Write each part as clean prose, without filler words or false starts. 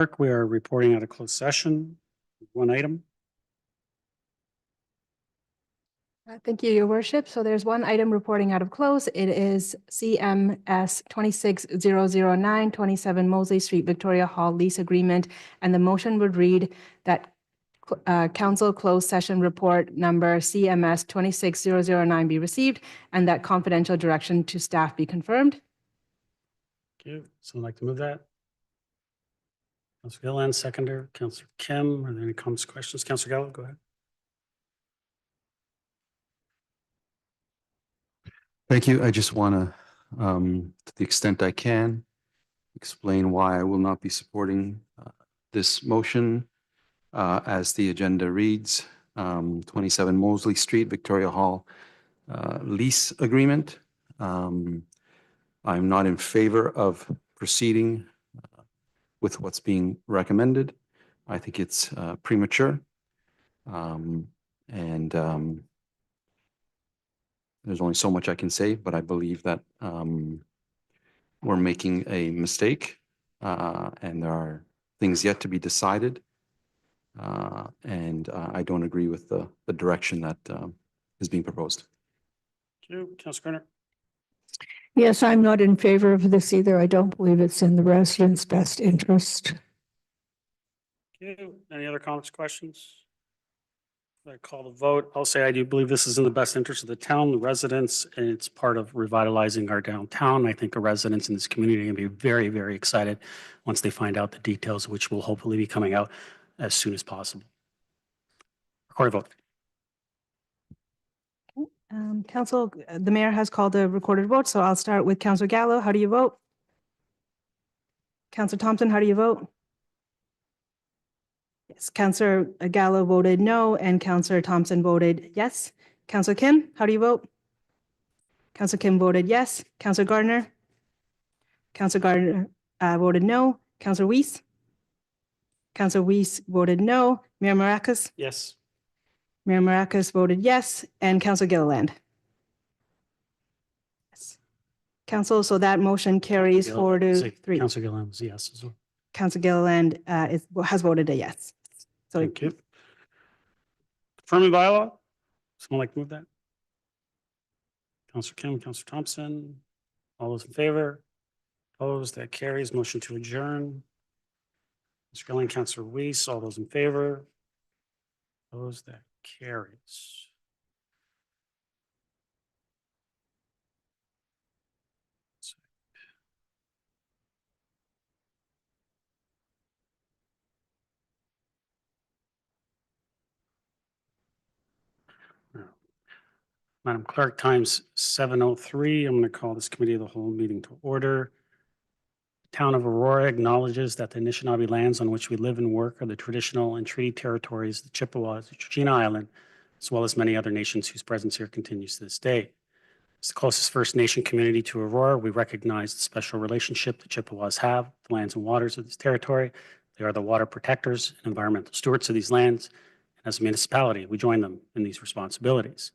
Clerk, we are reporting out of closed session. One item. Thank you, Your Worship. So there's one item reporting out of close. It is CMS 26009, 27 Mosley Street, Victoria Hall lease agreement. And the motion would read that council closed session report number CMS 26009 be received and that confidential direction to staff be confirmed. Thank you. Someone like to move that? Councillor Gillen, seconder. Councillor Kim, are there any comments, questions? Councillor Gallo, go ahead. Thank you. I just want to the extent I can, explain why I will not be supporting this motion as the agenda reads. 27 Mosley Street, Victoria Hall lease agreement. I'm not in favor of proceeding with what's being recommended. I think it's premature. There's only so much I can say, but I believe that we're making a mistake and there are things yet to be decided. I don't agree with the direction that is being proposed. Thank you. Councillor Kerner. Yes, I'm not in favor of this either. I don't believe it's in the residents' best interest. Thank you. Any other comments, questions? I call the vote. I'll say I do believe this is in the best interest of the town, the residents, and it's part of revitalizing our downtown. I think the residents in this community are going to be very, very excited once they find out the details, which will hopefully be coming out as soon as possible. Recorded vote. Council, the mayor has called a recorded vote, so I'll start with Councillor Gallo. How do you vote? Councillor Thompson, how do you vote? Yes, Councillor Gallo voted no and Councillor Thompson voted yes. Councillor Kim, how do you vote? Councillor Kim voted yes. Councillor Gardner? Councillor Gardner voted no. Councillor Weiss? Councillor Weiss voted no. Mayor Maracas? Yes. Mayor Maracas voted yes. And Councillor Gilliland? Yes. Council, so that motion carries 4-3. Councillor Gillen was yes as well. Councillor Gilliland has voted a yes. So Thank you. Affirmative bylaw. Someone like to move that? Councillor Kim, Councillor Thompson. All those in favor? Opposed? That carries. Motion to adjourn. Mr. Gillen, Councillor Weiss. All those in favor? Opposed? That carries. Madam Clerk, time's 7:03. I'm going to call this committee of the whole meeting to order. The town of Aurora acknowledges that the Anishinaabe lands on which we live and work are the traditional and treaty territories, the Chippewas, the Chagina Island, as well as many other nations whose presence here continues to this day. As the closest First Nation community to Aurora, we recognize the special relationship the Chippewas have with the lands and waters of this territory. They are the water protectors and environmental stewards of these lands. And as a municipality, we join them in these responsibilities.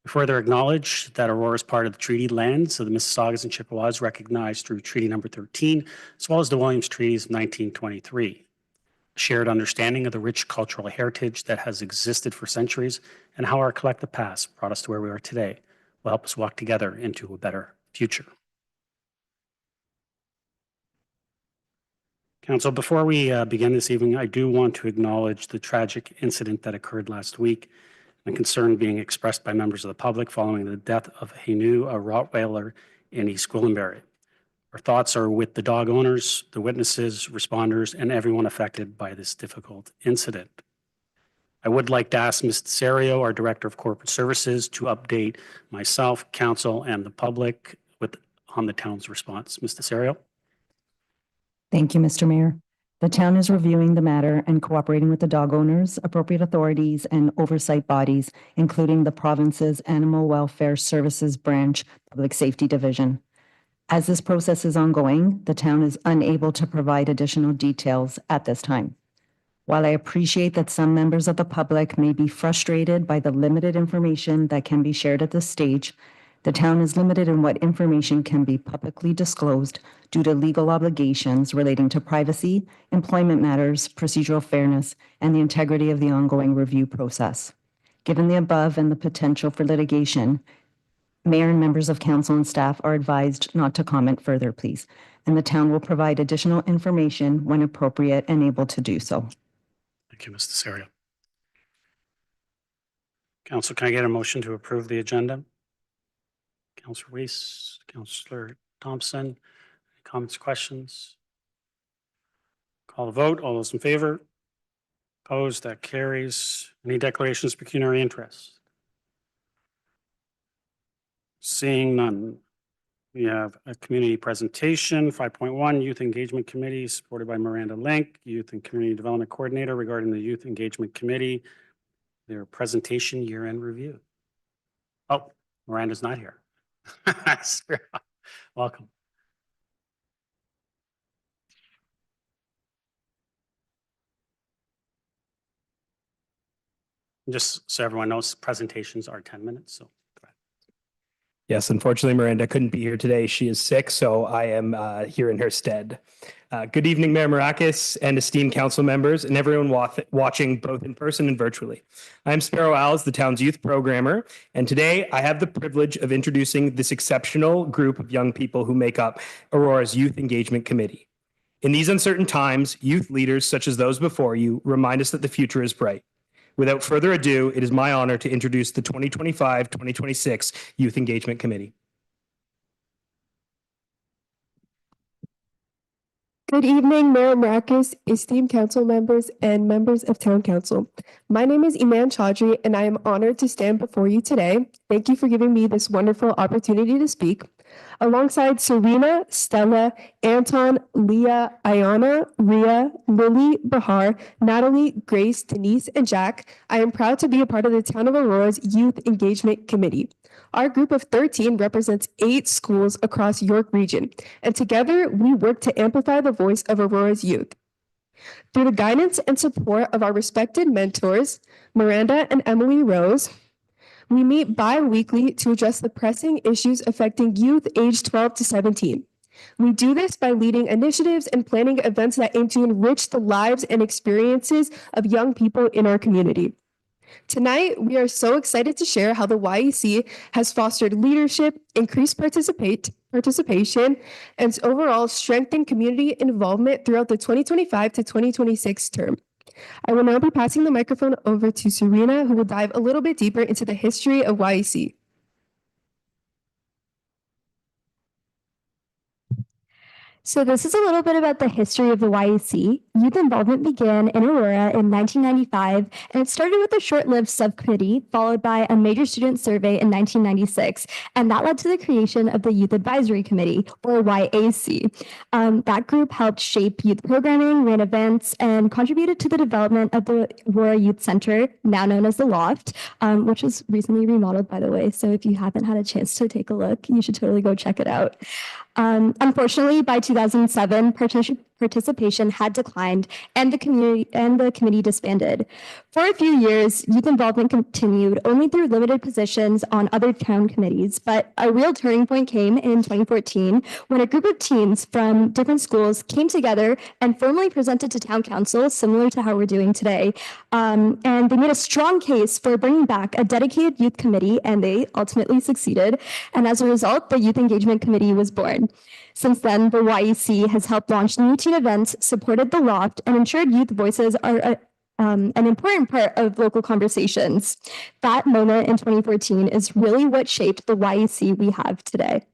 We further acknowledge that Aurora is part of the treaty lands of the Mississaugas and Chippewas recognized through Treaty Number 13, as well as the Williams Treaties of 1923. A shared understanding of the rich cultural heritage that has existed for centuries and how our collective past brought us to where we are today will help us walk together into a better future. Council, before we begin this evening, I do want to acknowledge the tragic incident that occurred last week and concern being expressed by members of the public following the death of Hainu, a Rottweiler in East Gwillimbury. Our thoughts are with the dog owners, the witnesses, responders, and everyone affected by this difficult incident. I would like to ask Ms. Cesario, our Director of Corporate Services, to update myself, council, and the public on the town's response. Ms. Cesario. Thank you, Mr. Mayor. The town is reviewing the matter and cooperating with the dog owners, appropriate authorities, and oversight bodies, including the province's Animal Welfare Services Branch Public Safety Division. As this process is ongoing, the town is unable to provide additional details at this time. While I appreciate that some members of the public may be frustrated by the limited information that can be shared at this stage, The town is limited in what information can be publicly disclosed due to legal obligations relating to privacy, employment matters, procedural fairness, and the integrity of the ongoing review process. Given the above and the potential for litigation, Mayor and members of council and staff are advised not to comment further, please. And the town will provide additional information when appropriate and able to do so. Thank you, Mr. Serio. Council, can I get a motion to approve the agenda? Councillor Weiss, Councillor Thompson, any comments, questions? Call the vote. All those in favor? Opposed? That carries. Any declarations of pecuniary interest? Seeing none. We have a community presentation, 5.1, Youth Engagement Committee, supported by Miranda Link, Youth and Community Development Coordinator regarding the Youth Engagement Committee, their presentation year-end review. Oh, Miranda's not here. Welcome. Just so everyone knows, presentations are 10 minutes, so. Yes, unfortunately, Miranda couldn't be here today. She is sick, so I am here in her stead. Good evening, Mayor Marakis and esteemed council members and everyone watching both in person and virtually. I'm Sparrow Owls, the town's youth programmer, and today I have the privilege of introducing this exceptional group of young people who make up Aurora's Youth Engagement Committee. In these uncertain times, youth leaders such as those before you remind us that the future is bright. Without further ado, it is my honor to introduce the 2025-2026 Youth Engagement Committee. Good evening, Mayor Marakis, esteemed council members, and members of Town Council. My name is Iman Chaudhry, and I am honored to stand before you today. Thank you for giving me this wonderful opportunity to speak. Alongside Serena, Stella, Anton, Leah, Ayana, Ria, Lily, Bahar, Natalie, Grace, Denise, and Jack, I am proud to be a part of the Town of Aurora's Youth Engagement Committee. Our group of 13 represents 8 schools across York Region, and together we work to amplify the voice of Aurora's youth. Through the guidance and support of our respected mentors, Miranda and Emily Rose, we meet bi-weekly to address the pressing issues affecting youth aged 12 to 17. We do this by leading initiatives and planning events that aim to enrich the lives and experiences of young people in our community. Tonight, we are so excited to share how the YEC has fostered leadership, increased participation, and overall strengthened community involvement throughout the 2025 to 2026 term. I will now be passing the microphone over to Serena, who will dive a little bit deeper into the history of YEC. So this is a little bit about the history of the YEC. Youth involvement began in Aurora in 1995, and it started with a short-lived subcommittee, followed by a major student survey in 1996, and that led to the creation of the Youth Advisory Committee, or YAC. That group helped shape youth programming, ran events, and contributed to the development of the Aurora Youth Center, now known as the Loft, which was recently remodeled, by the way, so if you haven't had a chance to take a look, you should totally go check it out. Unfortunately, by 2007, participation had declined and the committee disbanded. For a few years, youth involvement continued only through limited positions on other town committees, but a real turning point came in 2014 when a group of teens from different schools came together and formally presented to town council, similar to how we're doing today. And they made a strong case for bringing back a dedicated youth committee, and they ultimately succeeded. And as a result, the Youth Engagement Committee was born. Since then, the YEC has helped launch new teen events, supported the Loft, and ensured youth voices are an important part of local conversations. That moment in 2014 is really what shaped the YEC we have today.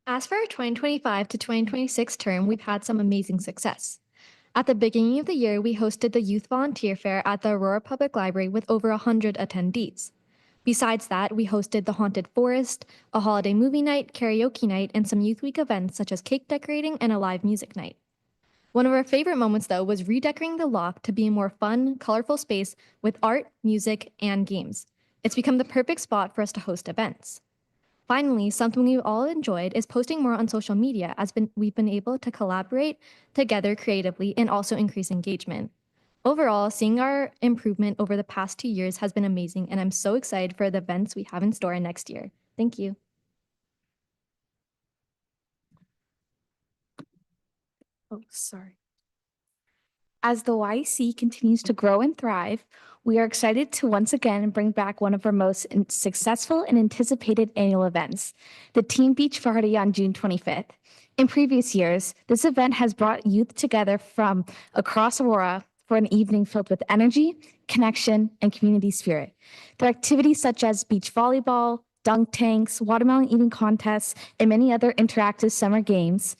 As for our 2025 to 2026 term, we've had some amazing success. At the beginning of the year, we hosted the Youth Volunteer Fair at the Aurora Public Library with over 100 attendees. Besides that, we hosted the Haunted Forest, a holiday movie night, karaoke night, and some Youth Week events such as cake decorating and a live music night. One of our favorite moments, though, was redecorating the Loft to be a more fun, colorful space with art, music, and games. It's become the perfect spot for us to host events. Finally, something we've all enjoyed is posting more on social media as we've been able to collaborate together creatively and also increase engagement. Overall, seeing our improvement over the past 2 years has been amazing, and I'm so excited for the events we have in store next year. Thank you. Oh, sorry. As the YC continues to grow and thrive, we are excited to once again bring back one of our most successful and anticipated annual events, the Team Beach Party on June 25th. In previous years, this event has brought youth together from across Aurora for an evening filled with energy, connection, and community spirit. There are activities such as beach volleyball, dunk tanks, watermelon eating contests, and many other interactive summer games.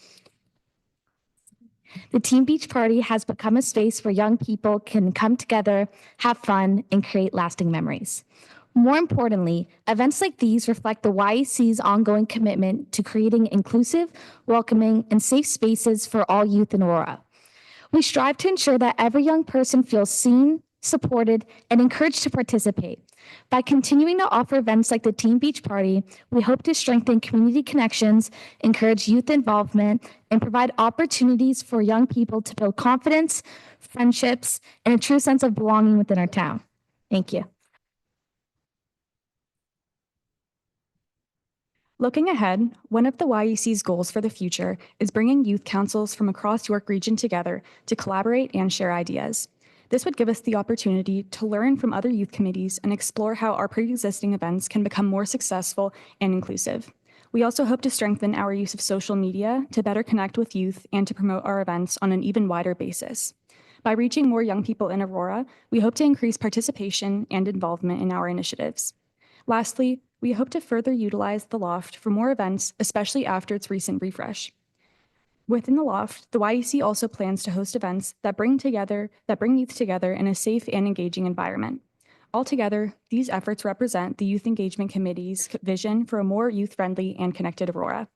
The Team Beach Party has become a space where young people can come together, have fun, and create lasting memories. More importantly, events like these reflect the YEC's ongoing commitment to creating inclusive, welcoming, and safe spaces for all youth in Aurora. We strive to ensure that every young person feels seen, supported, and encouraged to participate. By continuing to offer events like the Team Beach Party, we hope to strengthen community connections, encourage youth involvement, and provide opportunities for young people to build confidence, friendships, and a true sense of belonging within our town. Thank you. Looking ahead, one of the YEC's goals for the future is bringing youth councils from across York Region together to collaborate and share ideas. This would give us the opportunity to learn from other youth committees and explore how our pre-existing events can become more successful and inclusive. We also hope to strengthen our use of social media to better connect with youth and to promote our events on an even wider basis. By reaching more young people in Aurora, we hope to increase participation and involvement in our initiatives. Lastly, we hope to further utilize the loft for more events, especially after its recent refresh. Within the loft, the YEC also plans to host events that bring youth together in a safe and engaging environment. Altogether, these efforts represent the Youth Engagement Committee's vision for a more youth-friendly and connected Aurora.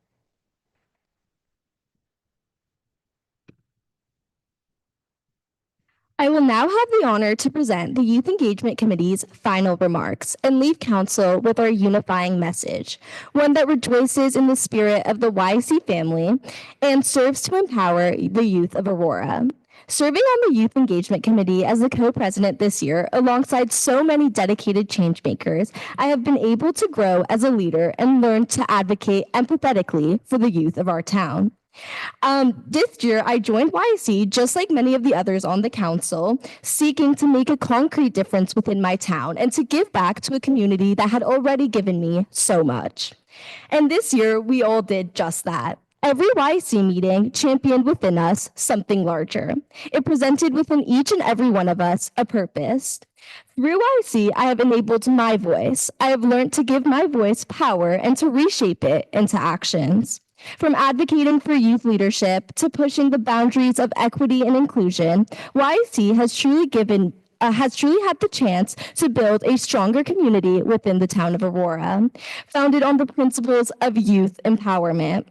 I will now have the honor to present the Youth Engagement Committee's final remarks and leave council with our unifying message, one that rejoices in the spirit of the YC family and serves to empower the youth of Aurora. Serving on the Youth Engagement Committee as the co-president this year, alongside so many dedicated changemakers, I have been able to grow as a leader and learn to advocate empathetically for the youth of our town. This year, I joined YC, just like many of the others on the council, seeking to make a concrete difference within my town and to give back to a community that had already given me so much. And this year, we all did just that. Every YC meeting championed within us something larger. It presented within each and every one of us a purpose. Through YC, I have enabled my voice. I have learned to give my voice power and to reshape it into actions. From advocating for youth leadership to pushing the boundaries of equity and inclusion, YC has truly had the chance to build a stronger community within the town of Aurora, founded on the principles of youth empowerment.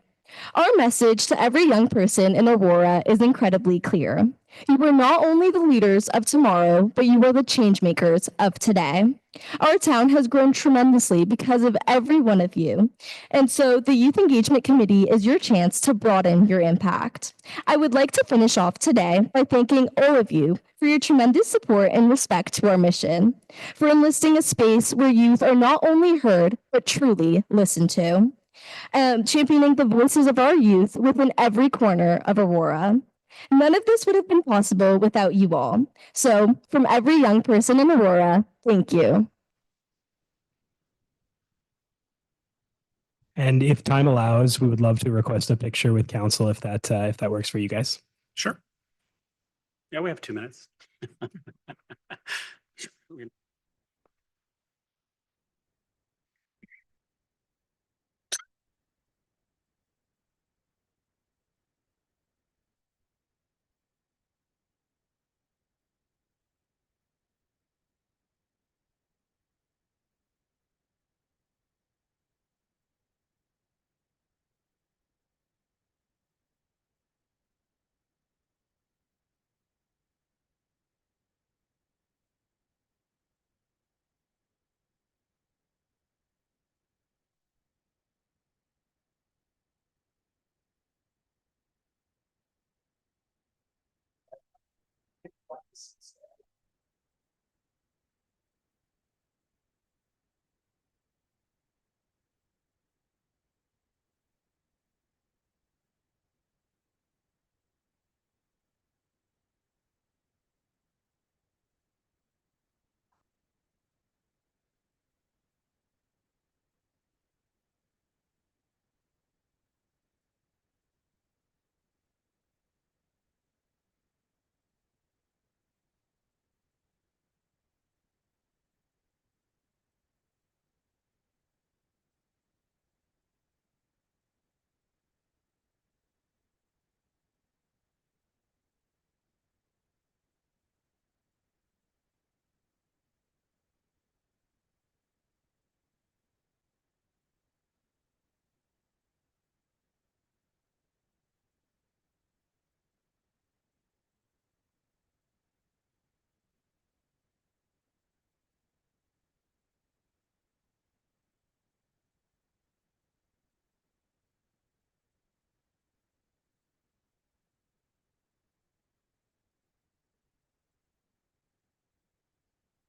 Our message to every young person in Aurora is incredibly clear. You are not only the leaders of tomorrow, but you are the change makers of today. Our town has grown tremendously because of every one of you. And so the Youth Engagement Committee is your chance to broaden your impact. I would like to finish off today by thanking all of you for your tremendous support and respect to our mission, for enlisting a space where youth are not only heard, but truly listened to. Championing the voices of our youth within every corner of Aurora. None of this would have been possible without you all. So, from every young person in Aurora, thank you. And if time allows, we would love to request a picture with council if that works for you guys. Sure. Yeah, we have 2 minutes.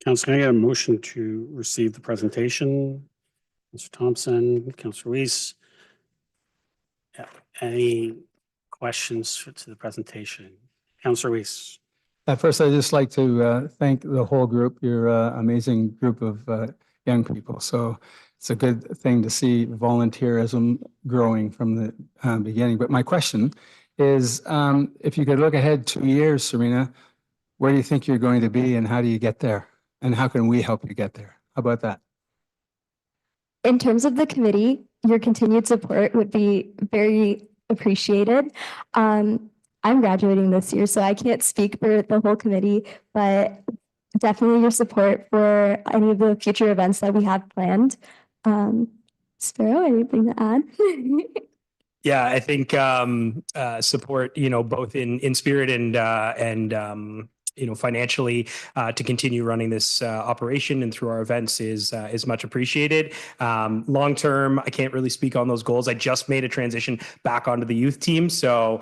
Council, can I get a motion to receive the presentation? Mr. Thompson, Councillor Weiss. Yeah. Any questions to the presentation? Councillor Weiss. At first, I'd just like to thank the whole group. You're an amazing group of young people. So it's a good thing to see volunteerism growing from the beginning. But my question is, if you could look ahead 2 years, Serena, where do you think you're going to be and how do you get there? And how can we help you get there? How about that? In terms of the committee, your continued support would be very appreciated. I'm graduating this year, so I can't speak for the whole committee, but definitely your support for any of the future events that we have planned. Sparrow, anything to add? Yeah, I think support, both in spirit and financially to continue running this operation and through our events is much appreciated. Long term, I can't really speak on those goals. I just made a transition back onto the youth team, so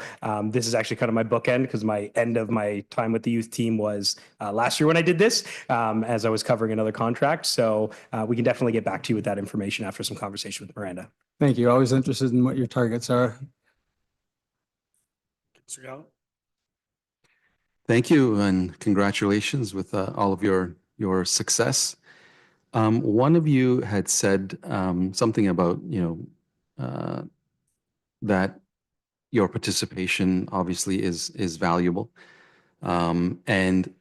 this is actually kind of my bookend because my end of my time with the youth team was last year when I did this, as I was covering another contract. So we can definitely get back to you with that information after some conversation with Miranda. Thank you. Always interested in what your targets are. Councillor Gallo. Thank you and congratulations with all of your success. One of you had said something about, that your participation obviously is valuable. And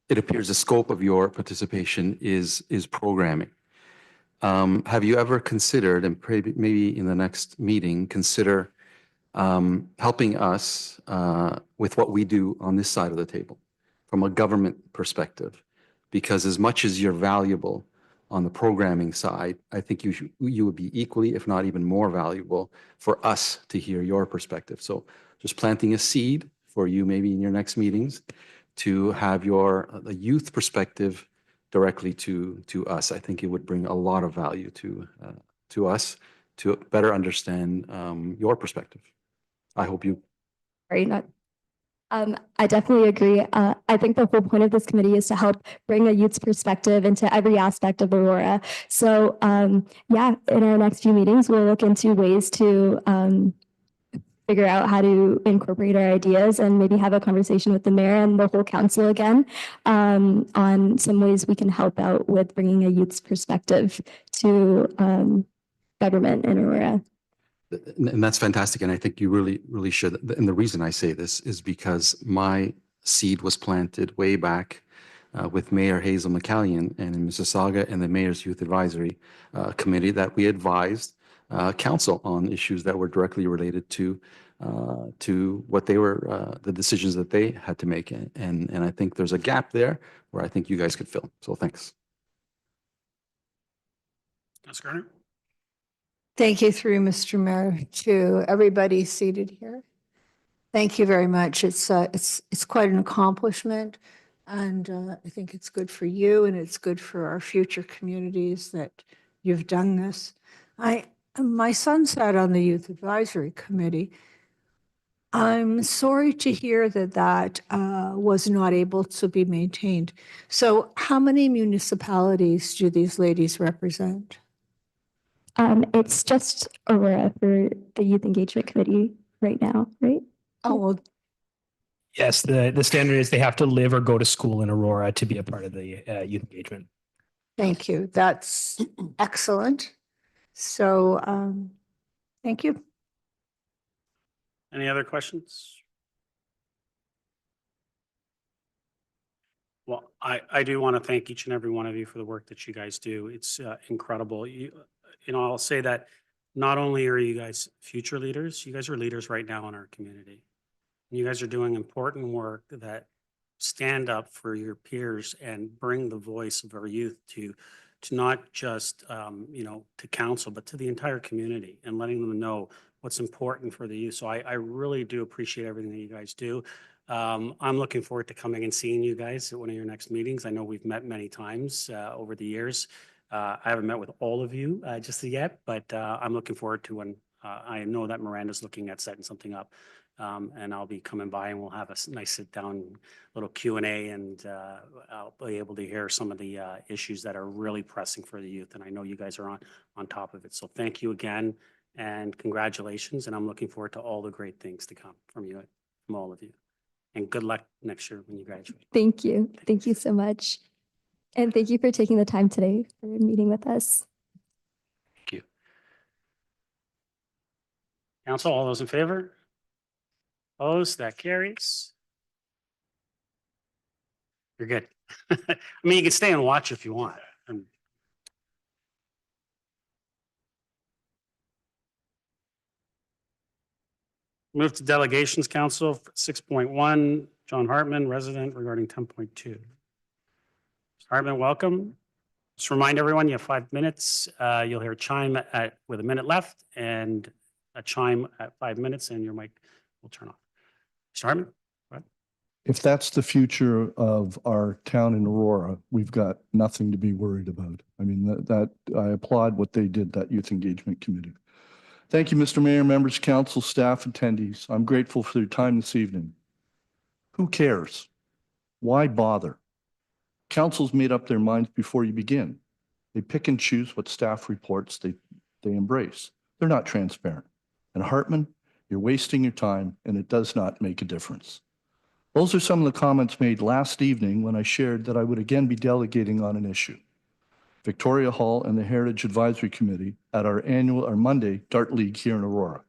it appears the scope of your participation is programming. Have you ever considered, and maybe in the next meeting, consider helping us with what we do on this side of the table from a government perspective? Because as much as you're valuable on the programming side, I think you would be equally, if not even more valuable for us to hear your perspective. So just planting a seed for you maybe in your next meetings to have your youth perspective directly to us. I think it would bring a lot of value to us to better understand your perspective. I hope you. Sorry, not. I definitely agree. I think the whole point of this committee is to help bring a youth's perspective into every aspect of Aurora. So yeah, in our next few meetings, we'll look into ways to figure out how to incorporate our ideas and maybe have a conversation with the mayor and the whole council again on some ways we can help out with bringing a youth's perspective to government in Aurora. And that's fantastic. And I think you really, really should. And the reason I say this is because my seed was planted way back with Mayor Hazel McCallion and in Mississauga and the Mayor's Youth Advisory Committee that we advised council on issues that were directly related to what they were, the decisions that they had to make. And I think there's a gap there where I think you guys could fill. So thanks. Councillor Garner. Thank you through Mr. Mayor to everybody seated here. Thank you very much. It's quite an accomplishment, and I think it's good for you and it's good for our future communities that you've done this. My son sat on the Youth Advisory Committee. I'm sorry to hear that was not able to be maintained. So how many municipalities do these ladies represent? It's just Aurora for the Youth Engagement Committee right now, right? Oh, well, Yes, the standard is they have to live or go to school in Aurora to be a part of the youth engagement. thank you. That's excellent. So, thank you. Any other questions? Well, I do want to thank each and every one of you for the work that you guys do. It's incredible. I'll say that not only are you guys future leaders, you guys are leaders right now in our community. You guys are doing important work that stand up for your peers and bring the voice of our youth to not just, to council, but to the entire community and letting them know what's important for the youth. So I really do appreciate everything that you guys do. I'm looking forward to coming and seeing you guys at one of your next meetings. I know we've met many times over the years. I haven't met with all of you just yet, but I'm looking forward to when I know that Miranda's looking at setting something up. And I'll be coming by and we'll have a nice sit down, little Q&A, and I'll be able to hear some of the issues that are really pressing for the youth. And I know you guys are on top of it. So thank you again and congratulations. And I'm looking forward to all the great things to come from you, from all of you. And good luck next year when you graduate. Thank you. Thank you so much. And thank you for taking the time today for meeting with us. Thank you. Council, all those in favor? Opposed? That carries. You're good. I mean, you can stay and watch if you want. Move to Delegations Council, 6.1, John Hartman, resident, regarding 10.2. Mr. Hartman, welcome. Just remind everyone you have 5 minutes. You'll hear a chime with a minute left and a chime at 5 minutes, and your mic will turn off. Mr. Hartman, go ahead. If that's the future of our town in Aurora, we've got nothing to be worried about. I mean, that I applaud what they did, that Youth Engagement Committee. Thank you, Mr. Mayor, members, council, staff, attendees. I'm grateful for your time this evening. Who cares? Why bother? Council's made up their minds before you begin. They pick and choose what staff reports they embrace. They're not transparent. And Hartman, you're wasting your time, and it does not make a difference. Those are some of the comments made last evening when I shared that I would again be delegating on an issue. Victoria Hall and the Heritage Advisory Committee at our Monday Dart League here in Aurora.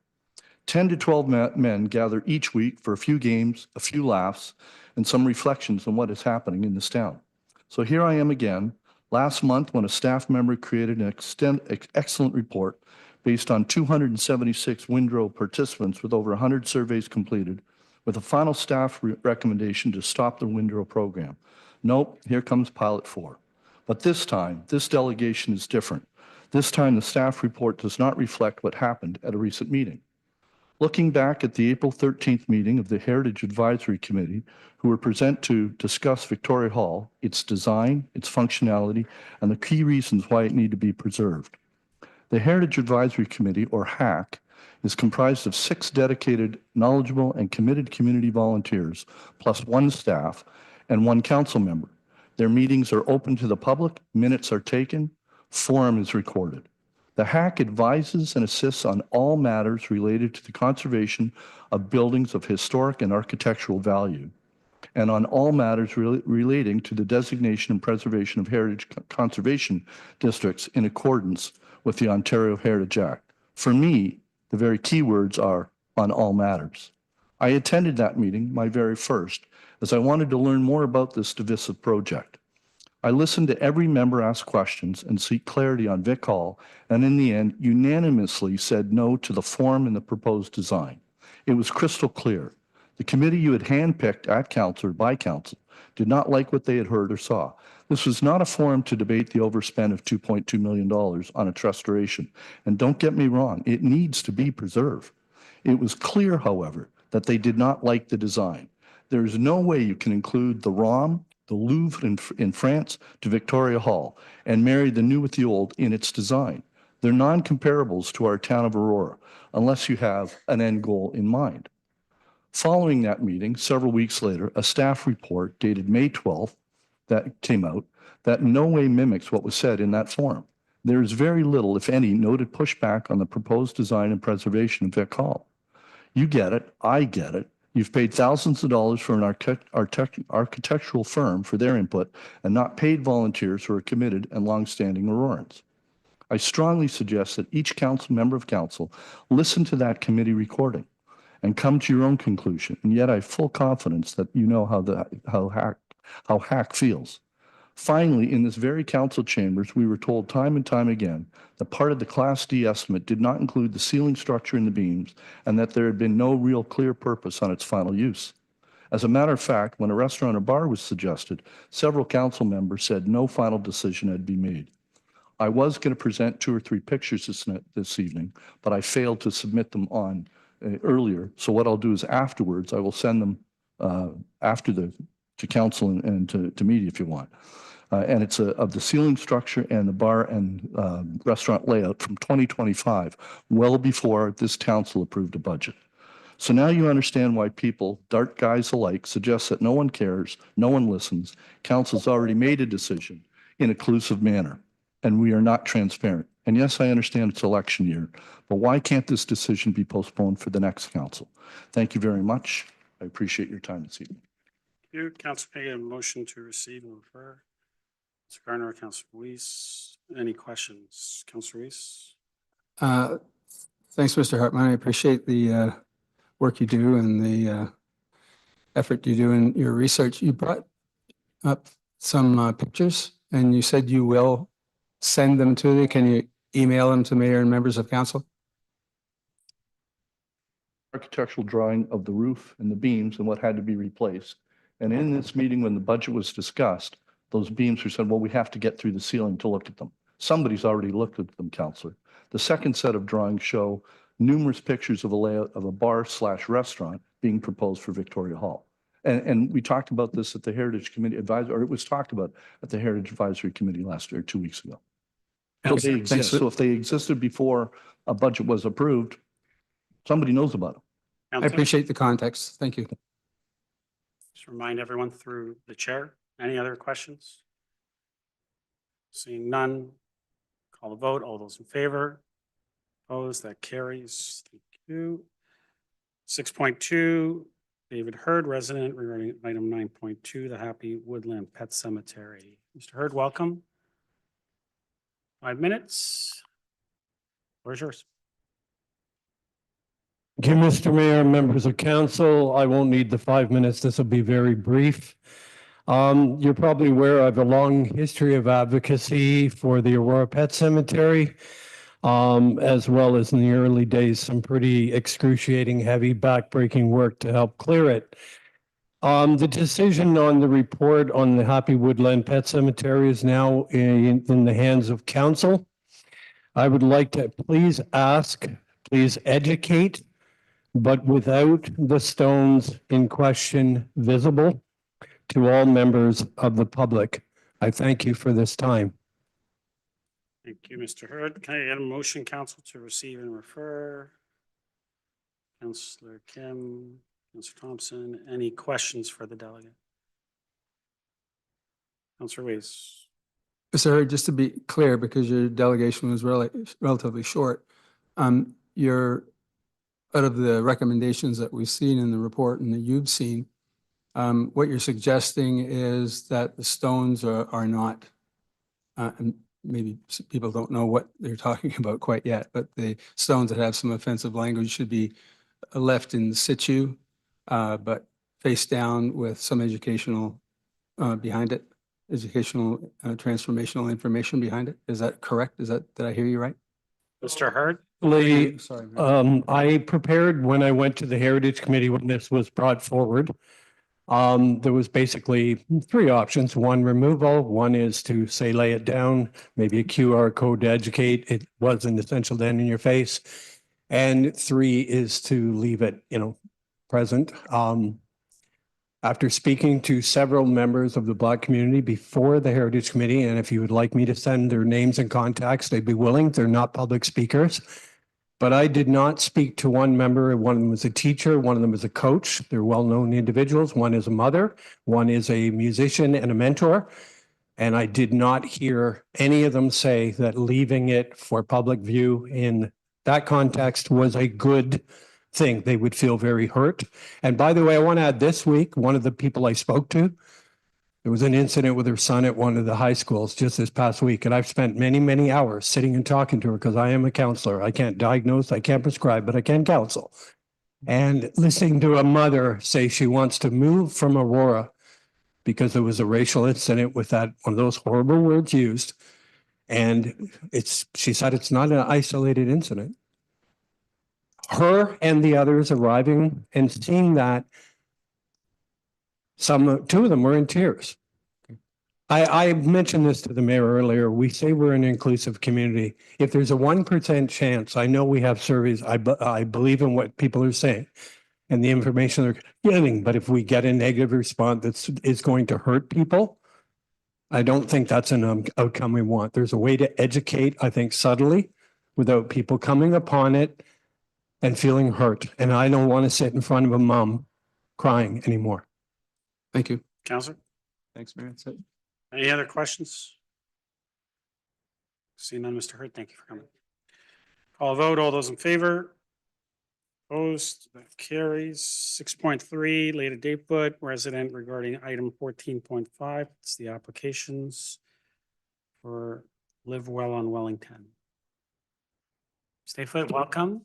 10 to 12 men gather each week for a few games, a few laughs, and some reflections on what is happening in this town. So here I am again, last month when a staff member created an excellent report based on 276 Windrow participants with over 100 surveys completed, with a final staff recommendation to stop the Windrow program. Nope, here comes pilot 4. But this time, this delegation is different. This time, the staff report does not reflect what happened at a recent meeting. Looking back at the April 13th meeting of the Heritage Advisory Committee, who were present to discuss Victoria Hall, its design, its functionality, and the key reasons why it needed to be preserved. The Heritage Advisory Committee, or HAC, is comprised of 6 dedicated, knowledgeable, and committed community volunteers, plus 1 staff and 1 council member. Their meetings are open to the public, minutes are taken, forum is recorded. The HAC advises and assists on all matters related to the conservation of buildings of historic and architectural value, and on all matters relating to the designation and preservation of heritage conservation districts in accordance with the Ontario Heritage Act. For me, the very key words are on all matters. I attended that meeting, my very first, as I wanted to learn more about this divisive project. I listened to every member ask questions and seek clarity on Vic Hall, and in the end, unanimously said no to the form and the proposed design. It was crystal clear. The committee you had handpicked at council or by council did not like what they had heard or saw. This was not a forum to debate the overspend of $2.2 million on its restoration. And don't get me wrong, it needs to be preserved. It was clear, however, that they did not like the design. There is no way you can include the ROM, the Louvre in France, to Victoria Hall and marry the new with the old in its design. They're non-comparables to our town of Aurora, unless you have an end goal in mind. Following that meeting, several weeks later, a staff report dated May 12th that came out that in no way mimics what was said in that forum. There is very little, if any, noted pushback on the proposed design and preservation of Vic Hall. You get it, I get it. You've paid thousands of dollars for an architectural firm for their input and not paid volunteers who are committed and longstanding Aurorans. I strongly suggest that each council member of council listen to that committee recording and come to your own conclusion. And yet I have full confidence that you know how HAC feels. Finally, in this very council chambers, we were told time and time again that part of the Class D estimate did not include the ceiling structure and the beams, and that there had been no real clear purpose on its final use. As a matter of fact, when a restaurant or bar was suggested, several council members said no final decision had been made. I was going to present 2 or 3 pictures this evening, but I failed to submit them on earlier. So what I'll do is afterwards, I will send them to council and to media if you want. And it's of the ceiling structure and the bar and restaurant layout from 2025, well before this council approved a budget. So now you understand why people, dark guys alike, suggest that no one cares, no one listens. Council's already made a decision in a collusive manner, and we are not transparent. And yes, I understand it's election year, but why can't this decision be postponed for the next council? Thank you very much. I appreciate your time this evening. Thank you. Council Payne, a motion to receive and refer. Councilor Garner, Councilor Weiss. Any questions? Councilor Weiss? Thanks, Mr. Hartman. I appreciate the work you do and the effort you do in your research. You brought up some pictures and you said you will send them to me. Can you email them to mayor and members of council? Architectural drawing of the roof and the beams and what had to be replaced. And in this meeting, when the budget was discussed, those beams were said, well, we have to get through the ceiling to look at them. Somebody's already looked at them, Councillor. The second set of drawings show numerous pictures of a layout of a bar/restaurant being proposed for Victoria Hall. And we talked about this at the Heritage Committee Advisory, or it was talked about at the Heritage Advisory Committee last year, 2 weeks ago. So they exist. So if they existed before a budget was approved, somebody knows about them. I appreciate the context. Thank you. Just remind everyone through the chair. Any other questions? Seeing none, call the vote. All those in favor? Opposed? That carries. Thank you. 6.2, David Hurd, resident, regarding item 9.2, the Happy Woodland Pet Cemetery. Mr. Hurd, welcome. 5 minutes. Where's yours? Thank you, Mr. Mayor, members of council. I won't need the 5 minutes. This will be very brief. You're probably aware I have a long history of advocacy for the Aurora Pet Cemetery, as well as in the early days, some pretty excruciating, heavy, backbreaking work to help clear it. The decision on the report on the Happy Woodland Pet Cemetery is now in the hands of council. I would like to please educate, but without the stones in question visible to all members of the public. I thank you for this time. Thank you, Mr. Hurd. Can I get a motion, council, to receive and refer? Councillor Kim, Councillor Thompson, any questions for the delegate? Councillor Weiss. Mr. Hurd, just to be clear, because your delegation was relatively short, you're out of the recommendations that we've seen in the report and that you've seen, what you're suggesting is that the stones are not, and maybe people don't know what they're talking about quite yet, but the stones that have some offensive language should be left in situ, but face down with some educational behind it, educational transformational information behind it. Is that correct? Did I hear you right? Mr. Hurd? Sorry. I prepared when I went to the Heritage Committee when this was brought forward. There was basically 3 options. 1, removal. 1 is to say, lay it down, maybe a QR code to educate. It wasn't essential then in your face. And 3 is to leave it, present. After speaking to several members of the Black community before the Heritage Committee, and if you would like me to send their names and contacts, they'd be willing. They're not public speakers. But I did not speak to one member. One of them was a teacher. One of them was a coach. They're well-known individuals. One is a mother. One is a musician and a mentor. And I did not hear any of them say that leaving it for public view in that context was a good thing. They would feel very hurt. And by the way, I want to add, this week, one of the people I spoke to, there was an incident with her son at one of the high schools just this past week. And I've spent many, many hours sitting and talking to her because I am a counselor. I can't diagnose, I can't prescribe, but I can counsel. And listening to a mother say she wants to move from Aurora because there was a racial incident with that, one of those horrible words used. And she said it's not an isolated incident. Her and the others arriving and seeing that, 2 of them were in tears. I mentioned this to the mayor earlier. We say we're an inclusive community. If there's a 1% chance, I know we have surveys. I believe in what people are saying and the information they're getting. But if we get a negative response that is going to hurt people, I don't think that's an outcome we want. There's a way to educate, I think, subtly without people coming upon it and feeling hurt. And I don't want to sit in front of a mom crying anymore. Thank you. Councillor, Thanks, Mayor. That's it. any other questions? Seeing none, Mr. Hurt, thank you for coming. Call a vote. All those in favor? Opposed? That carries. 6.3, Leta Dayfoot, resident regarding item 14.5. It's the applications for Livewell on Wellington. Dayfoot, welcome.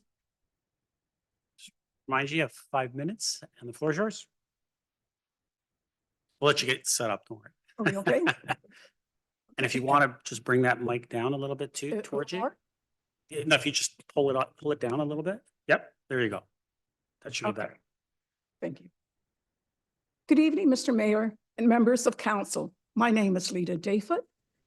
Remind you, you have 5 minutes and the floor is yours. We'll let you get set up. Don't worry. Are we okay? And if you want to just bring that mic down a little bit too, towards you. No, if you just pull it down a little bit. Yep, there you go. That should be better. Thank you. Good evening, Mr. Mayor and members of council. My name is Leta Dayfoot,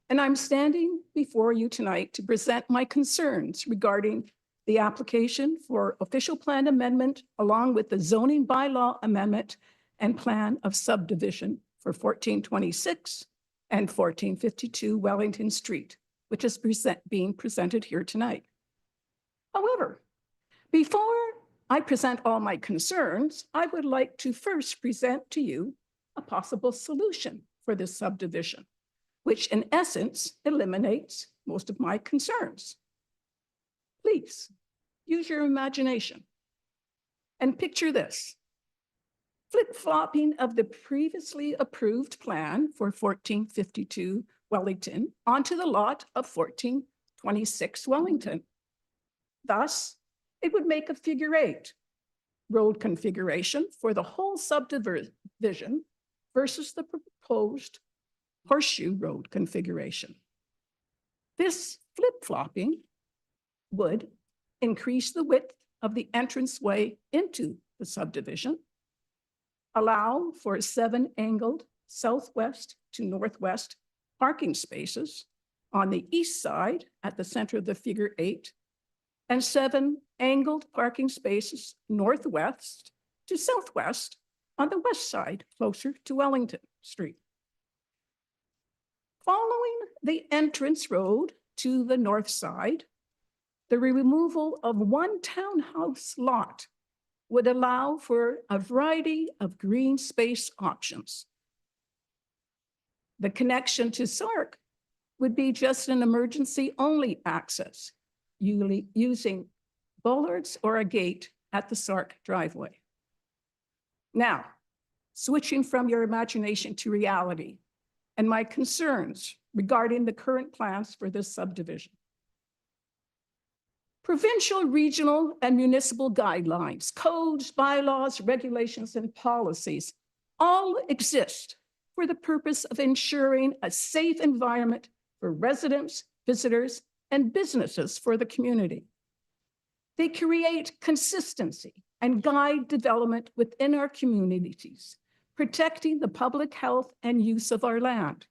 and I'm standing before you tonight to present my concerns regarding the application for official plan amendment along with the zoning bylaw amendment and plan of subdivision for 1426 and 1452 Wellington Street, which is being presented here tonight. However, before I present all my concerns, I would like to first present to you a possible solution for this subdivision, which in essence eliminates most of my concerns. Please use your imagination and picture this. Flip-flopping of the previously approved plan for 1452 Wellington onto the lot of 1426 Wellington. Thus, it would make a figure-8 road configuration for the whole subdivision versus the proposed horseshoe road configuration. This flip-flopping would increase the width of the entranceway into the subdivision, allow for 7 angled southwest to northwest parking spaces on the east side at the center of the figure-8, and 7 angled parking spaces northwest to southwest on the west side, closer to Wellington Street. Following the entrance road to the north side, the removal of 1 townhouse lot would allow for a variety of green space options. The connection to SARC would be just an emergency-only access, using bollards or a gate at the SARC driveway. Now, switching from your imagination to reality and my concerns regarding the current plans for this subdivision. Provincial, regional, and municipal guidelines, codes, bylaws, regulations, and policies all exist for the purpose of ensuring a safe environment for residents, visitors, and businesses for the community. They create consistency and guide development within our communities, protecting the public health and use of our land.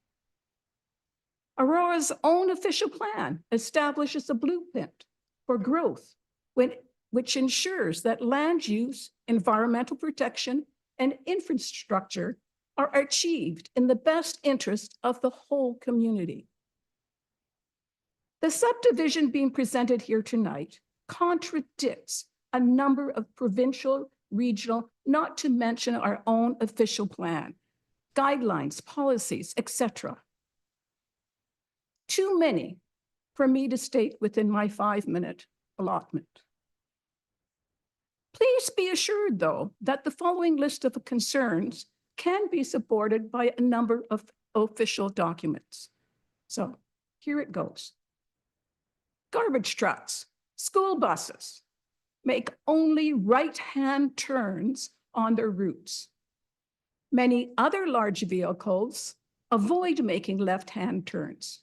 Aurora's own official plan establishes a blueprint for growth, which ensures that land use, environmental protection, and infrastructure are achieved in the best interest of the whole community. The subdivision being presented here tonight contradicts a number of provincial, regional, not to mention our own official plan, guidelines, policies, etc. Too many for me to state within my 5-minute allotment. Please be assured, though, that the following list of concerns can be supported by a number of official documents. So here it goes. Garbage trucks, school buses make only right-hand turns on their routes. Many other large vehicles avoid making left-hand turns.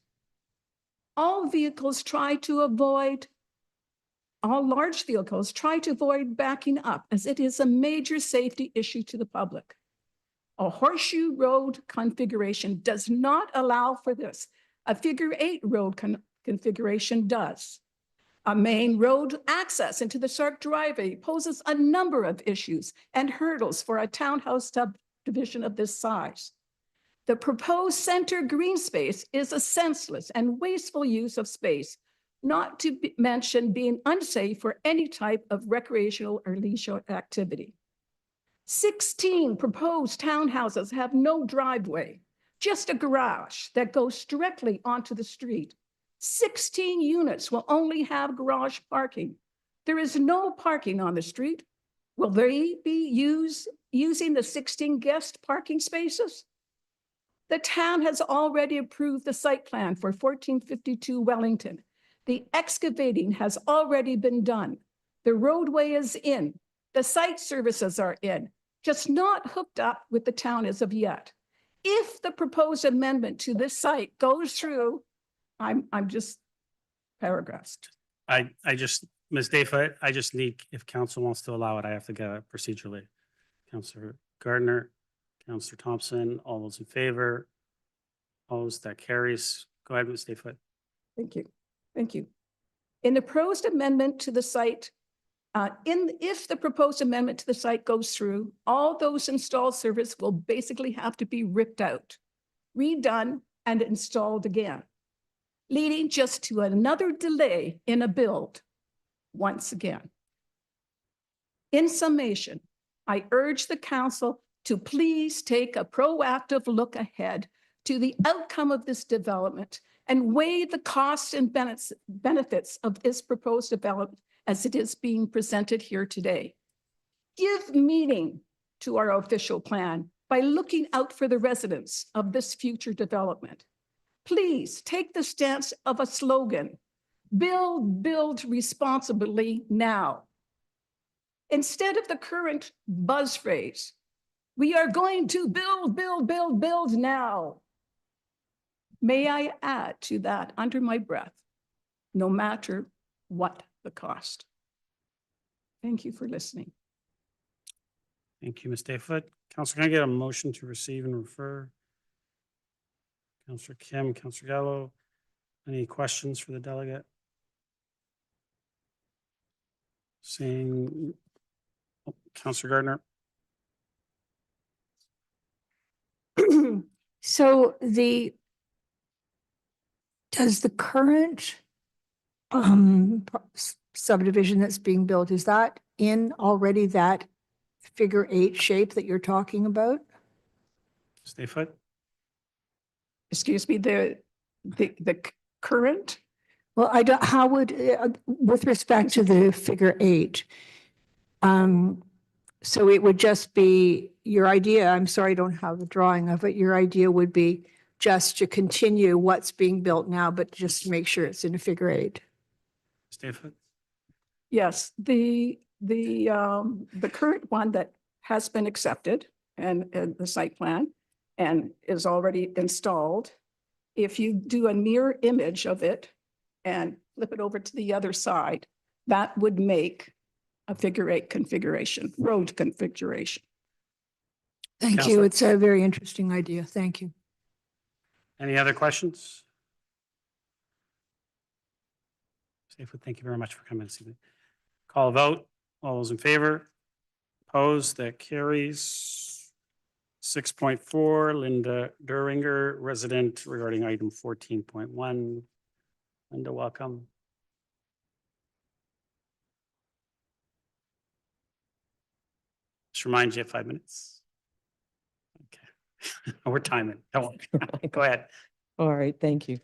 All large vehicles try to avoid backing up, as it is a major safety issue to the public. A horseshoe road configuration does not allow for this. A figure-8 road configuration does. A main road access into the SARC driveway poses a number of issues and hurdles for a townhouse subdivision of this size. The proposed center green space is a senseless and wasteful use of space, not to mention being unsafe for any type of recreational or leisure activity. 16 proposed townhouses have no driveway, just a garage that goes directly onto the street. 16 units will only have garage parking. There is no parking on the street. Will they be using the 16 guest parking spaces? The town has already approved the site plan for 1452 Wellington. The excavating has already been done. The roadway is in. The site services are in, just not hooked up with the town as of yet. If the proposed amendment to this site goes through, I'm just paragraphs. Ms. Dayfoot, I just need, if council wants to allow it, I have to get it procedurally. Councillor Gardner, Councillor Thompson, all those in favor? Opposed, that carries. Go ahead, Ms. Dayfoot. Thank you. Thank you. In the proposed amendment to the site, if the proposed amendment to the site goes through, all those installed service will basically have to be ripped out, redone, and installed again, leading just to another delay in a build once again. In summation, I urge the council to please take a proactive look ahead to the outcome of this development and weigh the costs and benefits of this proposed development as it is being presented here today. Give meaning to our official plan by looking out for the residents of this future development. Please take the stance of a slogan, build responsibly now. Instead of the current buzz phrase, we are going to build now. May I add to that under my breath, no matter what the cost. Thank you for listening. Thank you, Ms. Dayfoot. Councilor, can I get a motion to receive and refer? Councilor Kim, Councilor Gallo, any questions for the delegate? Seeing, Councilor Gardner. So does the current subdivision that's being built, is that in already that figure 8 shape that you're talking about? Ms. Dayfoot. Excuse me, the current? Well, I don't, how would, with respect to the figure 8, so it would just be your idea, I'm sorry, I don't have the drawing of it. Your idea would be just to continue what's being built now, but just to make sure it's in a figure 8. Ms. Dayfoot. Yes, the current one that has been accepted and the site plan and is already installed. If you do a mirror image of it and flip it over to the other side, that would make a figure 8 configuration, road configuration. Thank you. Councilor. It's a very interesting idea. Thank you. Any other questions? Ms. Dayfoot, thank you very much for coming this evening. Call a vote. All those in favor? Opposed? That carries. 6.4, Linda Duringer, resident, regarding item 14.1. Linda, welcome. Just remind you, you have 5 minutes. Okay. We're timing. Go ahead. All right, thank you.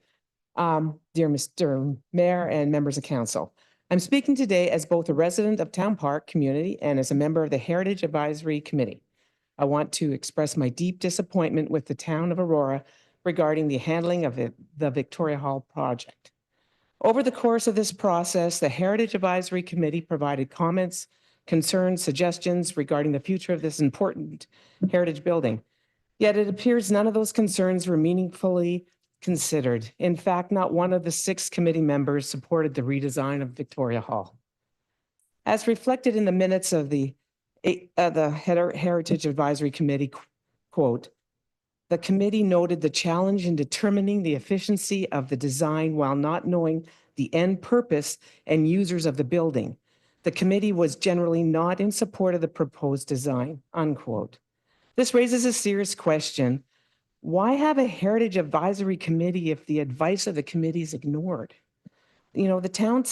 Dear Mr. Mayor and members of council, I'm speaking today as both a resident of Town Park community and as a member of the Heritage Advisory Committee. I want to express my deep disappointment with the town of Aurora regarding the handling of the Victoria Hall project. Over the course of this process, the Heritage Advisory Committee provided comments, concerns, suggestions regarding the future of this important heritage building. Yet it appears none of those concerns were meaningfully considered. In fact, not one of the 6 committee members supported the redesign of Victoria Hall. As reflected in the minutes of the Heritage Advisory Committee, quote, the committee noted the challenge in determining the efficiency of the design while not knowing the end purpose and users of the building. The committee was generally not in support of the proposed design, unquote. This raises a serious question Why have a heritage advisory committee if the advice of the committee is ignored? You know, the town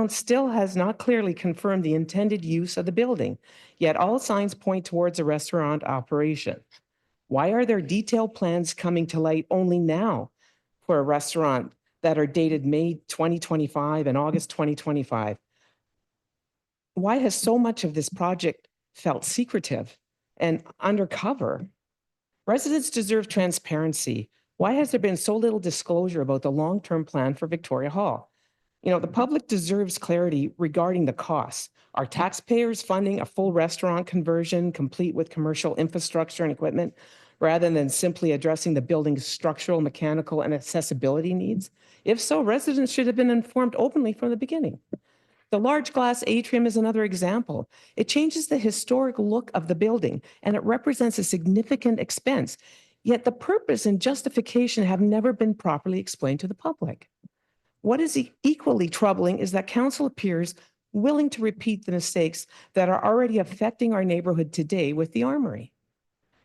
still has not clearly confirmed the intended use of the building, yet all signs point towards a restaurant operation. Why are there detailed plans coming to light only now for a restaurant that are dated May 2025 and August 2025? Why has so much of this project felt secretive and undercover? Residents deserve transparency. Why has there been so little disclosure about the long-term plan for Victoria Hall? You know, the public deserves clarity regarding the costs. Are taxpayers funding a full restaurant conversion complete with commercial infrastructure and equipment rather than simply addressing the building's structural, mechanical, and accessibility needs? If so, residents should have been informed openly from the beginning. The large glass atrium is another example. It changes the historic look of the building, and it represents a significant expense. Yet the purpose and justification have never been properly explained to the public. What is equally troubling is that council appears willing to repeat the mistakes that are already affecting our neighborhood today with the Armory.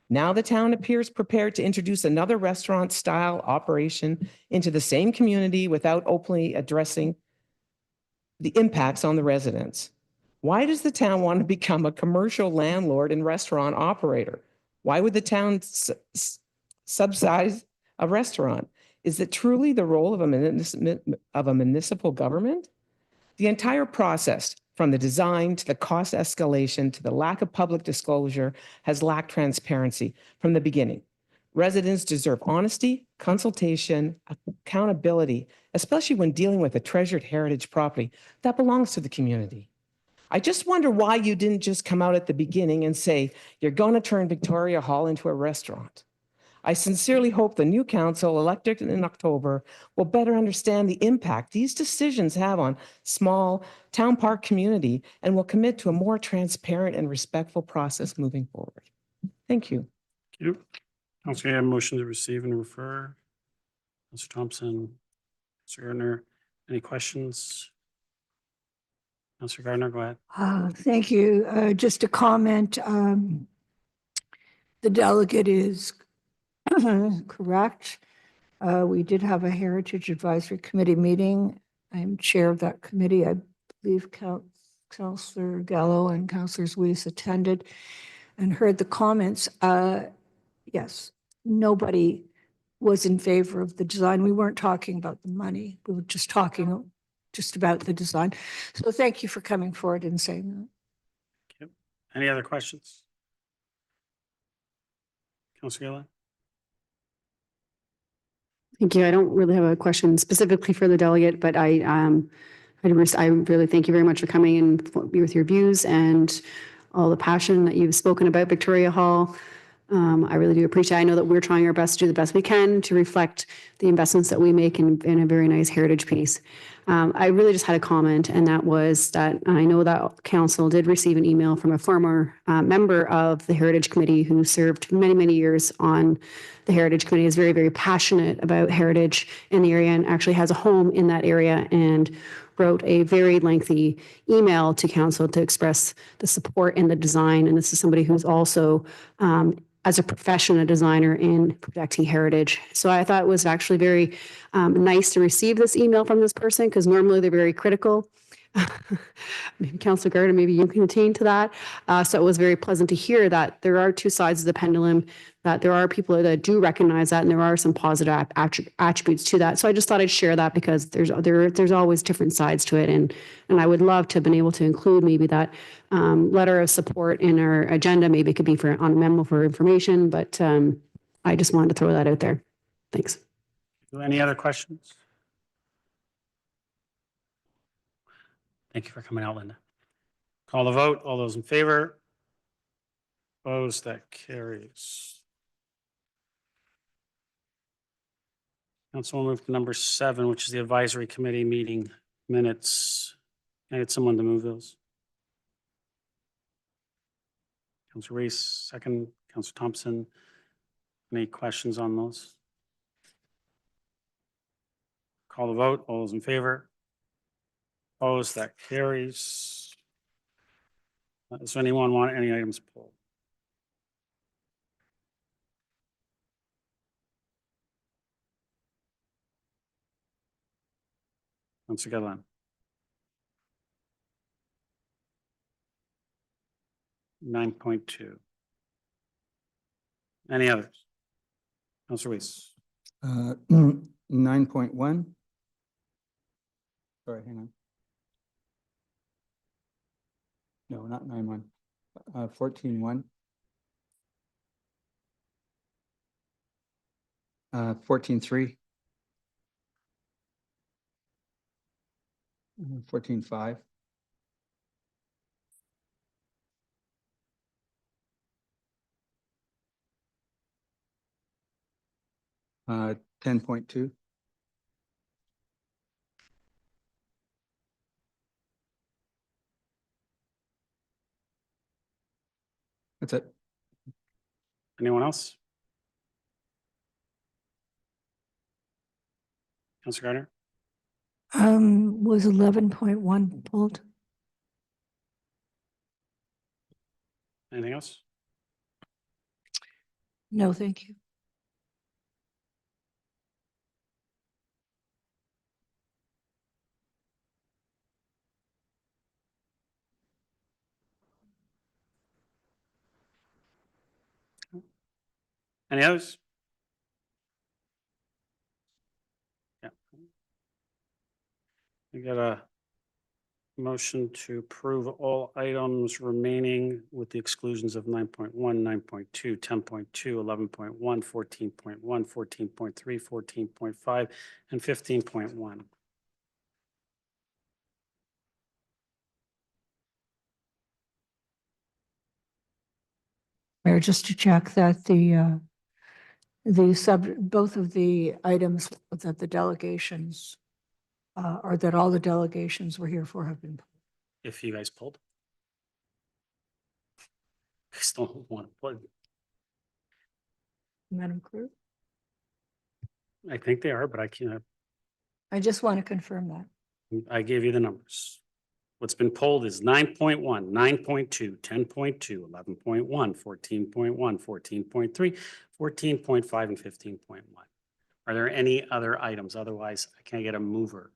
Now the town appears prepared to introduce another restaurant-style operation into the same community without openly addressing the impacts on the residents. Why does the town want to become a commercial landlord and restaurant operator? Why would the town subsidize a restaurant? Is it truly the role of a municipal government? The entire process, from the design to the cost escalation to the lack of public disclosure, has lacked transparency from the beginning. Residents deserve honesty, consultation, accountability, especially when dealing with a treasured heritage property that belongs to the community. I just wonder why you didn't just come out at the beginning and say, you're going to turn Victoria Hall into a restaurant. I sincerely hope the new council elected in October will better understand the impact these decisions have on small town park community and will commit to a more transparent and respectful process moving forward. Thank you. Thank you. Councillor, you have a motion to receive and refer. Councillor Thompson, Councillor Gardner, any questions? Councillor Gardner, go ahead. Thank you. Just a comment. The delegate is correct. We did have a Heritage Advisory Committee meeting. I'm chair of that committee. I believe Councillor Gallo and Councillors Weiss attended and heard the comments. Yes, nobody was in favor of the design. We weren't talking about the money. We were just talking just about the design. So thank you for coming forward and saying that. Thank you. Any other questions? Councillor Gillen? Thank you. I don't really have a question specifically for the delegate, but I really thank you very much for coming and be with your views and all the passion that you've spoken about Victoria Hall. I really do appreciate it. I know that we're trying our best to do the best we can to reflect the investments that we make in a very nice heritage piece. I really just had a comment, and that was that I know that council did receive an email from a former member of the Heritage Committee who served many, many years on the Heritage Committee, is very, very passionate about heritage in the area and actually has a home in that area, and wrote a very lengthy email to council to express the support in the design. And this is somebody who's also as a profession, a designer in protecting heritage. So I thought it was actually very nice to receive this email from this person, because normally they're very critical. Maybe Councillor Gardner, maybe you can attain to that. So it was very pleasant to hear that there are two sides of the pendulum, that there are people that do recognize that, and there are some positive attributes to that. So I just thought I'd share that, because there's always different sides to it, and I would love to have been able to include maybe that letter of support in our agenda. Maybe it could be on a memo for information, but I just wanted to throw that out there. Thanks. Any other questions? Thank you for coming out, Linda. Call the vote. All those in favor? Opposed? That carries. Council will move to number 7, which is the advisory committee meeting minutes. Can I get someone to move those? Councillor Reese, second. Councillor Thompson. Any questions on those? Call the vote. All those in favor? Opposed? That carries. Does anyone want any items pulled? Councillor Gallo. 9.2. Any others? Councillor Weiss. 9.1. Sorry, hang on. No, not 9.1. 14.1. 14.3. 14.5. 10.2. That's it. Anyone else? Councillor Gardner? Was 11.1 pulled? Anything else? No, thank you. Any others? Yeah. We got a motion to approve all items remaining with the exclusions of 9.1, 9.2, 10.2, 11.1, 14.1, 14.3, 14.5, and 15.1. Mayor, just to check that both of the items that the delegations, or that all the delegations were here for have been. If you guys pulled. I just don't want to pull. Madam Clerk? I think they are, but I can't. I just want to confirm that. I gave you the numbers. What's been pulled is 9.1, 9.2, 10.2, 11.1, 14.1, 14.3, 14.5, and 15.1. Are there any other items? Otherwise, I can't get a mover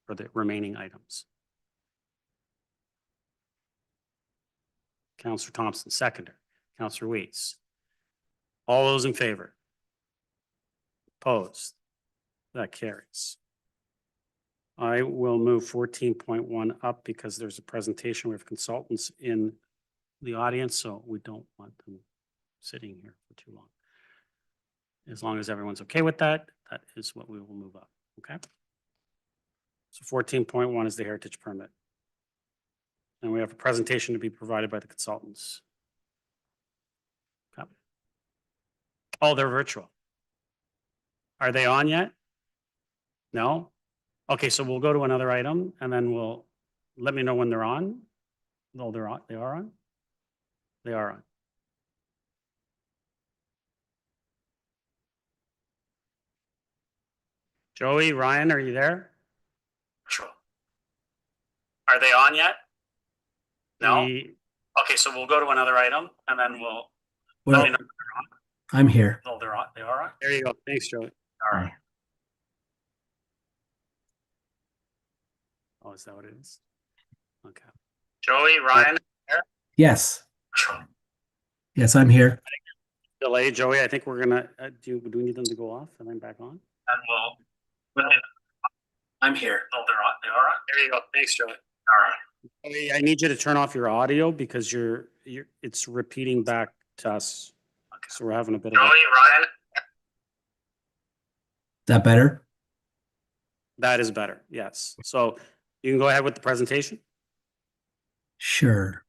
for the remaining items. Councillor Thompson, seconder. Councillor Weiss. All those in favor? Opposed? That carries. I will move 14.1 up because there's a presentation. We have consultants in the audience, so we don't want them sitting here for too long. As long as everyone's okay with that, that is what we will move up. Okay. So 14.1 is the heritage permit. And we have a presentation to be provided by the consultants. Okay. Oh, they're virtual. Are they on yet? No? Okay, so we'll go to another item and then we'll let me know when they're on. No, they're on. They are on? They are on. Joey, Ryan, are you there? Sure. Are they on yet? No? Okay, so we'll go to another item and then we'll let me know when they're on. I'm here. No, they're on. They are on. There you go. Thanks, Joey. All right. Oh, is that what it is? Okay. Joey, Ryan, there? Yes. Yes, I'm here. Delay, Joey. I think we're gonna do we need them to go off and then back on? And we'll I'm here. no, they're on. They are on. There you go. Thanks, Joey. All right. Joey, I need you to turn off your audio because you're it's repeating back to us. Okay. So we're having a bit of Joey, Ryan. Is that better? That is better. Yes. So you can go ahead with the presentation. Sure.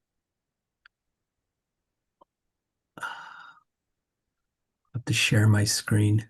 I have to share my screen.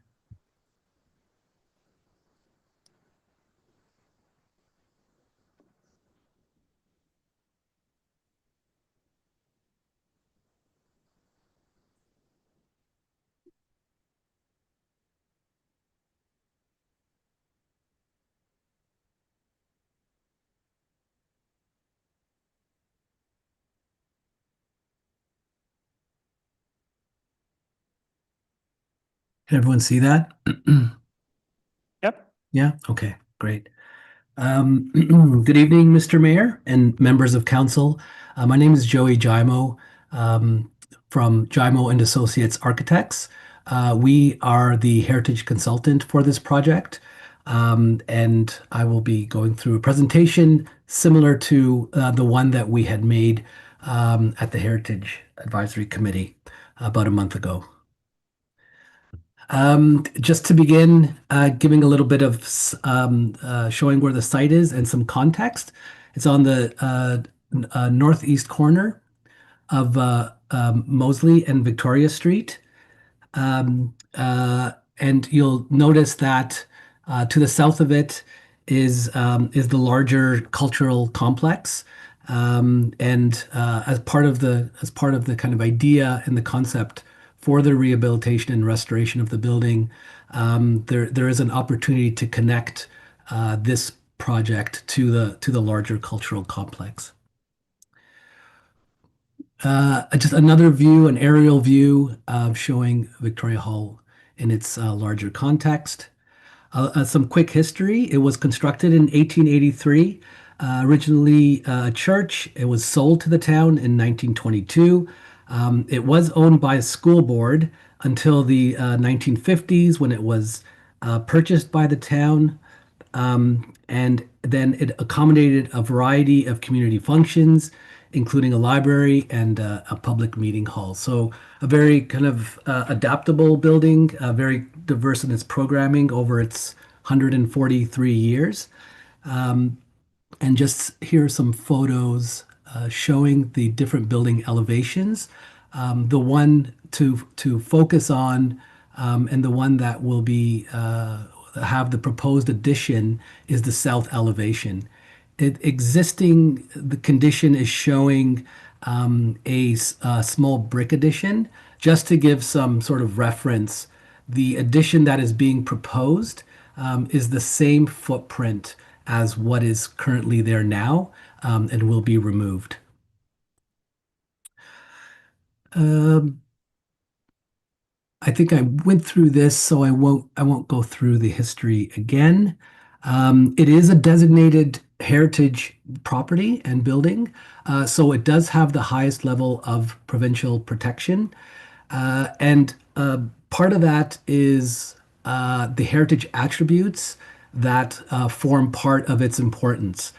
Can everyone see that? Yep. Yeah. Okay, great. Good evening, Mr. Mayor and members of council. My name is Joey Jaimo from Jaimo and Associates Architects. We are the heritage consultant for this project, and I will be going through a presentation similar to the one that we had made at the Heritage Advisory Committee about a month ago. Just to begin, giving a little bit of showing where the site is and some context. It's on the northeast corner of Mosley and Victoria Street. And you'll notice that to the south of it is the larger cultural complex. And as part of the kind of idea and the concept for the rehabilitation and restoration of the building, there is an opportunity to connect this project to the larger cultural complex. Just another view, an aerial view showing Victoria Hall in its larger context. Some quick history. It was constructed in 1883. Originally a church. It was sold to the town in 1922. It was owned by a school board until the 1950s when it was purchased by the town. And then it accommodated a variety of community functions, including a library and a public meeting hall. So a very kind of adaptable building, very diverse in its programming over its 143 years. And just here are some photos showing the different building elevations. The one to focus on and the one that will be have the proposed addition is the south elevation. The condition is showing a small brick addition. Just to give some sort of reference, the addition that is being proposed is the same footprint as what is currently there now and will be removed. I think I went through this, so I won't go through the history again. It is a designated heritage property and building, so it does have the highest level of provincial protection. And part of that is the heritage attributes that form part of its importance.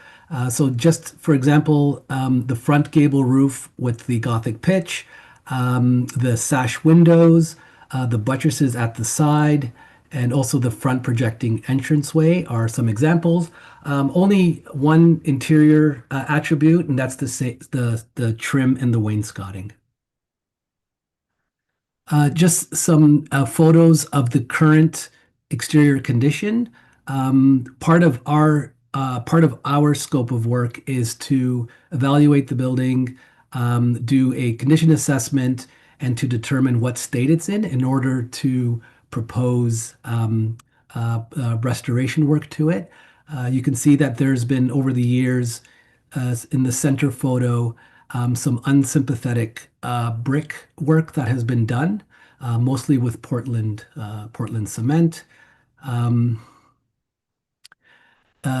So just for example, the front gable roof with the Gothic pitch, the sash windows, the buttresses at the side, and also the front projecting entranceway are some examples. Only one interior attribute, and that's the trim and the wainscoting. Just some photos of the current exterior condition. Part of our scope of work is to evaluate the building, do a condition assessment, and to determine what state it's in order to propose restoration work to it. You can see that there's been over the years in the center photo some unsympathetic brick work that has been done, mostly with Portland cement.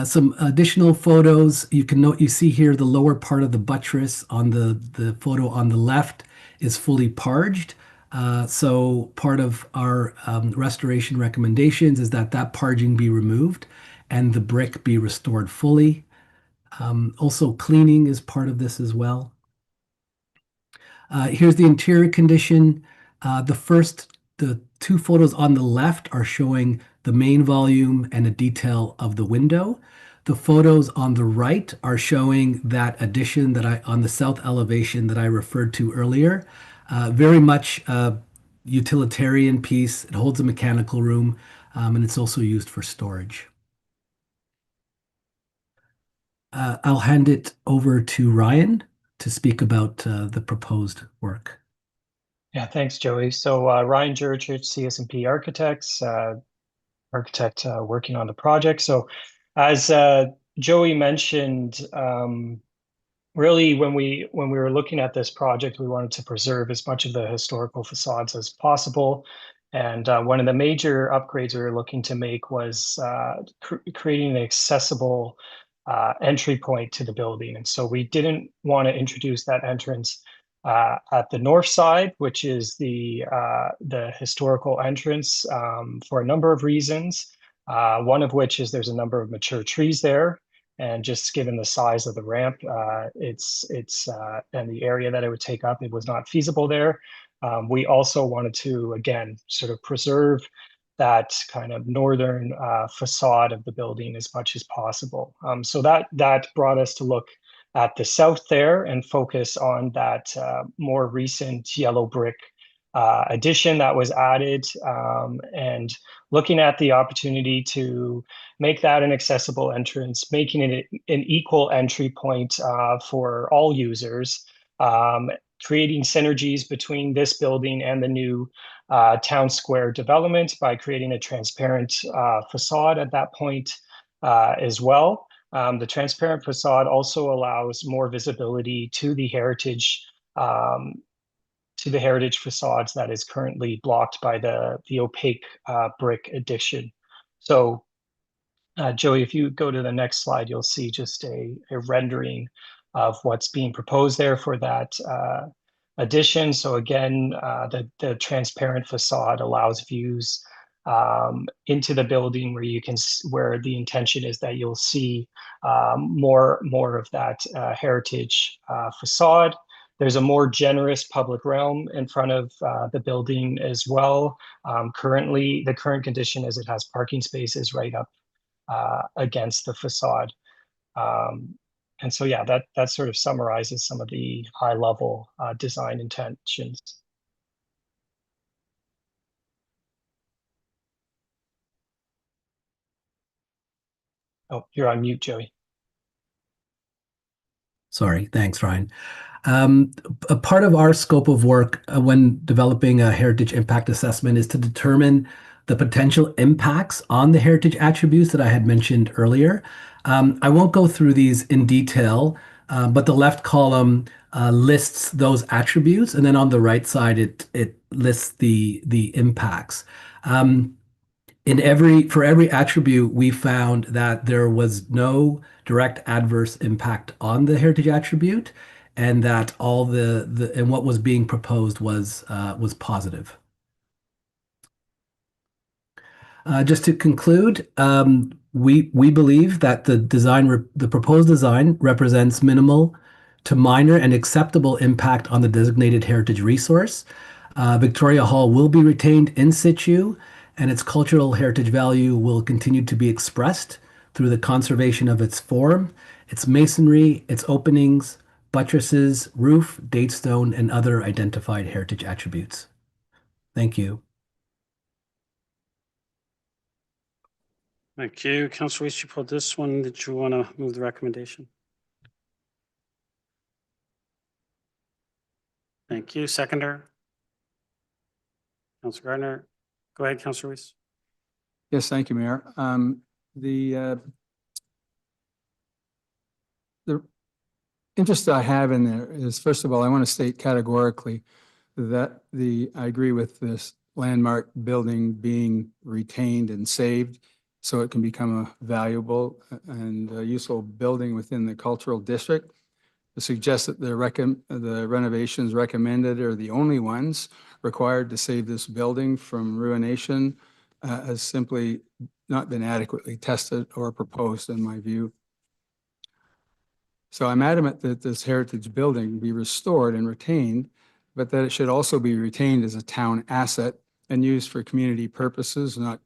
Some additional photos. You see here the lower part of the buttress on the photo on the left is fully parged. So part of our restoration recommendations is that parging be removed and the brick be restored fully. Also cleaning is part of this as well. Here's the interior condition. The two photos on the left are showing the main volume and a detail of the window. The photos on the right are showing that addition on the south elevation that I referred to earlier. Very much a utilitarian piece. It holds a mechanical room, and it's also used for storage. I'll hand it over to Ryan to speak about the proposed work. Yeah, thanks, Joey. So Ryan George, CSMP Architects, architect working on the project. So as Joey mentioned, really when we were looking at this project, we wanted to preserve as much of the historical facades as possible. And one of the major upgrades we were looking to make was creating an accessible entry point to the building. And so we didn't want to introduce that entrance at the north side, which is the historical entrance for a number of reasons. One of which is there's a number of mature trees there. And just given the size of the ramp, and the area that it would take up, it was not feasible there. We also wanted to, again, sort of preserve that kind of northern facade of the building as much as possible. So that brought us to look at the south there and focus on that more recent yellow brick addition that was added, and looking at the opportunity to make that an accessible entrance, making it an equal entry point for all users, creating synergies between this building and the new town square development by creating a transparent facade at that point as well. The transparent facade also allows more visibility to the heritage facades that is currently blocked by the opaque brick addition. So, Joey, if you go to the next slide, you'll see just a rendering of what's being proposed there for that addition. So again, the transparent facade allows views into the building where the intention is that you'll see more of that heritage facade. There's a more generous public realm in front of the building as well. Currently, the current condition is it has parking spaces right up against the facade. And so, yeah, that sort of summarizes some of the high-level design intentions. Oh, you're on mute, Joey. Sorry, thanks, Ryan. A part of our scope of work when developing a heritage impact assessment is to determine the potential impacts on the heritage attributes that I had mentioned earlier. I won't go through these in detail, but the left column lists those attributes, and then on the right side, it lists the impacts. For every attribute, we found that there was no direct adverse impact on the heritage attribute, and that all and what was being proposed was positive. Just to conclude, we believe that the proposed design represents minimal to minor and acceptable impact on the designated heritage resource. Victoria Hall will be retained in situ, and its cultural heritage value will continue to be expressed through the conservation of its form, its masonry, its openings, buttresses, roof, date stone, and other identified heritage attributes. Thank you. Thank you. Councillor Weiss, you pulled this one. Did you want to move the recommendation? Thank you. Seconder? Councillor Gardner. Go ahead, Councillor Weiss. Yes, thank you, Mayor. The interest I have in there is, first of all, I want to state categorically that I agree with this landmark building being retained and saved so it can become a valuable and useful building within the cultural district. To suggest that the renovations recommended are the only ones required to save this building from ruination has simply not been adequately tested or proposed in my view. So I'm adamant that this heritage building be restored and retained, but that it should also be retained as a town asset and used for community purposes, not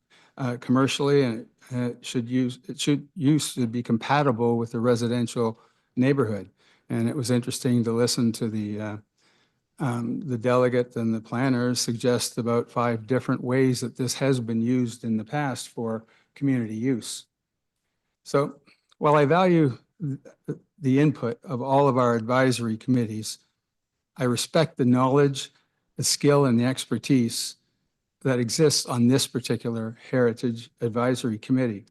commercially, and it should be compatible with the residential neighborhood. And it was interesting to listen to the delegate and the planners suggest about 5 different ways that this has been used in the past for community use. So while I value the input of all of our advisory committees, I respect the knowledge, the skill, and the expertise that exists on this particular Heritage Advisory Committee.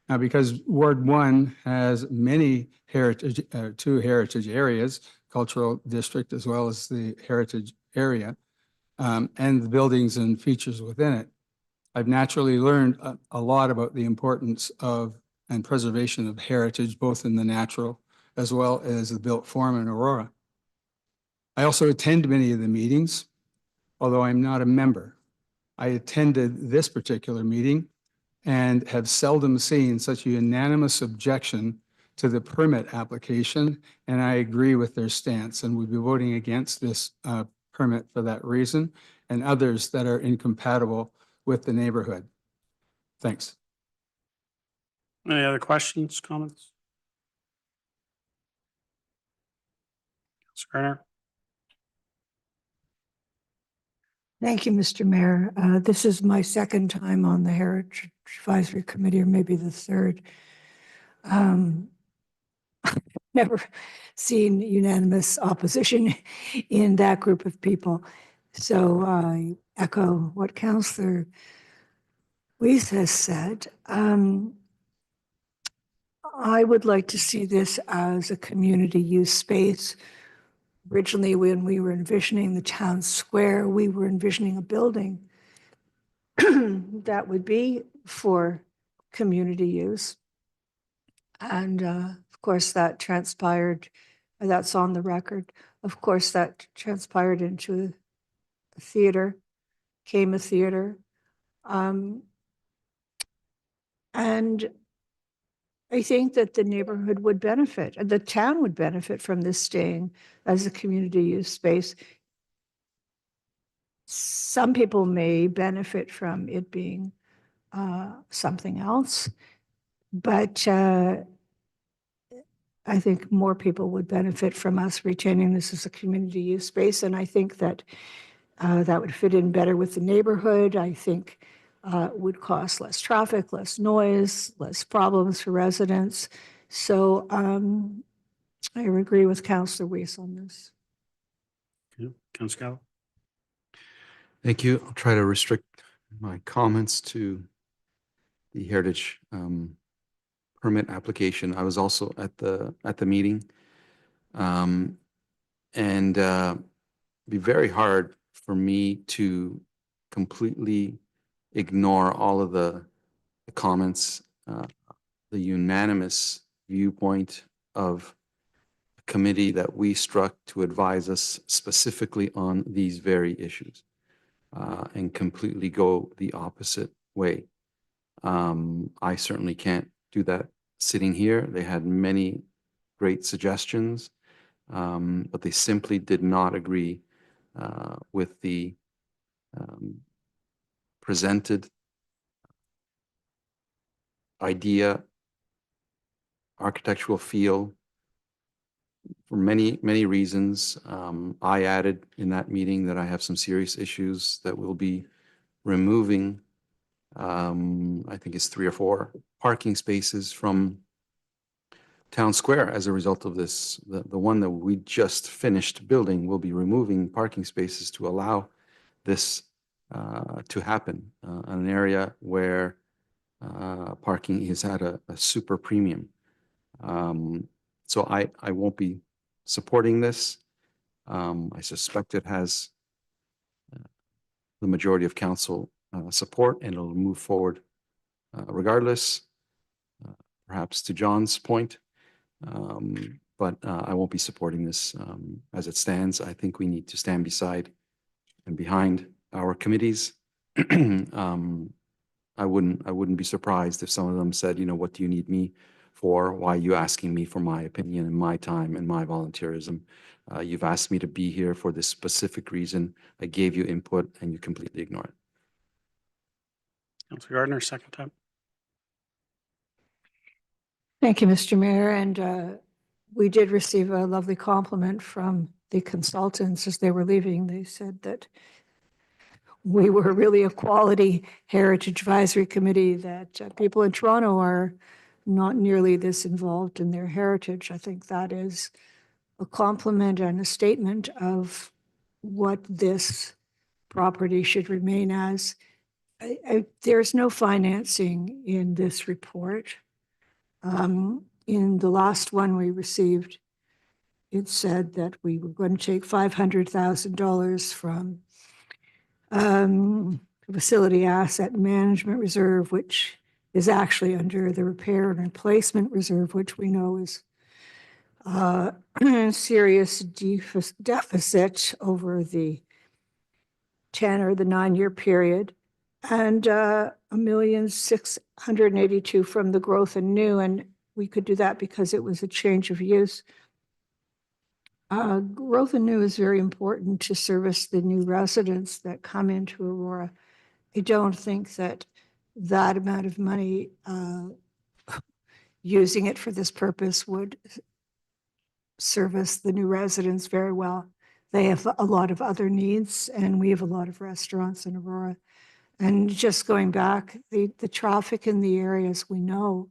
Now, because Ward 1 has many heritage, 2 heritage areas, cultural district as well as the heritage area, and the buildings and features within it, I've naturally learned a lot about the importance of and preservation of heritage, both in the natural as well as the built form in Aurora. I also attend many of the meetings, although I'm not a member. I attended this particular meeting and have seldom seen such a unanimous objection to the permit application, and I agree with their stance, and we'll be voting against this permit for that reason and others that are incompatible with the neighborhood. Thanks. Any other questions, comments? Councillor Garner? Thank you, Mr. Mayor. This is my second time on the Heritage Advisory Committee, or maybe the third. Never seen unanimous opposition in that group of people. So I echo what Councillor Weiss has said. I would like to see this as a community use space. Originally, when we were envisioning the town square, we were envisioning a building that would be for community use. And of course, that transpired, that's on the record. Of course, that transpired into a theater, came a theater. And I think that the neighborhood would benefit, the town would benefit from this staying as a community use space. Some people may benefit from it being something else, but I think more people would benefit from us retaining this as a community use space. And I think that that would fit in better with the neighborhood. I think it would cost less traffic, less noise, less problems for residents. So I agree with Councillor Weiss on this. Yeah. Councillor Gallo? Thank you. I'll try to restrict my comments to the heritage permit application. I was also at the meeting, and be very hard for me to completely ignore all of the comments, the unanimous viewpoint of a committee that we struck to advise us specifically on these very issues, and completely go the opposite way. I certainly can't do that sitting here. They had many great suggestions, but they simply did not agree with the presented idea, architectural feel, for many, many reasons. I added in that meeting that I have some serious issues that we'll be removing, I think it's 3 or 4 parking spaces from Town Square as a result of this. The one that we just finished building will be removing parking spaces to allow this to happen in an area where parking is at a super premium. So I won't be supporting this. I suspect it has the majority of council support, and it'll move forward regardless, perhaps to John's point. But I won't be supporting this as it stands. I think we need to stand beside and behind our committees. I wouldn't be surprised if some of them said, you know, what do you need me for? Why are you asking me for my opinion and my time and my volunteerism? You've asked me to be here for this specific reason. I gave you input and you completely ignore it. Councillor Gardner, second time. Thank you, Mr. Mayor. And we did receive a lovely compliment from the consultants as they were leaving. They said that we were really a quality heritage advisory committee, that people in Toronto are not nearly this involved in their heritage. I think that is a compliment and a statement of what this property should remain as. There's no financing in this report. In the last one we received, it said that we were going to take $500,000 from Facility Asset Management Reserve, which is actually under the Repair and Replacement Reserve, which we know is serious deficit over the 10 or the 9-year period, and $1,682,000 from the growth and new, and we could do that because it was a change of use. Growth and new is very important to service the new residents that come into Aurora. I don't think that that amount of money, using it for this purpose, would service the new residents very well. They have a lot of other needs, and we have a lot of restaurants in Aurora. And just going back, the traffic in the areas we know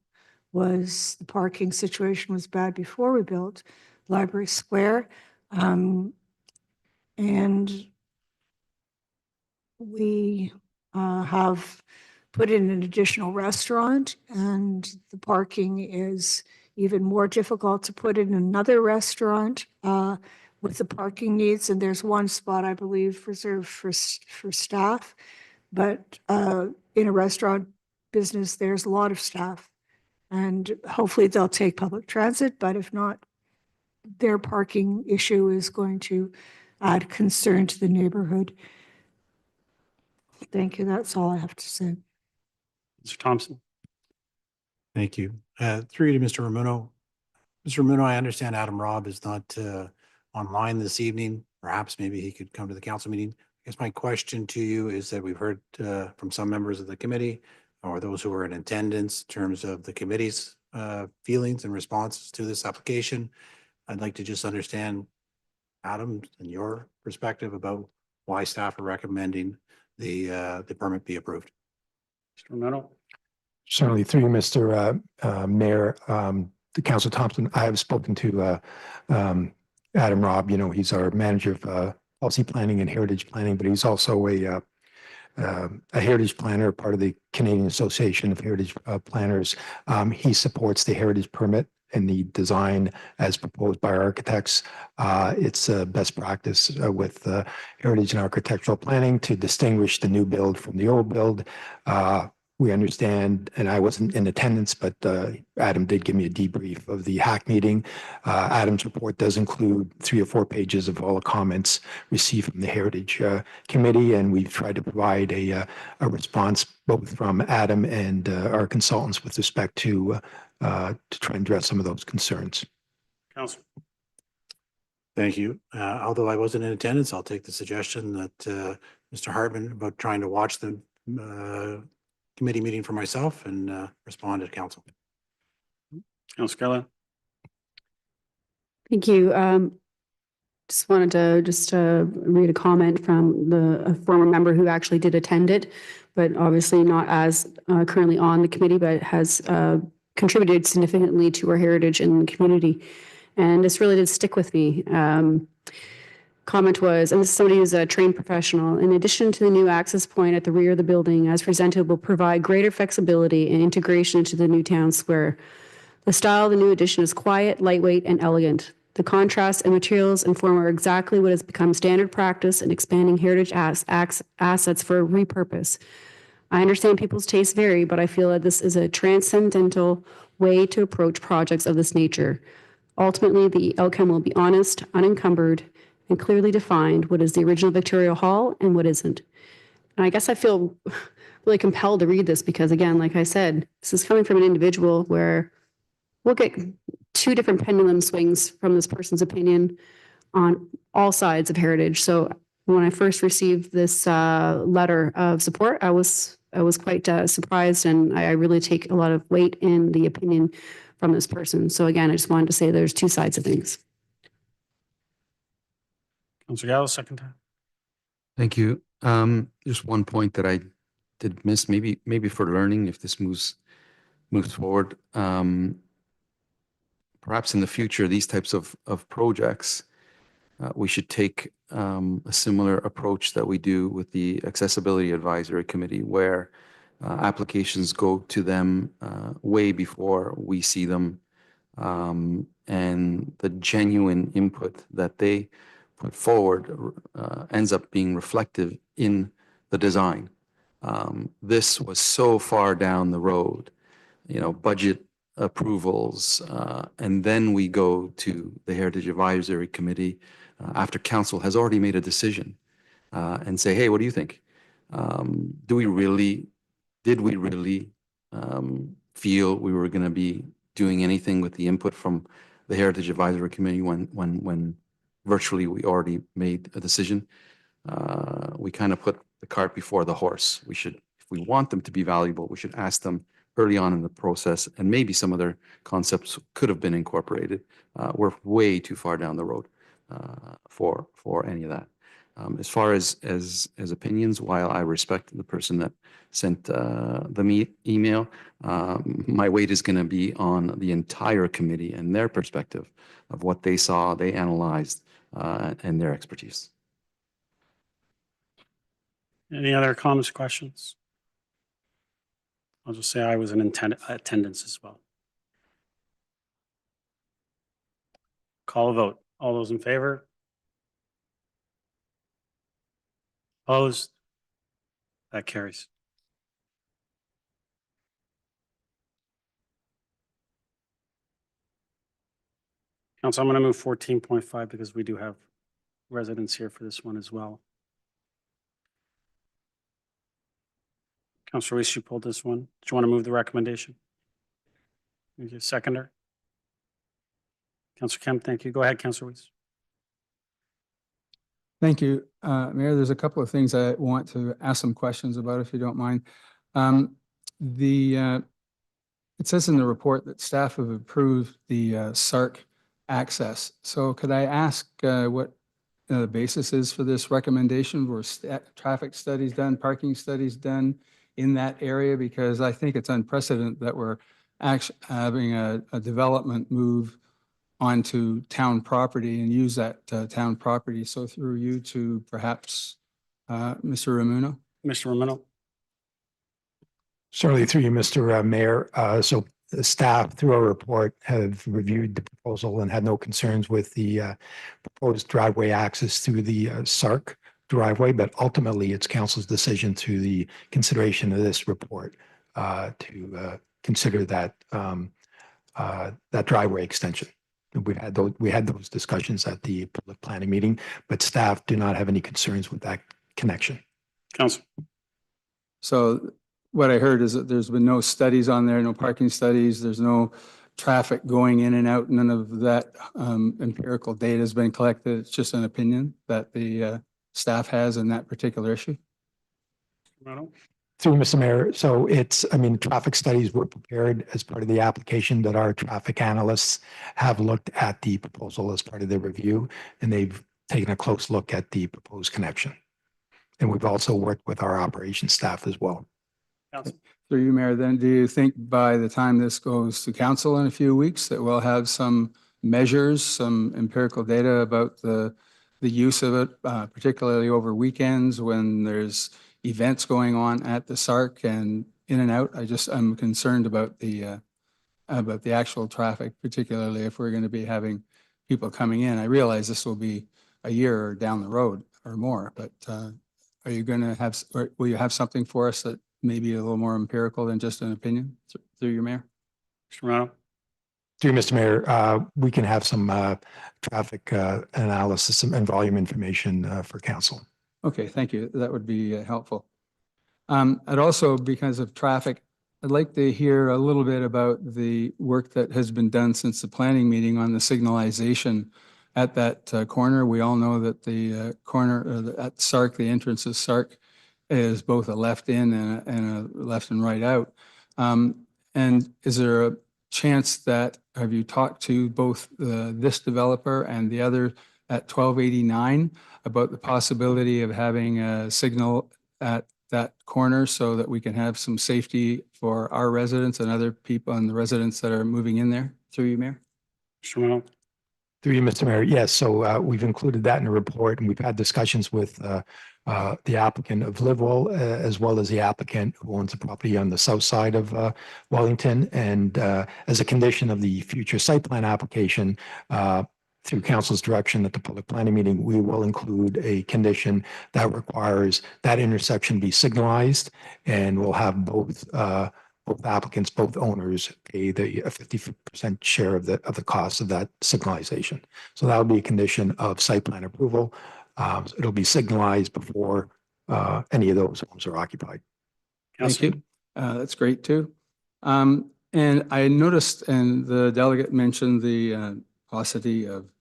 was, the parking situation was bad before we built Library Square. And we have put in an additional restaurant, and the parking is even more difficult to put in another restaurant with the parking needs. And there's one spot, I believe, reserved for staff. But in a restaurant business, there's a lot of staff. And hopefully they'll take public transit, but if not, their parking issue is going to add concern to the neighborhood. Thank you. That's all I have to say. Mr. Thompson. Thank you. Through you to Mr. Ramuno. Mr. Ramuno, I understand Adam Robb is not online this evening. Perhaps maybe he could come to the council meeting. I guess my question to you is that we've heard from some members of the committee or those who were in attendance in terms of the committee's feelings and responses to this application. I'd like to just understand, Adam, and your perspective about why staff are recommending the permit be approved. Mr. Romano. Certainly, through you, Mr. Mayor, Councilor Thompson, I have spoken to Adam Robb. You know, he's our manager of policy planning and heritage planning, but he's also a heritage planner, part of the Canadian Association of Heritage Planners. He supports the heritage permit and the design as proposed by our architects. It's best practice with heritage and architectural planning to distinguish the new build from the old build. We understand, and I wasn't in attendance, but Adam did give me a debrief of the HAC meeting. Adam's report does include 3 or 4 pages of all the comments received from the Heritage Committee, and we've tried to provide a response both from Adam and our consultants with respect to try and address some of those concerns. Councilor. Thank you. Although I wasn't in attendance, I'll take the suggestion that Mr. Hartman about trying to watch the committee meeting for myself and respond to council. Councilor Gallo. Thank you. Just wanted to read a comment from a former member who actually did attend it, but obviously not as currently on the committee, but has contributed significantly to our heritage in the community. And this really did stick with me. Comment was, and this is somebody who's a trained professional, in addition to the new access point at the rear of the building as presented will provide greater flexibility and integration into the new town square. The style of the new addition is quiet, lightweight, and elegant. The contrast and materials and form are exactly what has become standard practice in expanding heritage assets for repurpose. I understand people's tastes vary, but I feel that this is a transcendental way to approach projects of this nature. Ultimately, the outcome will be honest, unencumbered, and clearly defined what is the original Victoria Hall and what isn't. And I guess I feel really compelled to read this because, again, like I said, this is coming from an individual where we'll get 2 different pendulum swings from this person's opinion on all sides of heritage. So when I first received this letter of support, I was quite surprised, and I really take a lot of weight in the opinion from this person. So again, I just wanted to say there's 2 sides of things. Councilor Gallo, second time. Thank you. Just one point that I did miss, maybe for learning if this moves forward. Perhaps in the future, these types of projects, we should take a similar approach that we do with the Accessibility Advisory Committee, where applications go to them way before we see them, and the genuine input that they put forward ends up being reflective in the design. This was so far down the road, budget approvals, and then we go to the Heritage Advisory Committee after council has already made a decision and say, hey, what do you think? Did we really feel we were going to be doing anything with the input from the Heritage Advisory Committee when virtually we already made a decision? We kind of put the cart before the horse. If we want them to be valuable, we should ask them early on in the process, and maybe some other concepts could have been incorporated. We're way too far down the road for any of that. As far as opinions, while I respect the person that sent the email, my weight is going to be on the entire committee and their perspective of what they saw, they analyzed, and their expertise. Any other comments, questions? I'll just say I was in attendance as well. Call a vote. All those in favor? Opposed? That carries. Council, I'm going to move 14.5 because we do have residents here for this one as well. Councillor Weiss, you pulled this one. Do you want to move the recommendation? Thank you. Seconder? Councillor Kemp, thank you. Go ahead, Councillor Weiss. Thank you, Mayor. There's a couple of things I want to ask some questions about, if you don't mind. It says in the report that staff have approved the SARC access. So could I ask what the basis is for this recommendation? Were traffic studies done, parking studies done in that area? Because I think it's unprecedented that we're actually having a development move onto town property and use that town property. So through you to perhaps Mr. Ramuno. Mr. Ramuno. Certainly through you, Mr. Mayor. So the staff, through our report, have reviewed the proposal and had no concerns with the proposed driveway access through the SARC driveway, but ultimately it's council's decision through the consideration of this report to consider that that driveway extension. We had those discussions at the public planning meeting, but staff do not have any concerns with that connection. Council. So what I heard is that there's been no studies on there, no parking studies, there's no traffic going in and out, none of that empirical data has been collected. It's just an opinion that the staff has in that particular issue. Through Mr. Mayor, so traffic studies were prepared as part of the application that our traffic analysts have looked at the proposal as part of their review, and they've taken a close look at the proposed connection. And we've also worked with our operations staff as well. Through you, Mayor, then do you think by the time this goes to council in a few weeks that we'll have some measures, some empirical data about the use of it, particularly over weekends when there's events going on at the SARC and in and out? I'm concerned about the actual traffic, particularly if we're going to be having people coming in. I realize this will be a year down the road or more, but are you going to have, or will you have something for us that may be a little more empirical than just an opinion through your mayor? Mr. Morano. Through Mr. Mayor, we can have some traffic analysis and volume information for council. Okay, thank you. That would be helpful. I'd also, because of traffic, I'd like to hear a little bit about the work that has been done since the planning meeting on the signalization at that corner. We all know that the corner at SARC, the entrance of SARC, is both a left in and a left and right out. And is there a chance that, have you talked to both this developer and the other at 1289 about the possibility of having a signal at that corner so that we can have some safety for our residents and other people and the residents that are moving in there? Through you, Mayor. Mr. Morano. Through you, Mr. Mayor. Yes, so we've included that in the report, and we've had discussions with the applicant of Livewell, as well as the applicant who owns the property on the south side of Wellington. And as a condition of the future site plan application, through council's direction at the public planning meeting, we will include a condition that requires that intersection be signalized, and we'll have both applicants, both owners pay the 50% share of the cost of that signalization. So that'll be a condition of site plan approval. It'll be signalized before any of those homes are occupied. Thank you. That's great too. And I noticed, and the delegate mentioned the paucity of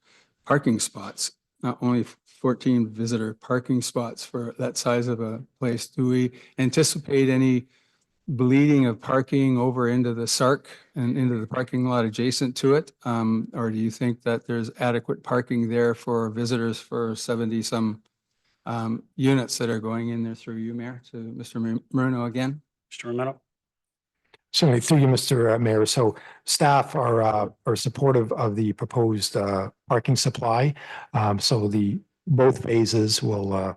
parking spots, not only 14 visitor parking spots for that size of a place. Do we anticipate any bleeding of parking over into the SARC and into the parking lot adjacent to it? Or do you think that there's adequate parking there for visitors for 70 some units that are going in there through you, Mayor? To Mr. Moreno again. Mr. Romero? Certainly, through you, Mr. Mayor. So staff are supportive of the proposed parking supply. So both phases will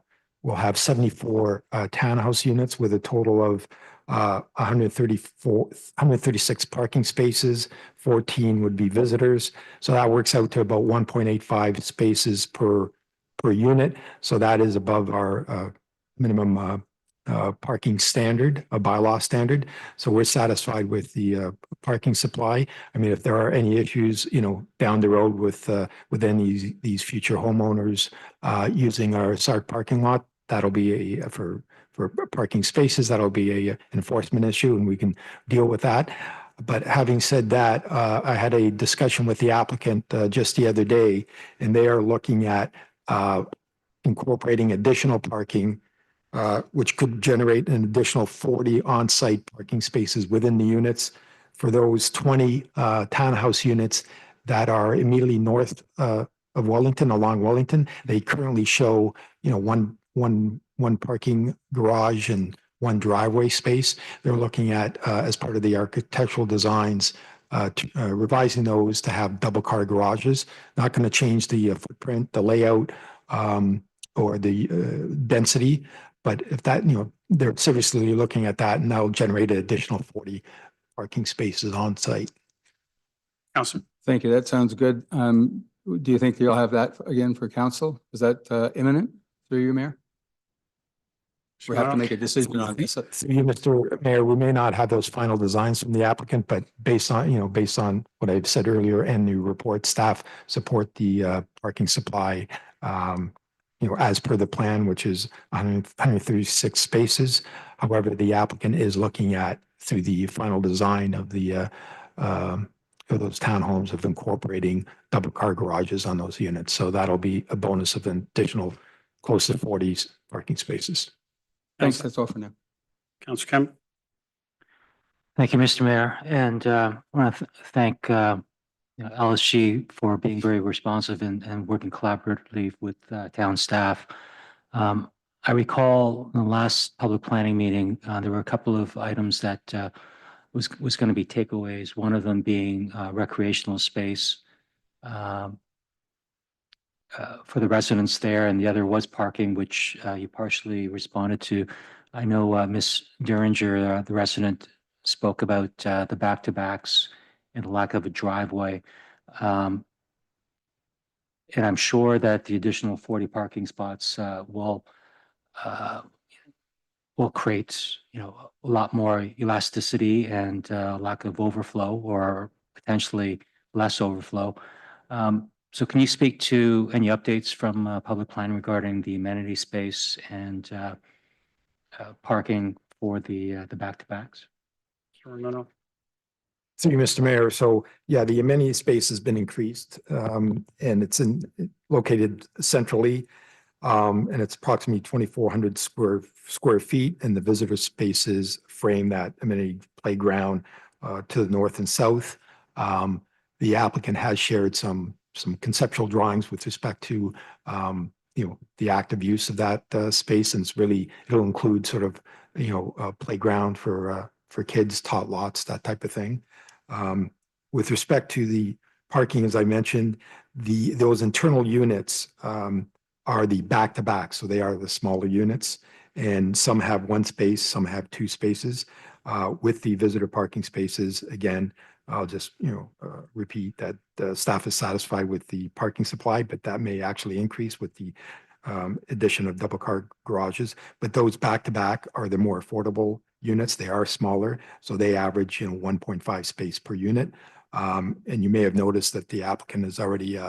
have 74 townhouse units with a total of 136 parking spaces. 14 would be visitors. So that works out to about 1.85 spaces per unit. So that is above our minimum parking standard, a bylaw standard. So we're satisfied with the parking supply. I mean, if there are any issues, down the road with any these future homeowners using our SARC parking lot, that'll be for parking spaces, that'll be an enforcement issue, and we can deal with that. But having said that, I had a discussion with the applicant just the other day, and they are looking at incorporating additional parking, which could generate an additional 40 on-site parking spaces within the units for those 20 townhouse units that are immediately north of Wellington, along Wellington. They currently show, one parking garage and one driveway space. They're looking at, as part of the architectural designs, revising those to have double car garages. Not going to change the footprint, the layout, or the density. But if that, they're seriously looking at that, and that'll generate an additional 40 parking spaces on site. Councillor. Thank you. That sounds good. Do you think you'll have that again for council? Is that imminent through you, Mayor? We have to make a decision on this. Mr. Mayor, we may not have those final designs from the applicant, but based on what I've said earlier and the report, staff support the parking supply, as per the plan, which is 136 spaces. However, the applicant is looking at, through the final design of those townhomes, of incorporating double car garages on those units. So that'll be a bonus of an additional close to 40 parking spaces. Thanks. That's all for now. Councillor Kemp. Thank you, Mr. Mayor. And I want to thank LSG for being very responsive and working collaboratively with town staff. I recall in the last public planning meeting, there were a couple of items that was going to be takeaways. One of them being recreational space for the residents there, and the other was parking, which you partially responded to. I know Ms. Duringer, the resident, spoke about the back-to-backs and the lack of a driveway. And I'm sure that the additional 40 parking spots will create, a lot more elasticity and lack of overflow, or potentially less overflow. So can you speak to any updates from public planning regarding the amenity space and parking for the back-to-backs? Mr. Romero. Thank you, Mr. Mayor. So yeah, the amenity space has been increased, and it's located centrally, and it's approximately 2,400 square feet, and the visitor spaces frame that amenity playground to the north and south. The applicant has shared some conceptual drawings with respect to the active use of that space, and it'll include sort of a playground for kids, tot lots, that type of thing. With respect to the parking, as I mentioned, those internal units are the back-to-back, so they are the smaller units, and some have one space, some have two spaces. With the visitor parking spaces, again, I'll just, repeat that the staff is satisfied with the parking supply, but that may actually increase with the addition of double car garages. But those back-to-back are the more affordable units. They are smaller, so they average, 1.5 space per unit. And you may have noticed that the applicant has already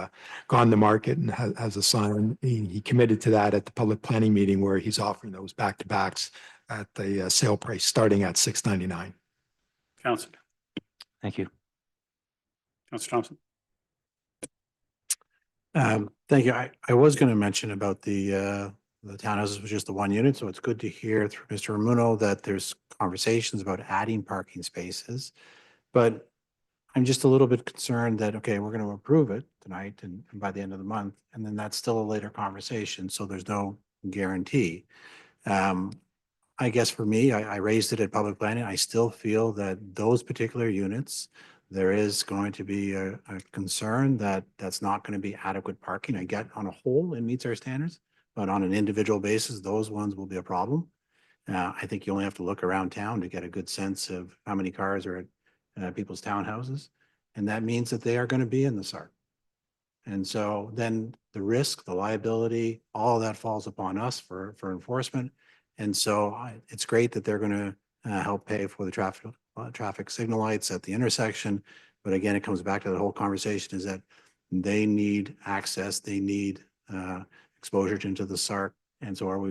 gone to market and has a sign. He committed to that at the public planning meeting where he's offering those back-to-backs at the sale price starting at $699. Councillor. Thank you. Councillor Thompson. Thank you. I was going to mention about the townhouses with just the one unit, so it's good to hear through Mr. Ramuno that there's conversations about adding parking spaces. But I'm just a little bit concerned that, okay, we're going to approve it tonight and by the end of the month, and then that's still a later conversation, so there's no guarantee. I guess for me, I raised it at public planning. I still feel that those particular units, there is going to be a concern that that's not going to be adequate parking. I get on a whole it meets our standards, but on an individual basis, those ones will be a problem. I think you only have to look around town to get a good sense of how many cars are at people's townhouses. And that means that they are going to be in the SART. And so then the risk, the liability, all of that falls upon us for enforcement. And so it's great that they're going to help pay for the traffic signal lights at the intersection. But again, it comes back to the whole conversation is that they need access, they need exposure into the SARC. And so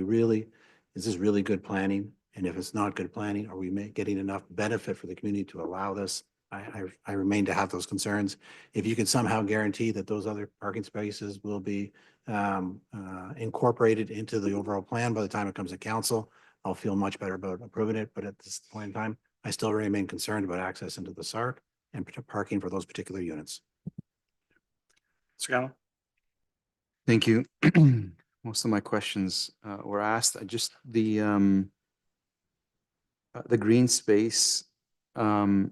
is this really good planning? And if it's not good planning, are we getting enough benefit for the community to allow this? I remain to have those concerns. If you can somehow guarantee that those other parking spaces will be incorporated into the overall plan by the time it comes to council, I'll feel much better about approving it. But at this point in time, I still remain concerned about access into the SARC and parking for those particular units. Mr. Gallo. Thank you. Most of my questions were asked. Just the green space. Through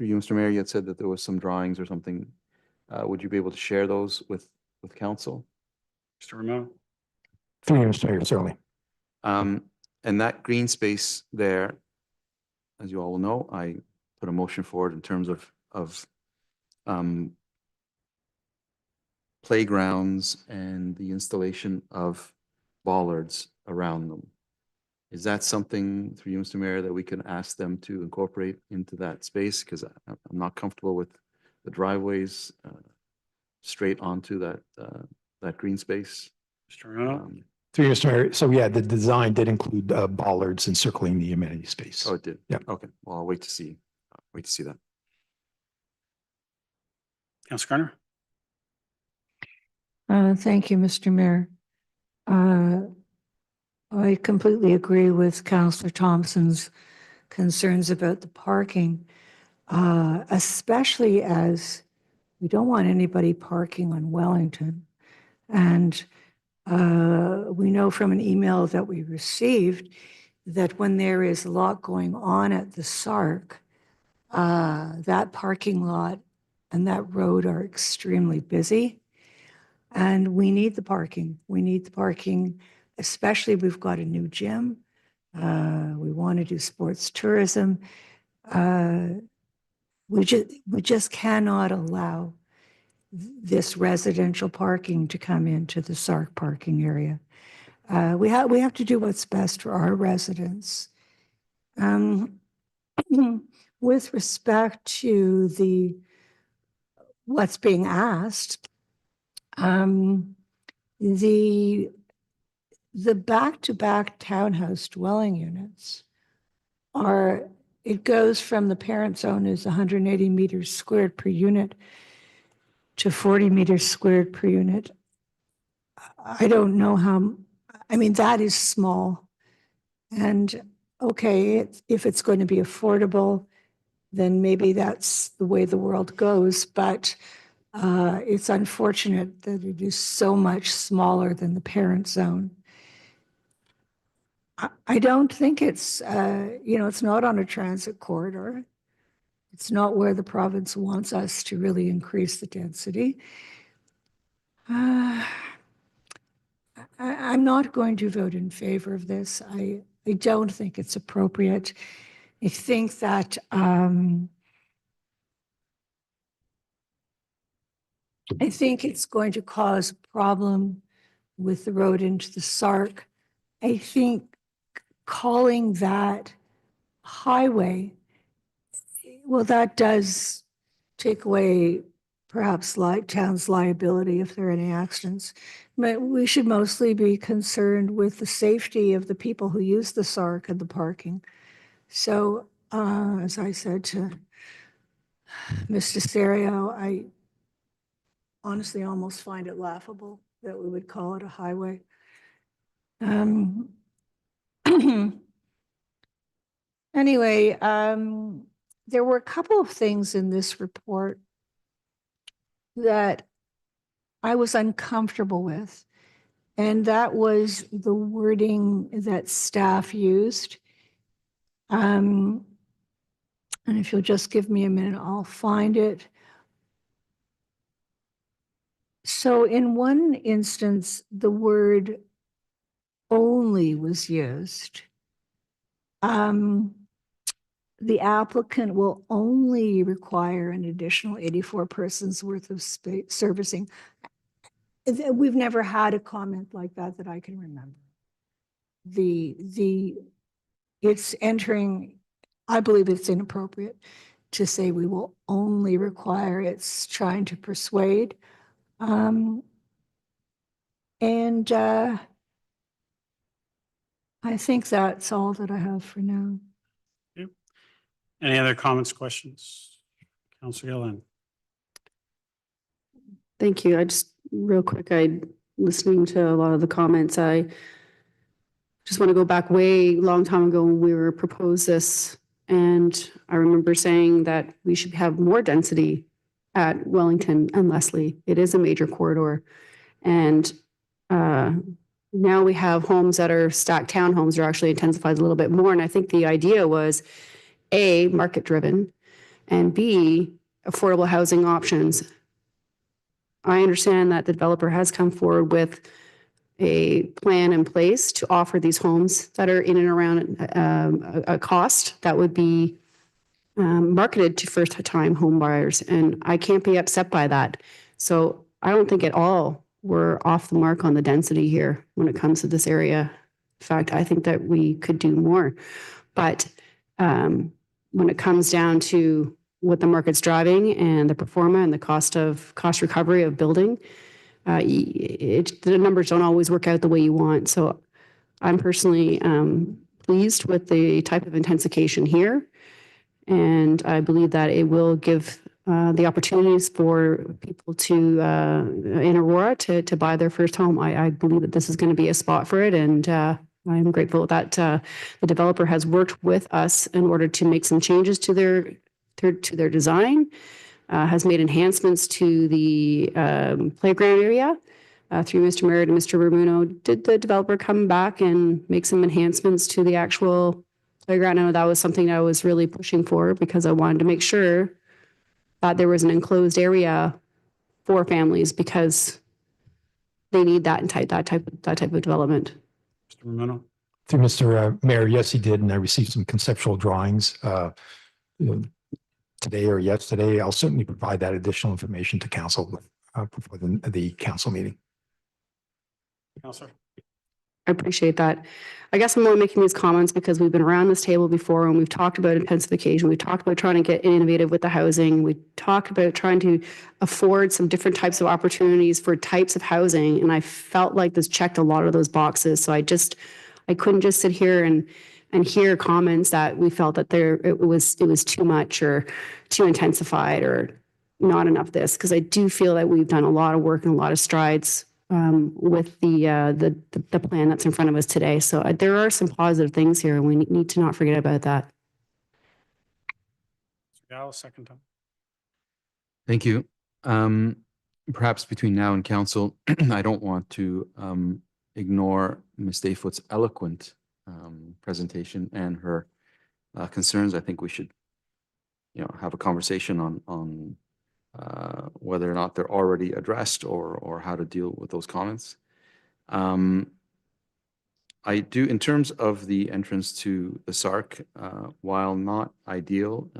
you, Mr. Mayor, you had said that there was some drawings or something. Would you be able to share those with council? Mr. Ramuno. Through you, Mr. Mayor, certainly. And that green space there, as you all will know, I put a motion forward in terms of playgrounds and the installation of bollards around them. Is that something, through you, Mr. Mayor, that we can ask them to incorporate into that space? Because I'm not comfortable with the driveways straight onto that green space. Mr. Ramuno. Through you, Mr. Mayor. So yeah, the design did include bollards encircling the amenity space. Oh, it did? Yeah. Okay. Well, I'll wait to see that. Councillor Garner. Thank you, Mr. Mayor. I completely agree with Councillor Thompson's concerns about the parking, especially as we don't want anybody parking on Wellington. And we know from an email that we received that when there is a lot going on at the SARC, that parking lot and that road are extremely busy. And we need the parking. We need the parking, especially we've got a new gym. We want to do sports tourism. We just cannot allow this residential parking to come into the SARC parking area. We have to do what's best for our residents. With respect to what's being asked, the back-to-back townhouse dwelling units it goes from the parent zone is 180 meters squared per unit to 40 meters squared per unit. I don't know that is small. And okay, if it's going to be affordable, then maybe that's the way the world goes. But it's unfortunate that it is so much smaller than the parent zone. I don't think it's not on a transit corridor. It's not where the province wants us to really increase the density. I'm not going to vote in favor of this. I don't think it's appropriate. I think that I think it's going to cause a problem with the road into the Sark. I think calling that highway, well, that does take away perhaps town's liability if there are any accidents. But we should mostly be concerned with the safety of the people who use the Sark and the parking. So as I said to Mr. Serio, I honestly almost find it laughable that we would call it a highway. Anyway, there were a couple of things in this report that I was uncomfortable with, and that was the wording that staff used. And if you'll just give me a minute, I'll find it. So in one instance, the word only was used. The applicant will only require an additional 84 persons worth of space servicing. We've never had a comment like that I can remember. It's entering, I believe it's inappropriate to say we will only require, it's trying to persuade. I think that's all that I have for now. Okay. Any other comments, questions? Councillor Gallo. Thank you. I just real quick, listening to a lot of the comments, I just want to go back way long time ago when we were proposed this. And I remember saying that we should have more density at Wellington and Leslie. It is a major corridor. And now we have homes that are stacked townhomes are actually intensified a little bit more. And I think the idea was A, market driven, and B, affordable housing options. I understand that the developer has come forward with a plan in place to offer these homes that are in and around a cost that would be marketed to first-time home buyers. And I can't be upset by that. So I don't think at all we're off the mark on the density here when it comes to this area. In fact, I think that we could do more. But when it comes down to what the market's driving and the pro forma and the cost recovery of building, the numbers don't always work out the way you want. So I'm personally pleased with the type of intensification here. And I believe that it will give the opportunities for people to in Aurora to buy their first home. I believe that this is going to be a spot for it, and I'm grateful that the developer has worked with us in order to make some changes to their design, has made enhancements to the playground area through Mr. Merritt and Mr. Ramuno. Did the developer come back and make some enhancements to the actual playground? I know that was something I was really pushing for because I wanted to make sure that there was an enclosed area for families because they need that type of development. Mr. Ramuno. Through Mr. Mayor, yes, he did, and I received some conceptual drawings today or yesterday. I'll certainly provide that additional information to council before the council meeting. Councillor. I appreciate that. I guess I'm only making these comments because we've been around this table before and we've talked about intensification. We've talked about trying to get innovative with the housing. We talked about trying to afford some different types of opportunities for types of housing. And I felt like this checked a lot of those boxes. So I couldn't just sit here and hear comments that we felt that it was too much or too intensified or not enough this, because I do feel that we've done a lot of work and a lot of strides with the plan that's in front of us today. So there are some positive things here and we need to not forget about that. Gallo, second time. Thank you. Perhaps between now and council, I don't want to ignore Ms. Dayfoot's eloquent presentation and her concerns. I think we should, have a conversation on whether or not they're already addressed or how to deal with those comments. I do, in terms of the entrance to the SARC, while not ideal,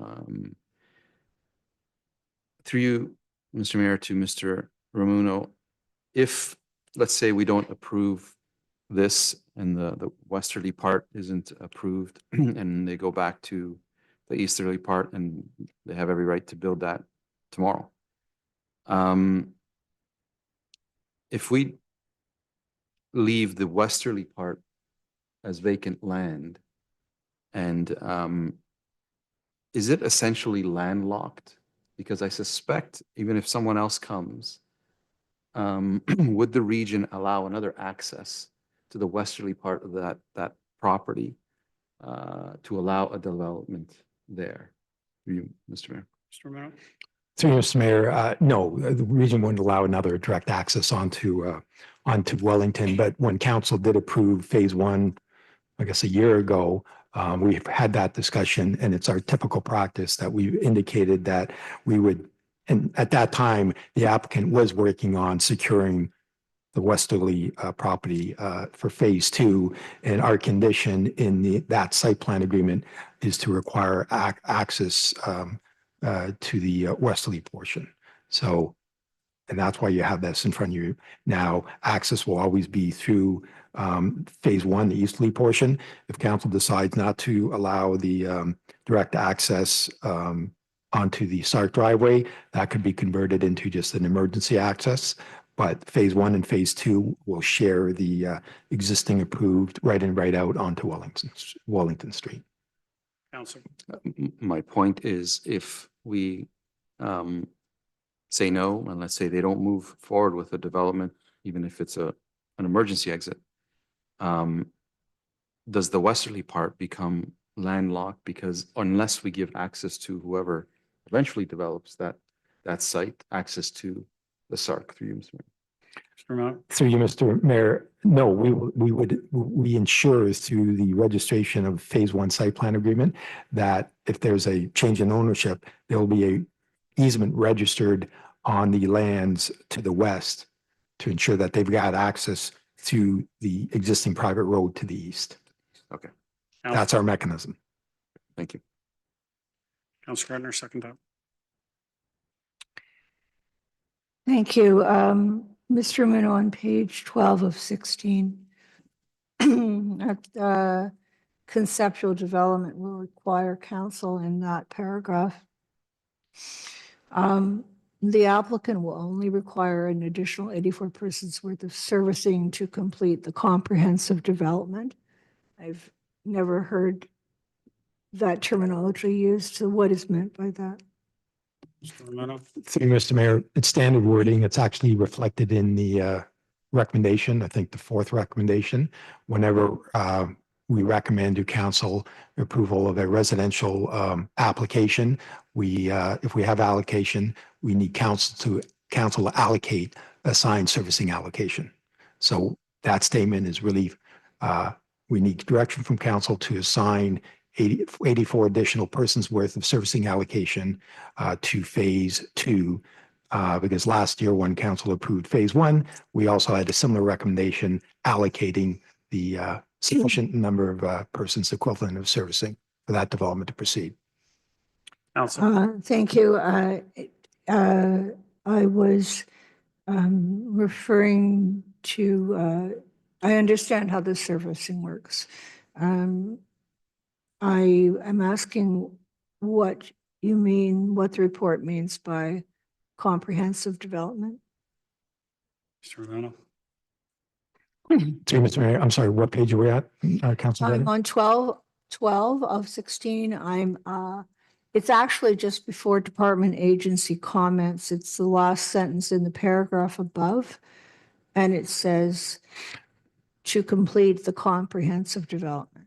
through you, Mr. Mayor, to Mr. Ramuno, if, let's say we don't approve this and the westerly part isn't approved and they go back to the easterly part and they have every right to build that tomorrow. If we leave the westerly part as vacant land, and is it essentially landlocked? Because I suspect even if someone else comes, would the region allow another access to the westerly part of that property to allow a development there? You, Mr. Mayor. Mr. Romero? Through you, Mr. Mayor, no, the region wouldn't allow another direct access onto Wellington, but when council did approve phase one, I guess a year ago, we've had that discussion, and it's our typical practice that we indicated that we would, and at that time, the applicant was working on securing the westerly property for phase two, and our condition in that site plan agreement is to require access to the westerly portion. So, and that's why you have this in front of you. Now, access will always be through phase one, the easterly portion. If council decides not to allow the direct access onto the SARC driveway, that could be converted into just an emergency access. But phase one and phase two will share the existing approved right in, right out onto Wellington Street. Councilor. My point is, if we say no, and let's say they don't move forward with a development, even if it's an emergency exit, does the westerly part become landlocked? Because unless we give access to whoever eventually develops that site, access to the SARC, through you, Mr. Mayor. Mr. Romero? Through you, Mr. Mayor, no, we ensure through the registration of phase one site plan agreement that if there's a change in ownership, there will be a easement registered on the lands to the west to ensure that they've got access to the existing private road to the east. Okay. That's our mechanism. Thank you. Councilor Gardner, second that. Thank you. Mr. Romano, on page 12 of 16, conceptual development will require counsel in that paragraph. The applicant will only require an additional 84 persons worth of servicing to complete the comprehensive development. I've never heard that terminology used. So what is meant by that? Mr. Romano? Through you, Mr. Mayor, it's standard wording. It's actually reflected in the recommendation, I think the fourth recommendation. Whenever we recommend to council approval of a residential application, if we have allocation, we need council to allocate assigned servicing allocation. So that statement is really, we need direction from council to assign 84 additional persons worth of servicing allocation to phase two, because last year when council approved phase one, we also had a similar recommendation allocating the sufficient number of persons equivalent of servicing for that development to proceed. Thank you. I was referring to, I understand how the servicing works. I am asking what you mean, what the report means by comprehensive development. Mr. Romano? Through Mr. Mayor, I'm sorry, what page are we at, Councilor? I'm on 12 of 16. It's actually just before department agency comments. It's the last sentence in the paragraph above, and it says to complete the comprehensive development.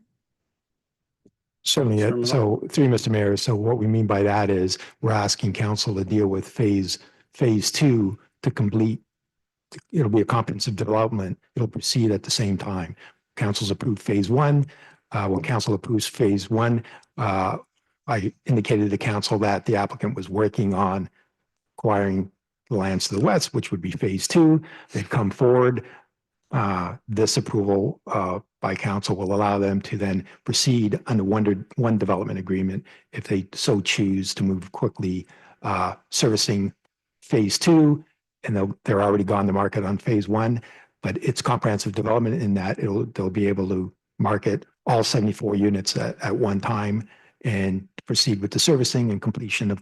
Certainly. So through Mr. Mayor, so what we mean by that is we're asking council to deal with phase two to complete. It'll be a comprehensive development. It'll proceed at the same time. Council's approved phase one. When council approves phase one, I indicated to council that the applicant was working on acquiring the lands to the west, which would be phase two. They've come forward. this approval by council will allow them to then proceed under one development agreement if they so choose to move quickly, servicing phase 2, and they're already gone to market on phase 1, but it's comprehensive development in that they'll be able to market all 74 units at one time and proceed with the servicing and completion of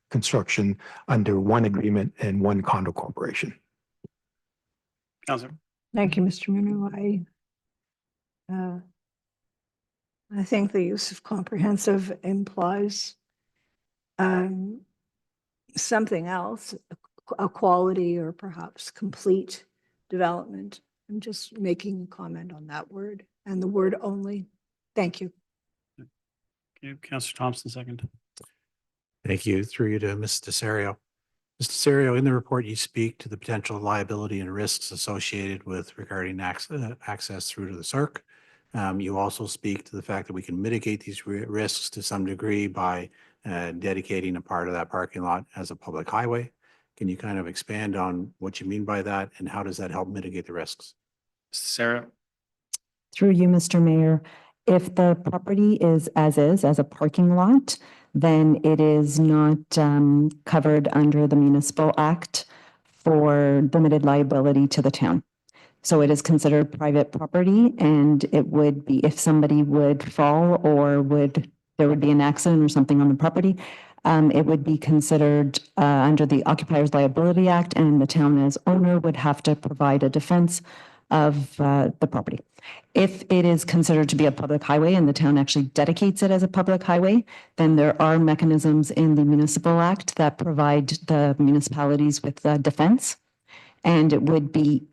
construction under one agreement and one condo corporation. Councillor. Thank you, Mr. Minu. I think the use of comprehensive implies something else, a quality or perhaps complete development. I'm just making a comment on that word and the word only. Thank you. Okay, Councillor Thompson, second. Thank you. Through you to Ms. Desario. Ms. Desario, in the report, you speak to the potential liability and risks associated with regarding access through to the circ. You also speak to the fact that we can mitigate these risks to some degree by dedicating a part of that parking lot as a public highway. Can you kind of expand on what you mean by that and how does that help mitigate the risks? Sarah. Through you, Mr. Mayor, if the property is as a parking lot, then it is not covered under the Municipal Act for limited liability to the town. So it is considered private property, and it would be, if somebody would fall or there would be an accident or something on the property, it would be considered under the Occupiers Liability Act, and the town as owner would have to provide a defense of the property. If it is considered to be a public highway and the town actually dedicates it as a public highway, then there are mechanisms in the Municipal Act that provide the municipalities with defense. And it would be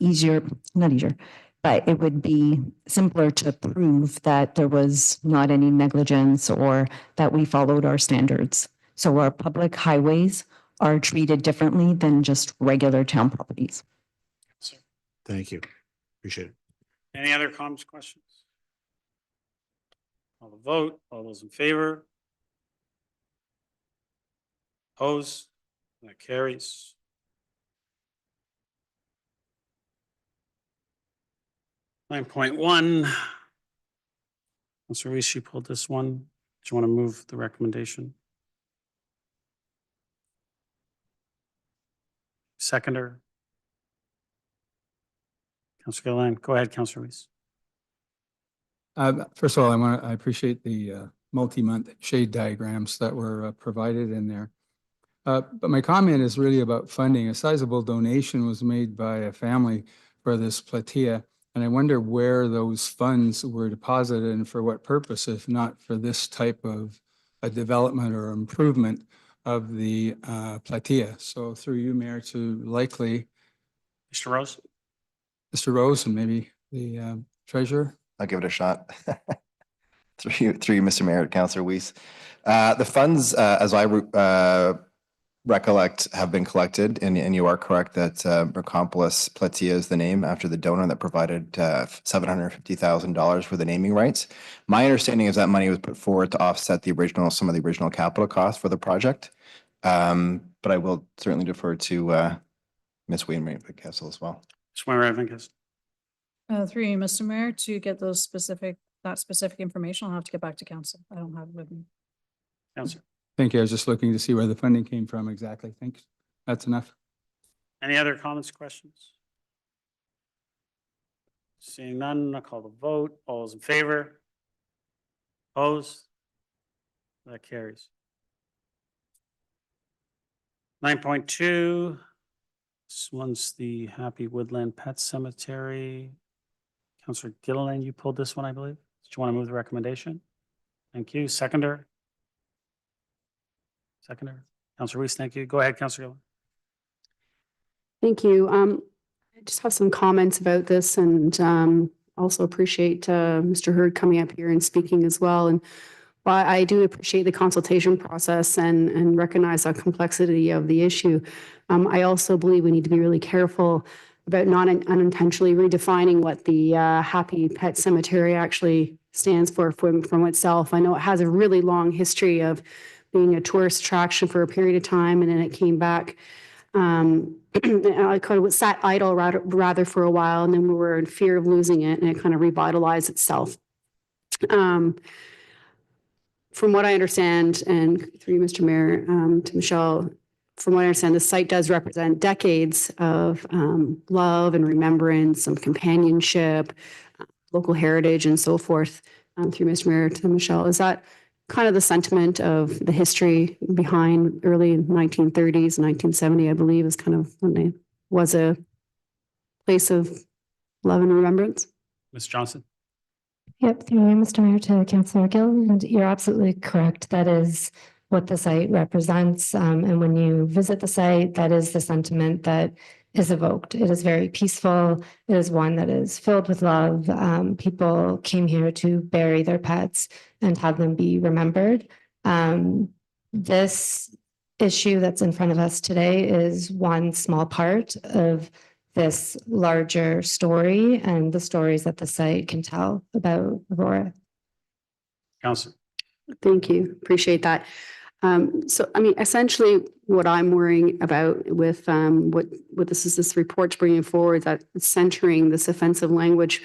not easier, but it would be simpler to prove that there was not any negligence or that we followed our standards. So our public highways are treated differently than just regular town properties. Thank you. Appreciate it. Any other comments, questions? Call the vote. All those in favor? Opposed? That carries. (9.1). Councillor Reese, you pulled this one. Do you want to move the recommendation? Seconder. Councillor Gallo, go ahead, Councillor Reese. First of all, I appreciate the multi-month shade diagrams that were provided in there. But my comment is really about funding. A sizable donation was made by a family for this platea, and I wonder where those funds were deposited and for what purpose, if not for this type of a development or improvement of the platea. So through you, Mayor, to likely Mr. Rose. Mr. Rose and maybe the treasurer. I'll give it a shot. through you, Mr. Mayor, Councillor Weiss. The funds, as I recollect, have been collected, and you are correct that Mercompolis Platea is the name after the donor that provided $750,000 for the naming rights. My understanding is that money was put forward to offset some of the original capital costs for the project. But I will certainly defer to Ms. Wainwright-Kessel as well. Through you, Mr. Mayor, to get that specific information, I'll have to get back to council. I don't have it with me. Councillor. Thank you. I was just looking to see where the funding came from exactly. Thanks. That's enough. Any other comments, questions? Seeing none, I'll call the vote. All those in favor? Opposed? That carries. 9.2. This one's the Happy Woodland Pet Cemetery. Councillor Gilliland, you pulled this one, I believe. Did you want to move the recommendation? Thank you. Seconder. Councillor Reese, thank you. Go ahead, Councillor Gilliland. Thank you. I just have some comments about this and also appreciate Mr. Hurd coming up here and speaking as well. And while I do appreciate the consultation process and recognize the complexity of the issue, I also believe we need to be really careful about not unintentionally redefining what the Happy Pet Cemetery actually stands for from itself. I know it has a really long history of being a tourist attraction for a period of time, and then it came back And I kind of sat idle rather for a while, and then we were in fear of losing it, and it kind of revitalized itself. From what I understand, and through you, Mr. Mayor, to Michelle, from what I understand, the site does represent decades of love and remembrance, some companionship, local heritage, and so forth. Through Mr. Mayor to Michelle, is that kind of the sentiment of the history behind early 1930s, 1970, I believe, is kind of when it was a place of love and remembrance? Ms. Johnson? Yep, through you, Mr. Mayor, to Councillor Gill, and you're absolutely correct. That is what the site represents. And when you visit the site, that is the sentiment that is evoked. It is very peaceful. It is one that is filled with love. People came here to bury their pets and have them be remembered. This issue that's in front of us today is one small part of this larger story and the stories that the site can tell about Aurora. Councillor? Thank you. Appreciate that. So, I mean, essentially what I'm worrying about with what this report's bringing forward, that it's centering this offensive language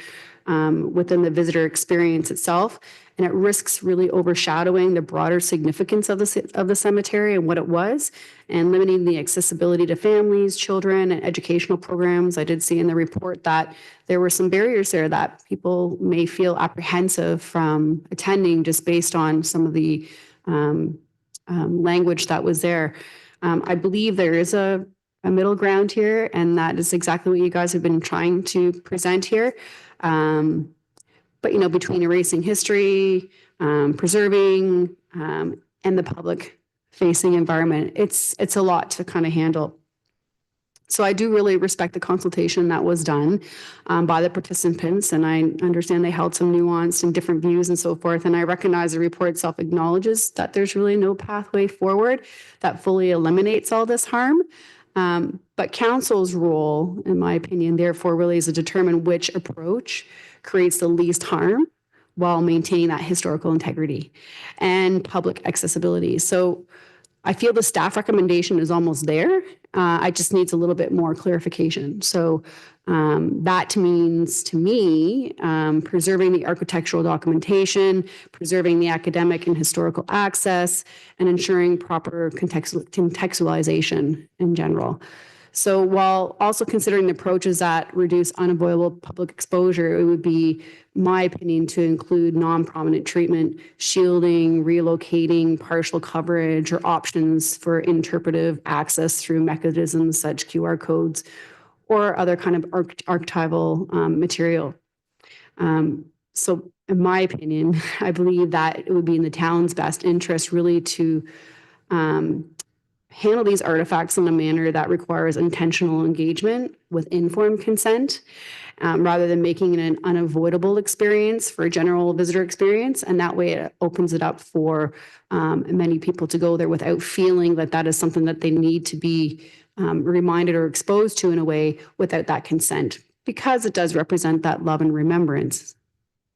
within the visitor experience itself, and it risks really overshadowing the broader significance of the cemetery and what it was, and limiting the accessibility to families, children, and educational programs. I did see in the report that there were some barriers there that people may feel apprehensive from attending just based on some of the language that was there. I believe there is a middle ground here, and that is exactly what you guys have been trying to present here. But, you know, between erasing history, preserving, and the public facing environment, it's a lot to kind of handle. So I do really respect the consultation that was done by the participants, and I understand they held some nuanced and different views and so forth. And I recognize the report itself acknowledges that there's really no pathway forward that fully eliminates all this harm. But council's role, in my opinion, therefore, really is to determine which approach creates the least harm while maintaining that historical integrity and public accessibility. So I feel the staff recommendation is almost there. I just needs a little bit more clarification. So that means to me, preserving the architectural documentation, preserving the academic and historical access, and ensuring proper contextualization in general. So while also considering the approaches that reduce unavoidable public exposure, it would be my opinion to include non-prominent treatment, shielding, relocating, partial coverage, or options for interpretive access through mechanisms such QR codes or other kind of archival material. So in my opinion, I believe that it would be in the town's best interest really to handle these artifacts in a manner that requires intentional engagement with informed consent, rather than making it an unavoidable experience for a general visitor experience. And that way it opens it up for many people to go there without feeling that that is something that they need to be reminded or exposed to in a way without that consent, because it does represent that love and remembrance.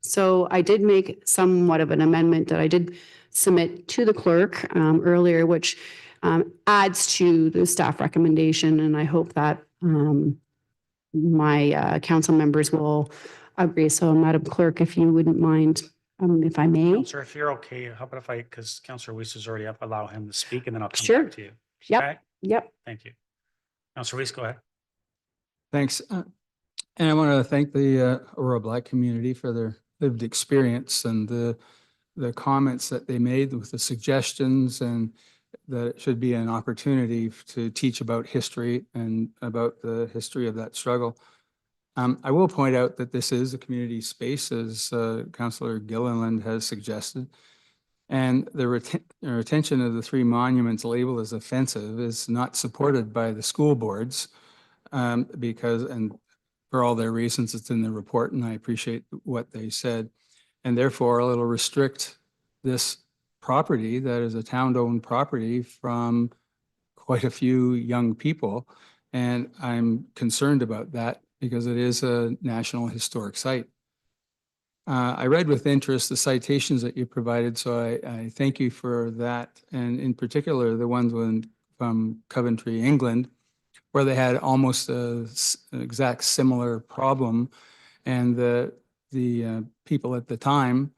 So I did make somewhat of an amendment that I did submit to the clerk earlier, which adds to the staff recommendation, and I hope that my council members will agree. So, Madam Clerk, if you wouldn't mind, if I may. Councillor, if you're okay, how about if I, because Councillor Weiss is already up, allow him to speak, and then I'll come Sure. back to you. Yep. Okay? Yep. Thank you. Councillor Weiss, go ahead. Thanks. And I want to thank the Aurora Black community for their lived experience and the comments that they made with the suggestions, and that it should be an opportunity to teach about history and about the history of that struggle. I will point out that this is a community space, as Councillor Gilliland has suggested, and the retention of the 3 monuments labeled as offensive is not supported by the school boards because, and for all their reasons, it's in the report, and I appreciate what they said, and therefore it'll restrict this property that is a town-owned property from quite a few young people. And I'm concerned about that because it is a National Historic Site. I read with interest the citations that you provided, so I thank you for that. And in particular, the ones from Coventry, England, where they had almost an exact similar problem. And the people at the time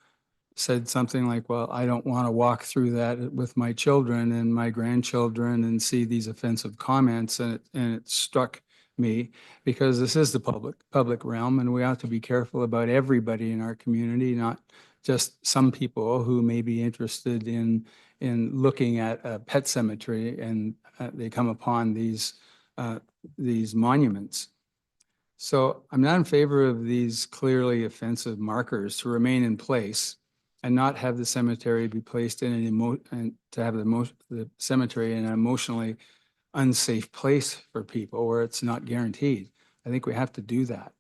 said something like, well, I don't want to walk through that with my children and my grandchildren and see these offensive comments. And it struck me, because this is the public realm, and we have to be careful about everybody in our community, not just some people who may be interested in looking at a pet cemetery, and they come upon these monuments. So I'm not in favor of these clearly offensive markers to remain in place and not have the cemetery be placed in and to have the cemetery in an emotionally unsafe place for people where it's not guaranteed. I think we have to do that.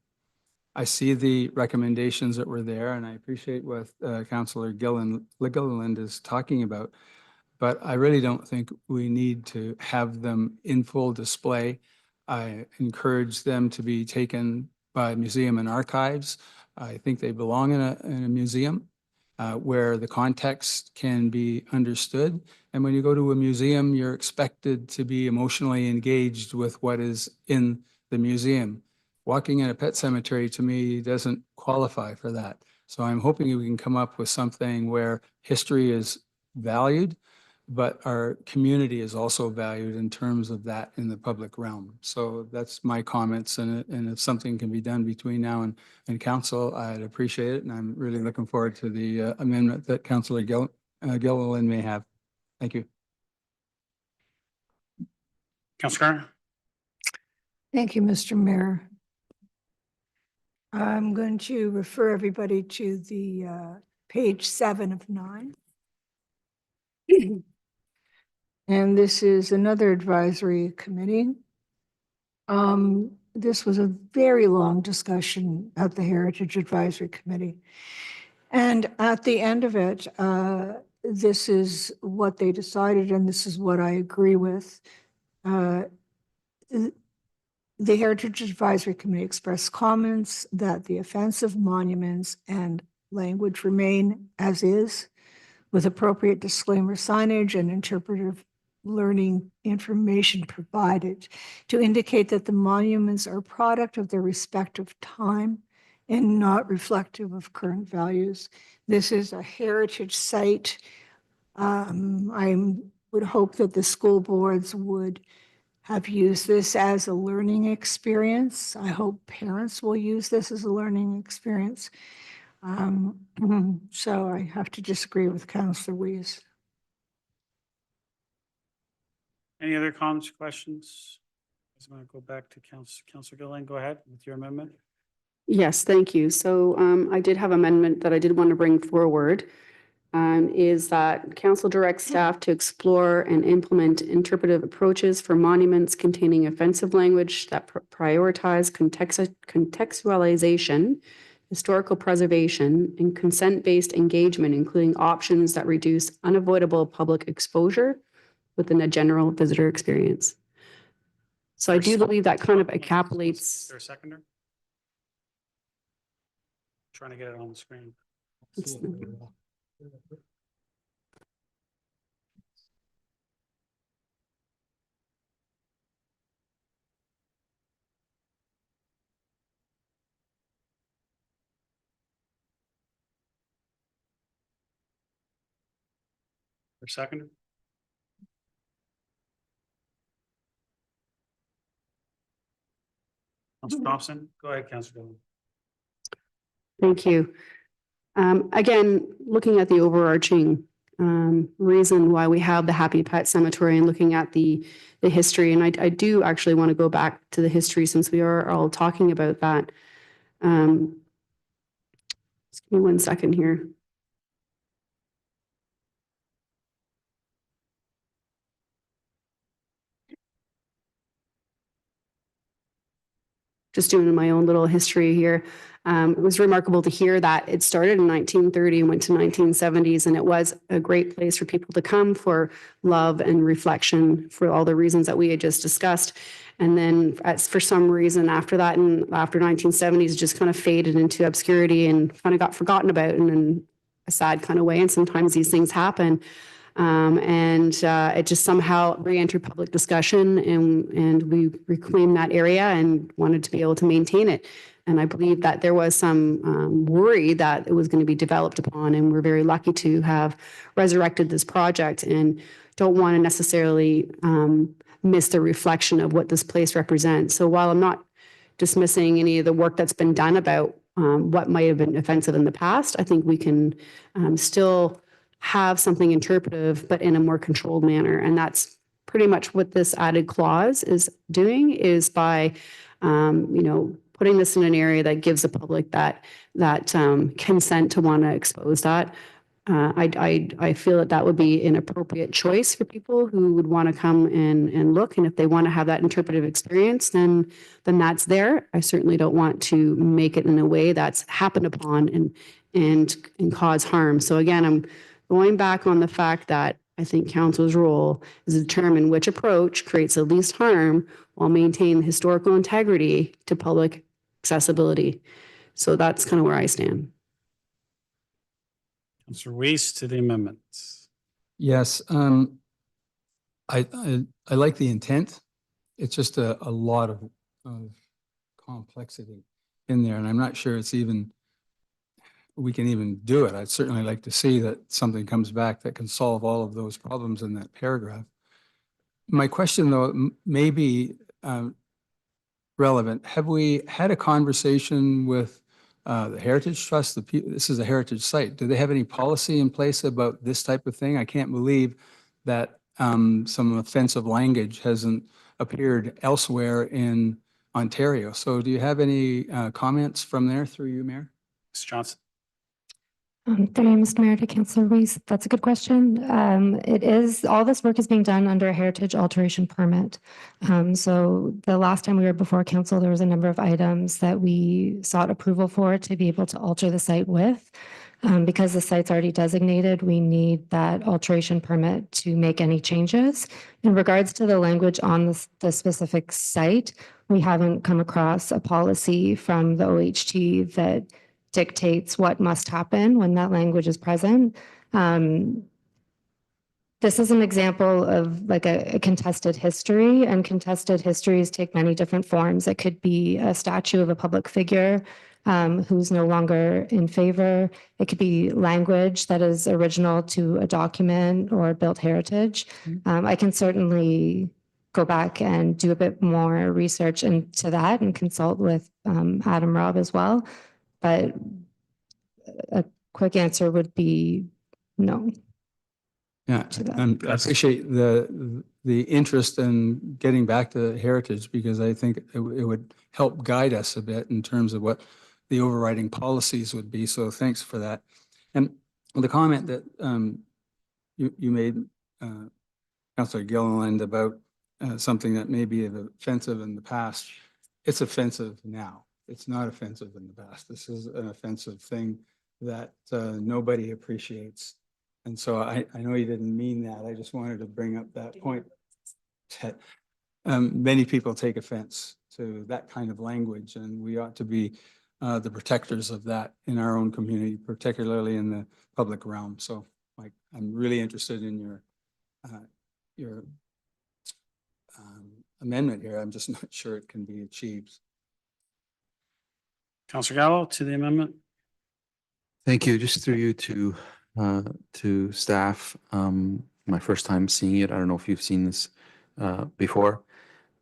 I see the recommendations that were there, and I appreciate what Councillor Gilliland is talking about, but I really don't think we need to have them in full display. I encourage them to be taken by museum and archives. I think they belong in a museum where the context can be understood. And when you go to a museum, you're expected to be emotionally engaged with what is in the museum. Walking in a pet cemetery, to me, doesn't qualify for that. So I'm hoping we can come up with something where history is valued, but our community is also valued in terms of that in the public realm. So that's my comments, and if something can be done between now and council, I'd appreciate it. And I'm really looking forward to the amendment that Councillor Gilliland may have. Thank you. Councillor. Thank you, Mr. Mayor. I'm going to refer everybody to the page 7 of 9. And this is another advisory committee. This was a very long discussion at the Heritage Advisory Committee. And at the end of it, this is what they decided, and this is what I agree with. The Heritage Advisory Committee expressed comments that the offensive monuments and language remain as is, with appropriate disclaimer signage and interpretive learning information provided to indicate that the monuments are a product of their respective time and not reflective of current values. This is a heritage site. I would hope that the school boards would have used this as a learning experience. I hope parents will use this as a learning experience. So I have to disagree with Councillor Weiss. Any other comments, questions? I want to go back to Councillor Gilliland. Go ahead with your amendment. Yes, thank you. So I did have amendment that I did want to bring forward. Is that council directs staff to explore and implement interpretive approaches for monuments containing offensive language that prioritize contextualization, historical preservation, and consent-based engagement, including options that reduce unavoidable public exposure within a general visitor experience. So I do believe that kind of encapsulates. Is there a seconder? Trying to get it on the screen. For a second. Councillor Thompson, go ahead, Councillor. Thank you. Again, looking at the overarching reason why we have the Happy Pet Cemetery and looking at the history, and I do actually want to go back to the history since we are all talking about that. Just give me 1 second here. Just doing my own little history here. It was remarkable to hear that it started in 1930 and went to 1970s, and it was a great place for people to come for love and reflection for all the reasons that we had just discussed. And then for some reason after that, and after 1970s, just kind of faded into obscurity and kind of got forgotten about in a sad kind of way. And sometimes these things happen. It just somehow re-entered public discussion and we reclaimed that area and wanted to be able to maintain it. And I believe that there was some worry that it was going to be developed upon, and we're very lucky to have resurrected this project and don't want to necessarily miss the reflection of what this place represents. So while I'm not dismissing any of the work that's been done about what might have been offensive in the past, I think we can still have something interpretive, but in a more controlled manner. And that's pretty much what this added clause is doing, is by, putting this in an area that gives the public that consent to want to expose that. I feel that would be an appropriate choice for people who would want to come and look. And if they want to have that interpretive experience, then that's there. I certainly don't want to make it in a way that's happened upon and cause harm. So again, I'm going back on the fact that I think council's role is to determine which approach creates the least harm while maintaining historical integrity to public accessibility. So that's kind of where I stand. Councillor Weiss to the amendments. Yes, I like the intent. It's just a lot of complexity in there, and I'm not sure we can even do it. I'd certainly like to see that something comes back that can solve all of those problems in that paragraph. My question, though, may be relevant. Have we had a conversation with the Heritage Trust? This is a heritage site. Do they have any policy in place about this type of thing? I can't believe that some offensive language hasn't appeared elsewhere in Ontario. So do you have any comments from there through you, Mayor? Ms. Johnson. Through you, Mr. Mayor, to Councillor Weiss. That's a good question. All this work is being done under a heritage alteration permit. So the last time we were before council, there was a number of items that we sought approval for to be able to alter the site with. Because the site's already designated, we need that alteration permit to make any changes. In regards to the language on the specific site, we haven't come across a policy from the OHT that dictates what must happen when that language is present. This is an example of like a contested history, and contested histories take many different forms. It could be a statue of a public figure who's no longer in favor. It could be language that is original to a document or built heritage. I can certainly go back and do a bit more research into that and consult with Adam Robb as well. But a quick answer would be no. Yeah, I appreciate the interest in getting back to heritage, because I think it would help guide us a bit in terms of what the overriding policies would be. So thanks for that. And the comment that you made, Councillor Gilliland, about something that may be offensive in the past, it's offensive now. It's not offensive in the past. This is an offensive thing that nobody appreciates. And so I know you didn't mean that. I just wanted to bring up that point. That, many people take offense to that kind of language, and we ought to be the protectors of that in our own community, particularly in the public realm. So I'm really interested in your amendment here. I'm just not sure it can be achieved. Councillor Gallo to the amendment. Thank you. Just through you to staff. My first time seeing it. I don't know if you've seen this before.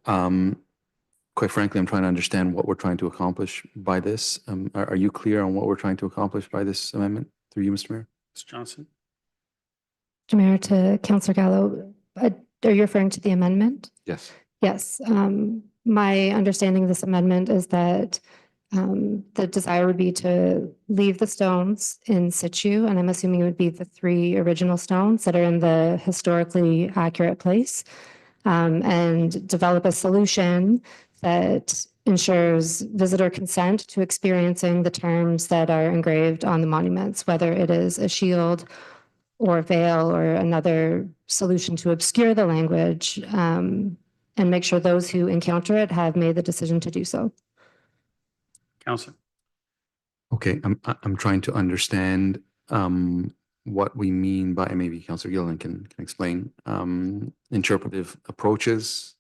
Quite frankly, I'm trying to understand what we're trying to accomplish by this. Are you clear on what we're trying to accomplish by this amendment? Through you, Mr. Mayor. Ms. Johnson. Mr. Mayor, to Councillor Gallo, are you referring to the amendment? Yes. Yes. My understanding of this amendment is that the desire would be to leave the stones in situ, and I'm assuming it would be the 3 original stones that are in the historically accurate place, and develop a solution that ensures visitor consent to experiencing the terms that are engraved on the monuments, whether it is a shield or a veil or another solution to obscure the language, and make sure those who encounter it have made the decision to do so. Councillor. Okay, I'm trying to understand what we mean by, maybe Councillor Gillen can explain, interpretive approaches,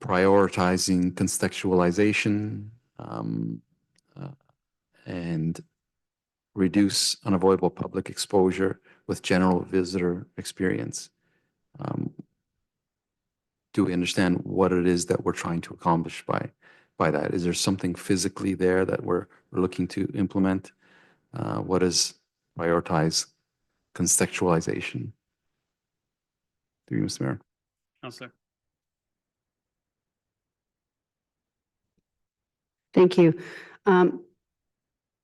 prioritizing contextualization, and reduce unavoidable public exposure with general visitor experience. Do we understand what it is that we're trying to accomplish by that? Is there something physically there that we're looking to implement? What is prioritize contextualization? Through you, Mr. Mayor. Councillor. Thank you.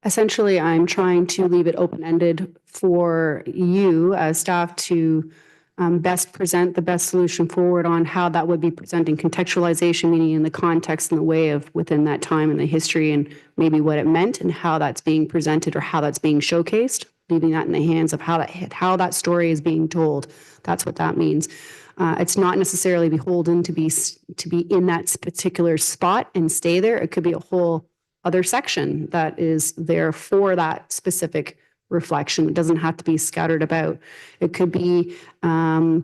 Essentially, I'm trying to leave it open-ended for you as staff to best present the best solution forward on how that would be presenting contextualization, meaning in the context and the way of within that time and the history and maybe what it meant and how that's being presented or how that's being showcased, leaving that in the hands of how that story is being told. That's what that means. It's not necessarily beholden to be in that particular spot and stay there. It could be a whole other section that is there for that specific reflection. It doesn't have to be scattered about. It could be a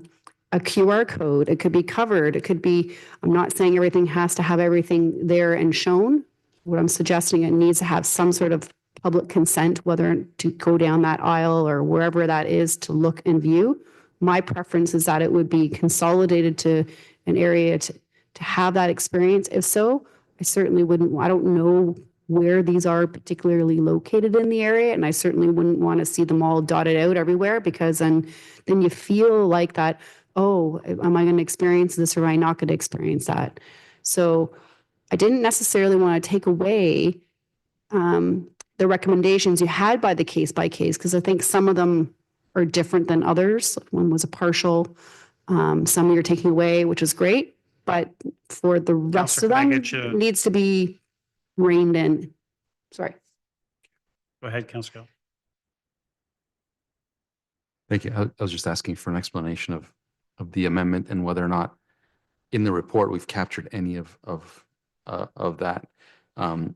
QR code. It could be covered. It could be, I'm not saying everything has to have everything there and shown. What I'm suggesting, it needs to have some sort of public consent, whether to go down that aisle or wherever that is to look and view. My preference is that it would be consolidated to an area to have that experience. If so, I certainly wouldn't, I don't know where these are particularly located in the area, and I certainly wouldn't want to see them all dotted out everywhere, because then you feel like that, oh, am I going to experience this or am I not going to experience that? So I didn't necessarily want to take away the recommendations you had by the case by case, because I think some of them are different than others. One was a partial, some you're taking away, which is great, but for the rest Councillor, of can I them, get you- it needs to be reined in. Sorry. Go ahead, Councillor. Thank you. I was just asking for an explanation of the amendment and whether or not in the report we've captured any of that. And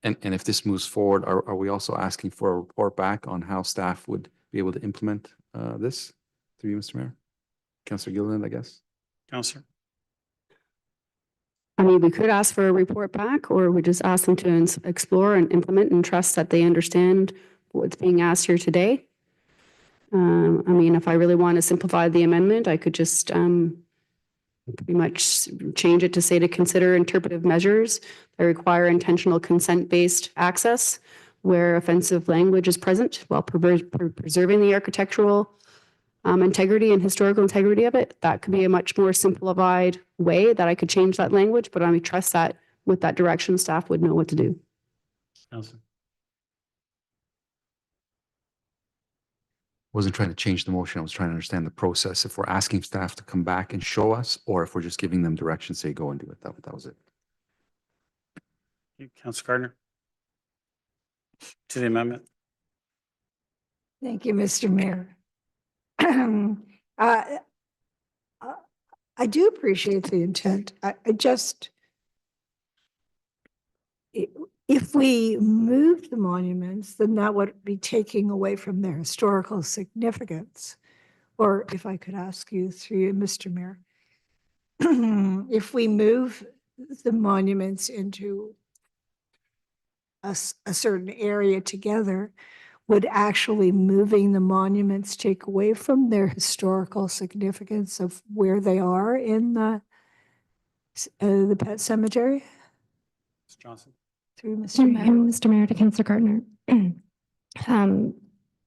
if this moves forward, are we also asking for a report back on how staff would be able to implement this? Through you, Mr. Mayor. Councillor Gilliland, I guess. Councillor. I mean, we could ask for a report back, or we just ask them to explore and implement and trust that they understand what's being asked here today. I mean, if I really want to simplify the amendment, I could just pretty much change it to say to consider interpretive measures that require intentional consent-based access where offensive language is present while preserving the architectural integrity and historical integrity of it. That could be a much more simplified way that I could change that language, but I trust that with that direction, staff would know what to do. Councillor. Wasn't trying to change the motion. I was trying to understand the process. If we're asking staff to come back and show us, or if we're just giving them direction, say, go and do it. That was it. Councillor Gardner. To the amendment. Thank you, Mr. Mayor. I do appreciate the intent. I just, if we move the monuments, then that would be taking away from their historical significance. Or if I could ask you through you, Mr. Mayor, if we move the monuments into a certain area together, would actually moving the monuments take away from their historical significance of where they are in the pet cemetery? Ms. Johnson. Through Mr. Mayor. Mr. Mayor, to Councillor Gardner.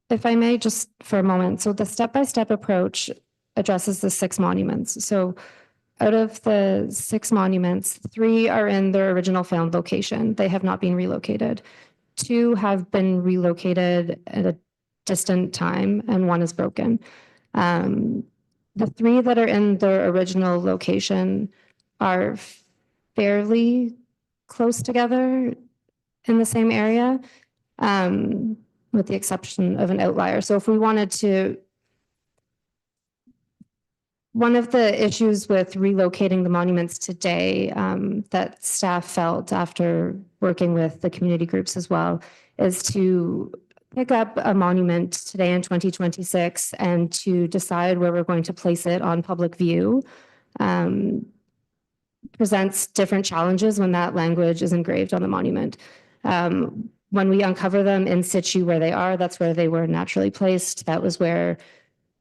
If I may, just for a moment. So the step-by-step approach addresses the 6 monuments. So out of the 6 monuments, 3 are in their original found location. They have not been relocated. 2 have been relocated at a distant time, and 1 is broken. The 3 that are in their original location are fairly close together in the same area, with the exception of an outlier. So if we wanted to, one of the issues with relocating the monuments today that staff felt after working with the community groups as well is to pick up a monument today in 2026 and to decide where we're going to place it on public view presents different challenges when that language is engraved on the monument. When we uncover them in situ where they are, that's where they were naturally placed. That was where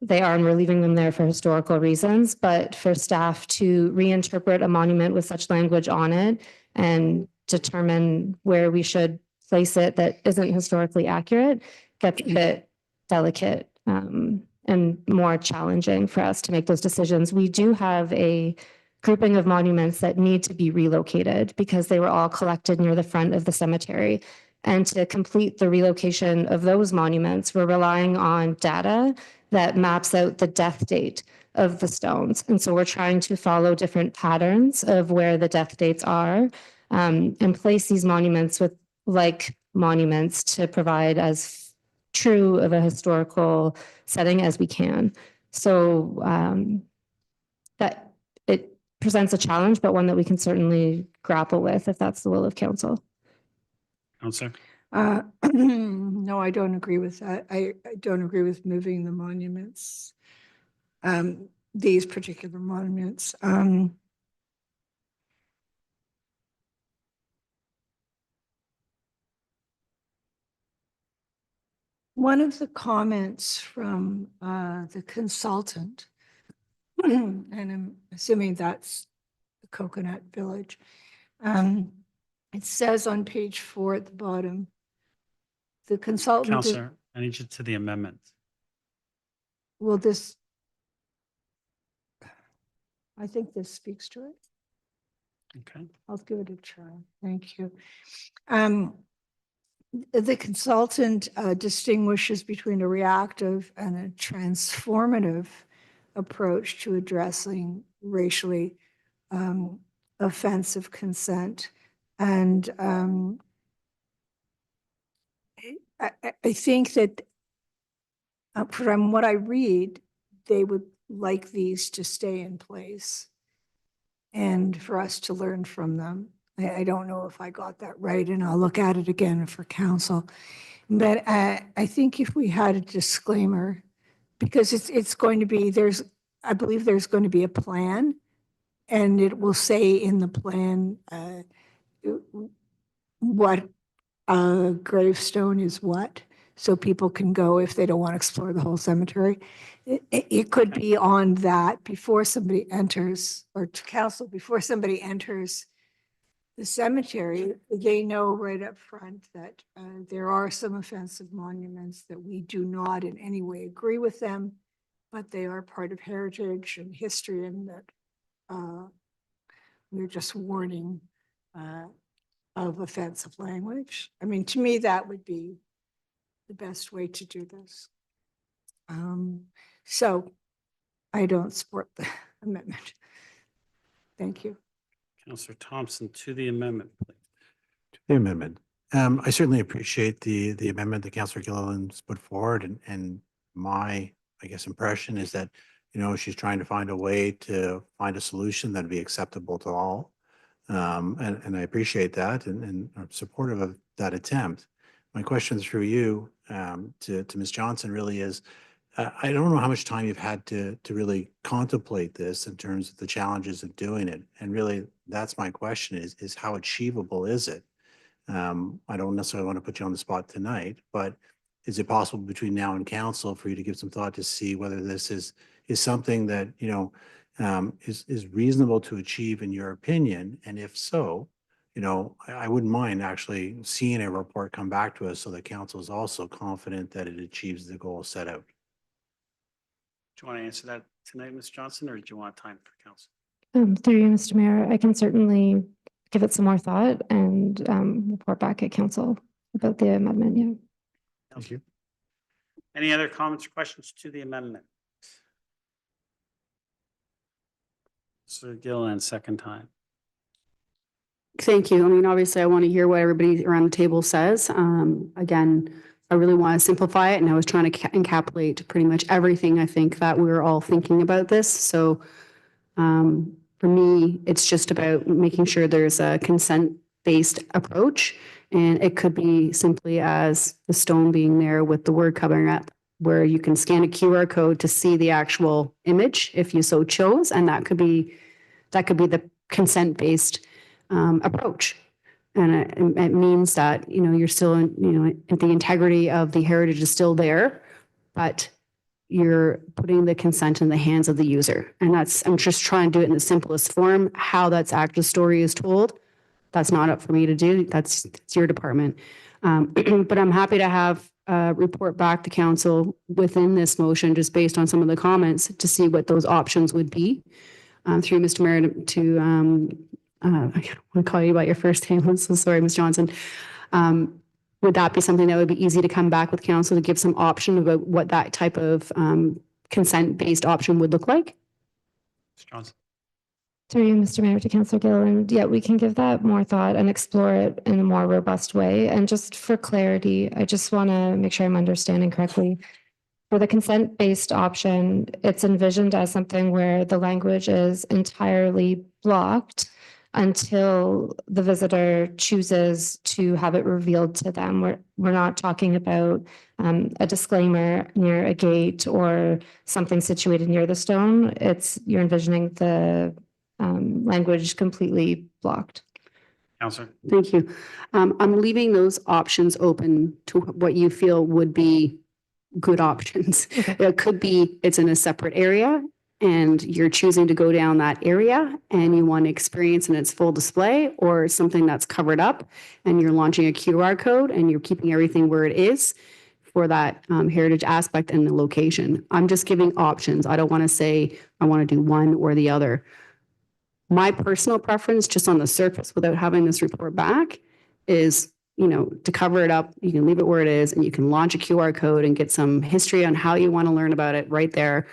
they are, and we're leaving them there for historical reasons. But for staff to reinterpret a monument with such language on it and determine where we should place it that isn't historically accurate gets a bit delicate and more challenging for us to make those decisions. We do have a grouping of monuments that need to be relocated because they were all collected near the front of the cemetery. And to complete the relocation of those monuments, we're relying on data that maps out the death date of the stones. And so we're trying to follow different patterns of where the death dates are and place these monuments with like monuments to provide as true of a historical setting as we can. So that it presents a challenge, but one that we can certainly grapple with if that's the will of council. Councillor? No, I don't agree with that. I don't agree with moving the monuments, these particular monuments. One of the comments from the consultant, and I'm assuming that's the Coconut Village, it says on page 4 at the bottom, the consultant. Councillor, I need you to the amendment. Will this, I think this speaks to it. Okay. I'll give it a try. Thank you. The consultant distinguishes between a reactive and a transformative approach to addressing racially offensive consent. And I think that from what I read, they would like these to stay in place and for us to learn from them. I don't know if I got that right, and I'll look at it again for council. But I think if we had a disclaimer, because it's going to be, I believe there's going to be a plan, and it will say in the plan what gravestone is what, so people can go if they don't want to explore the whole cemetery. It could be on that before somebody enters, or to council, before somebody enters the cemetery, they know right up front that there are some offensive monuments that we do not in any way agree with them, but they are part of heritage and history, and that we're just warning of offensive language. I mean, to me, that would be the best way to do this. So I don't support the amendment. Thank you. Councillor Thompson, to the amendment, please. To the amendment. I certainly appreciate the amendment that Councillor Gilliland's put forward, and my, I guess, impression is that, you know, she's trying to find a way to find a solution that'd be acceptable to all. And I appreciate that, and I'm supportive of that attempt. My question through you to Ms. Johnson really is, I don't know how much time you've had to really contemplate this in terms of the challenges of doing it. And really, that's my question is how achievable is it? I don't necessarily want to put you on the spot tonight, but is it possible between now and council for you to give some thought to see whether this is something that, you know, is reasonable to achieve in your opinion? And if so, you know, I wouldn't mind actually seeing a report come back to us so that council is also confident that it achieves the goal set out. Do you want to answer that tonight, Ms. Johnson, or do you want time for council? Through you, Mr. Mayor, I can certainly give it some more thought and report back at council about the amendment. Yeah. Thank you. Any other comments or questions to the amendment? Sir Gilliland, second time. Thank you. I mean, obviously, I want to hear what everybody around the table says. Again, I really want to simplify it, and I was trying to encapsulate pretty much everything I think that we were all thinking about this. So for me, it's just about making sure there's a consent based approach. And it could be simply as the stone being there with the word covering up, where you can scan a QR code to see the actual image if you so chose. And that could be the consent-based approach. And it means that, you're still the integrity of the heritage is still there, but you're putting the consent in the hands of the user. And I'm just trying to do it in the simplest form. How that's actual story is told, that's not up for me to do. That's your department. But I'm happy to have report back to council within this motion, just based on some of the comments, to see what those options would be. Through Mr. Mayor I want to call you by your first name. I'm so sorry, Ms. Johnson. Would that be something that would be easy to come back with council to give some option about what that type of consent-based option would look like? Ms. Johnson. Through you, Mr. Mayor, to Councillor Gallo, and yeah, we can give that more thought and explore it in a more robust way. And just for clarity, I just want to make sure I'm understanding correctly. For the consent-based option, it's envisioned as something where the language is entirely blocked until the visitor chooses to have it revealed to them. We're not talking about a disclaimer near a gate or something situated near the stone. You're envisioning the language completely blocked. Councillor. Thank you. I'm leaving those options open to what you feel would be good options. It could be it's in a separate area and you're choosing to go down that area and you want to experience in its full display, or something that's covered up and you're launching a QR code and you're keeping everything where it is for that heritage aspect and the location. I'm just giving options. I don't want to say I want to do one or the other. My personal preference, just on the surface without having this report back, is to cover it up. You can leave it where it is and you can launch a QR code and get some history on how you want to learn about it right there.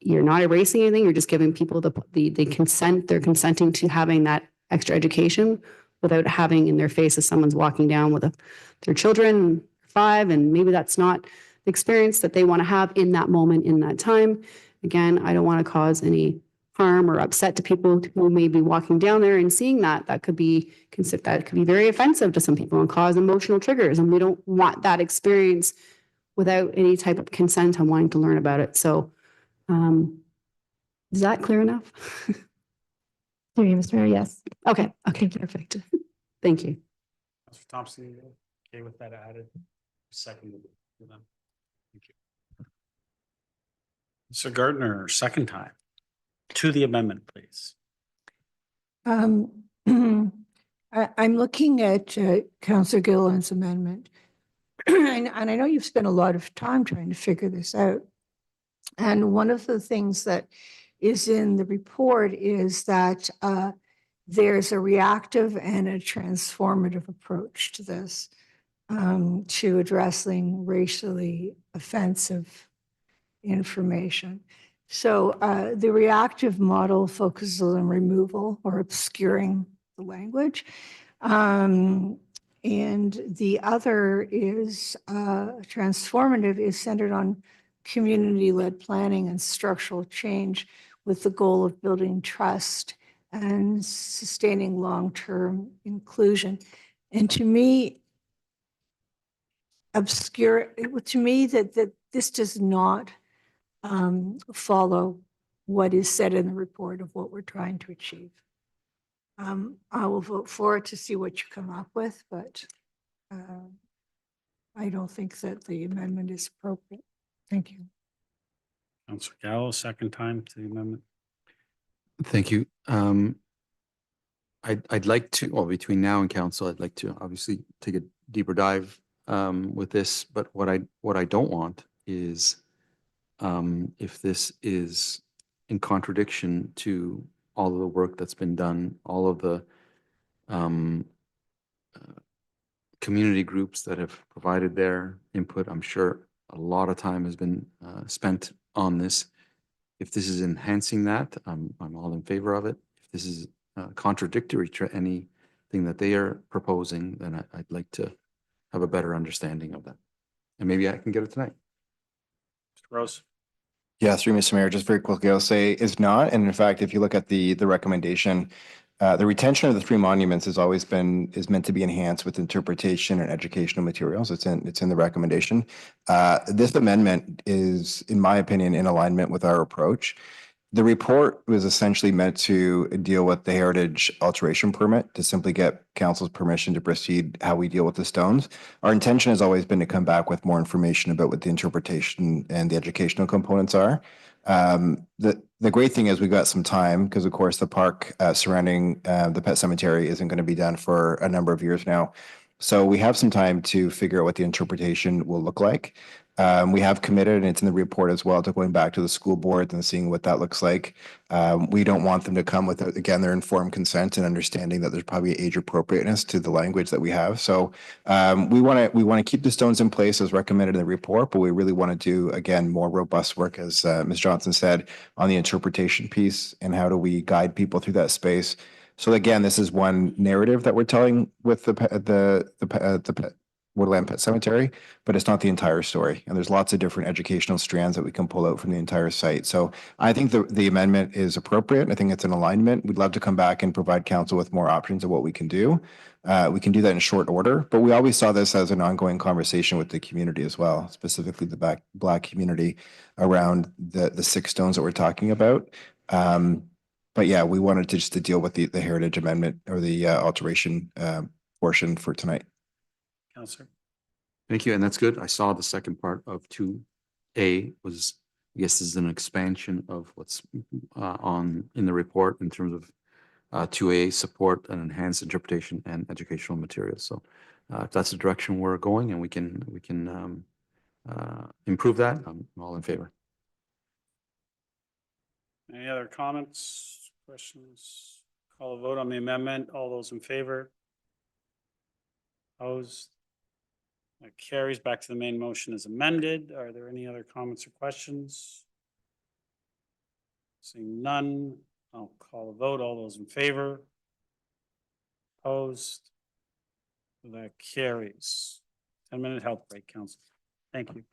You're not erasing anything. You're just giving people the consent. They're consenting to having that extra education without having in their face as someone's walking down with their children, 5, and maybe that's not the experience that they want to have in that moment, in that time. Again, I don't want to cause any harm or upset to people who may be walking down there and seeing that. That could be very offensive to some people and cause emotional triggers. And we don't want that experience without any type of consent on wanting to learn about it. So is that clear enough? Through you, Mr. Mayor, yes. Okay, perfect. Thank you. Councillor Thompson, okay with that added? Second. Thank you. Mr. Gardner, second time. To the amendment, please. I'm looking at Councillor Gilliland's amendment. And I know you've spent a lot of time trying to figure this out. And one of the things that is in the report is that there's a reactive and a transformative approach to this, to addressing racially offensive information. So the reactive model focuses on removal or obscuring the language. And the other is transformative, is centered on community-led planning and structural change with the goal of building trust and sustaining long-term inclusion. And to me, that this does not follow what is said in the report of what we're trying to achieve. I will vote for it to see what you come up with, but I don't think that the amendment is appropriate. Thank you. Councillor Gallo, second time to the amendment. Thank you. I'd like to, well, between now and council, I'd like to obviously take a deeper dive with this, but what I don't want is if this is in contradiction to all of the work that's been done, all of the community groups that have provided their input. I'm sure a lot of time has been spent on this. If this is enhancing that, I'm all in favor of it. If this is contradictory to anything that they are proposing, then I'd like to have a better understanding of that. And maybe I can get it tonight. Mr. Rose. Yeah, through Mr. Mayor, just very quickly, I'll say is not. And in fact, if you look at the recommendation, The retention of the three monuments is meant to be enhanced with interpretation and educational materials. It's in the recommendation. This amendment is, in my opinion, in alignment with our approach. The report was essentially meant to deal with the heritage alteration permit to simply get council's permission to proceed how we deal with the stones. Our intention has always been to come back with more information about what the interpretation and the educational components are. The great thing is we got some time because, of course, the park surrounding the pet cemetery isn't going to be done for a number of years now. So we have some time to figure out what the interpretation will look like. We have committed, and it's in the report as well, to going back to the school board and seeing what that looks like. We don't want them to come with, again, their informed consent and understanding that there's probably age appropriateness to the language that we have. So we want to keep the stones in place as recommended in the report, but we really want to do, again, more robust work, as Ms. Johnson said, on the interpretation piece and how do we guide people through that space. So again, this is one narrative that we're telling with the Woodland Pet Cemetery, but it's not the entire story. And there's lots of different educational strands that we can pull out from the entire site. So I think the amendment is appropriate. I think it's in alignment. We'd love to come back and provide council with more options of what we can do. We can do that in short order, but we always saw this as an ongoing conversation with the community as well, specifically the Black community around the 6 stones that we're talking about. But yeah, we wanted to just to deal with the heritage amendment or the alteration portion for tonight. Councillor. Thank you, and that's good. I saw the second part of 2A was, I guess, is an expansion of what's in the report in terms of 2A support and enhanced interpretation and educational materials. So if that's the direction we're going, and we can improve that, I'm all in favor. Any other comments, questions? Call a vote on the amendment. All those in favor? Opposed? That carries. Back to the main motion as amended. Are there any other comments or questions? Seeing none, I'll call a vote. All those in favor? Opposed? That carries. 10-minute health break, council. Thank you.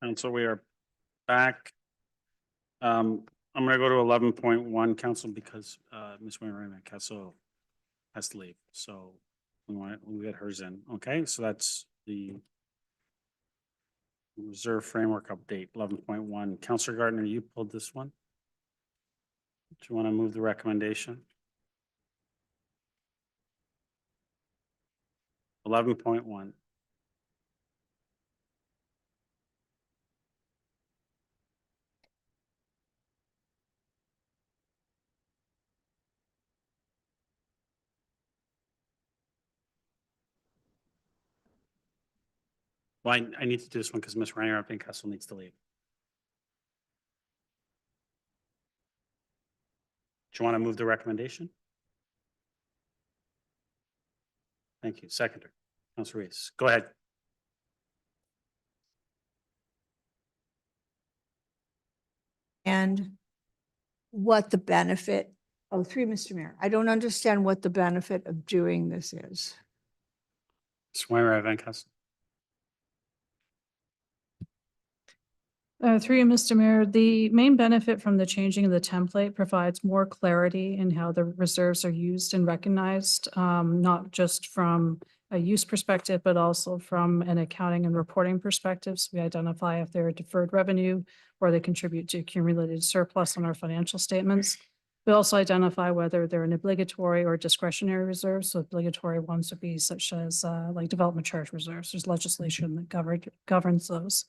Council, we are back. I'm going to go to 11.1, Council, because Ms. Miranda Castle has to leave. So we'll get hers in. Okay, so that's the reserve framework update, 11.1. Councillor Gardner, you pulled this one. Do you want to move the recommendation? 11.1. Well, I need to do this one because Ms. Rainer Castle needs to leave. Do you want to move the recommendation? Thank you. Seconder, Councillor Reese. Go ahead. And what the benefit, through Mr. Mayor, I don't understand what the benefit of doing this is. Ms. Rainer Castle. Through you, Mr. Mayor, the main benefit from the changing of the template provides more clarity in how the reserves are used and recognized, not just from a use perspective, but also from an accounting and reporting perspective. So we identify if they're a deferred revenue or they contribute to accumulated surplus on our financial statements. We also identify whether they're an obligatory or discretionary reserve. So obligatory ones would be such as like development charge reserves. There's legislation that governs those.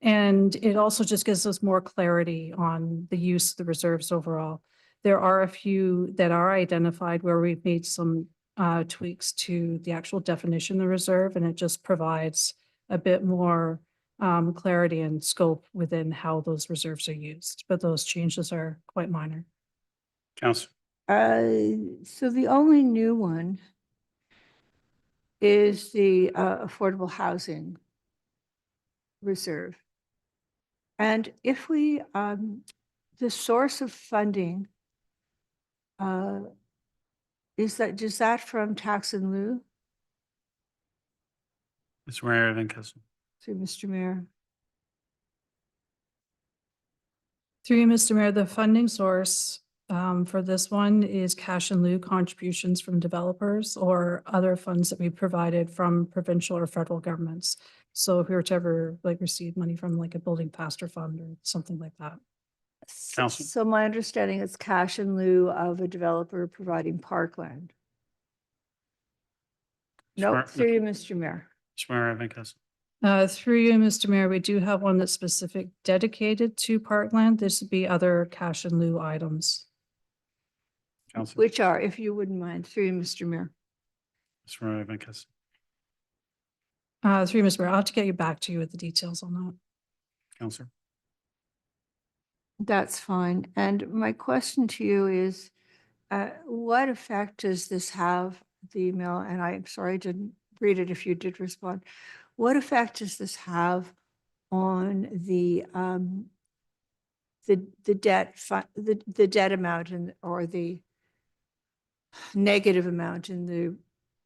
And it also just gives us more clarity on the use of the reserves overall. There are a few that are identified where we've made some tweaks to the actual definition of the reserve, and it just provides a bit more clarity and scope within how those reserves are used. But those changes are quite minor. Councillor. So the only new one is the affordable housing reserve. And if we, the source of funding, is that from tax in lieu? Ms. Rainer Castle. Through Mr. Mayor. Through you, Mr. Mayor, the funding source for this one is cash in lieu contributions from developers or other funds that we provided from provincial or federal governments. So if we were to ever receive money from a building faster fund or something like that. So my understanding is cash in lieu of a developer providing parkland. No, through you, Mr. Mayor. Ms. Rainer Castle. Through you, Mr. Mayor, we do have one that's specific dedicated to parkland. This would be other cash in lieu items. Councillor. Which are, if you wouldn't mind, through you, Mr. Mayor. Ms. Rainer Castle. Through you, Mr. Mayor, I'll have to get you back to you with the details on that. Councillor. That's fine. And my question to you is, what effect does this have, the email, and I'm sorry I didn't read it if you did respond. What effect does this have on the debt, the debt amount or the negative amount in the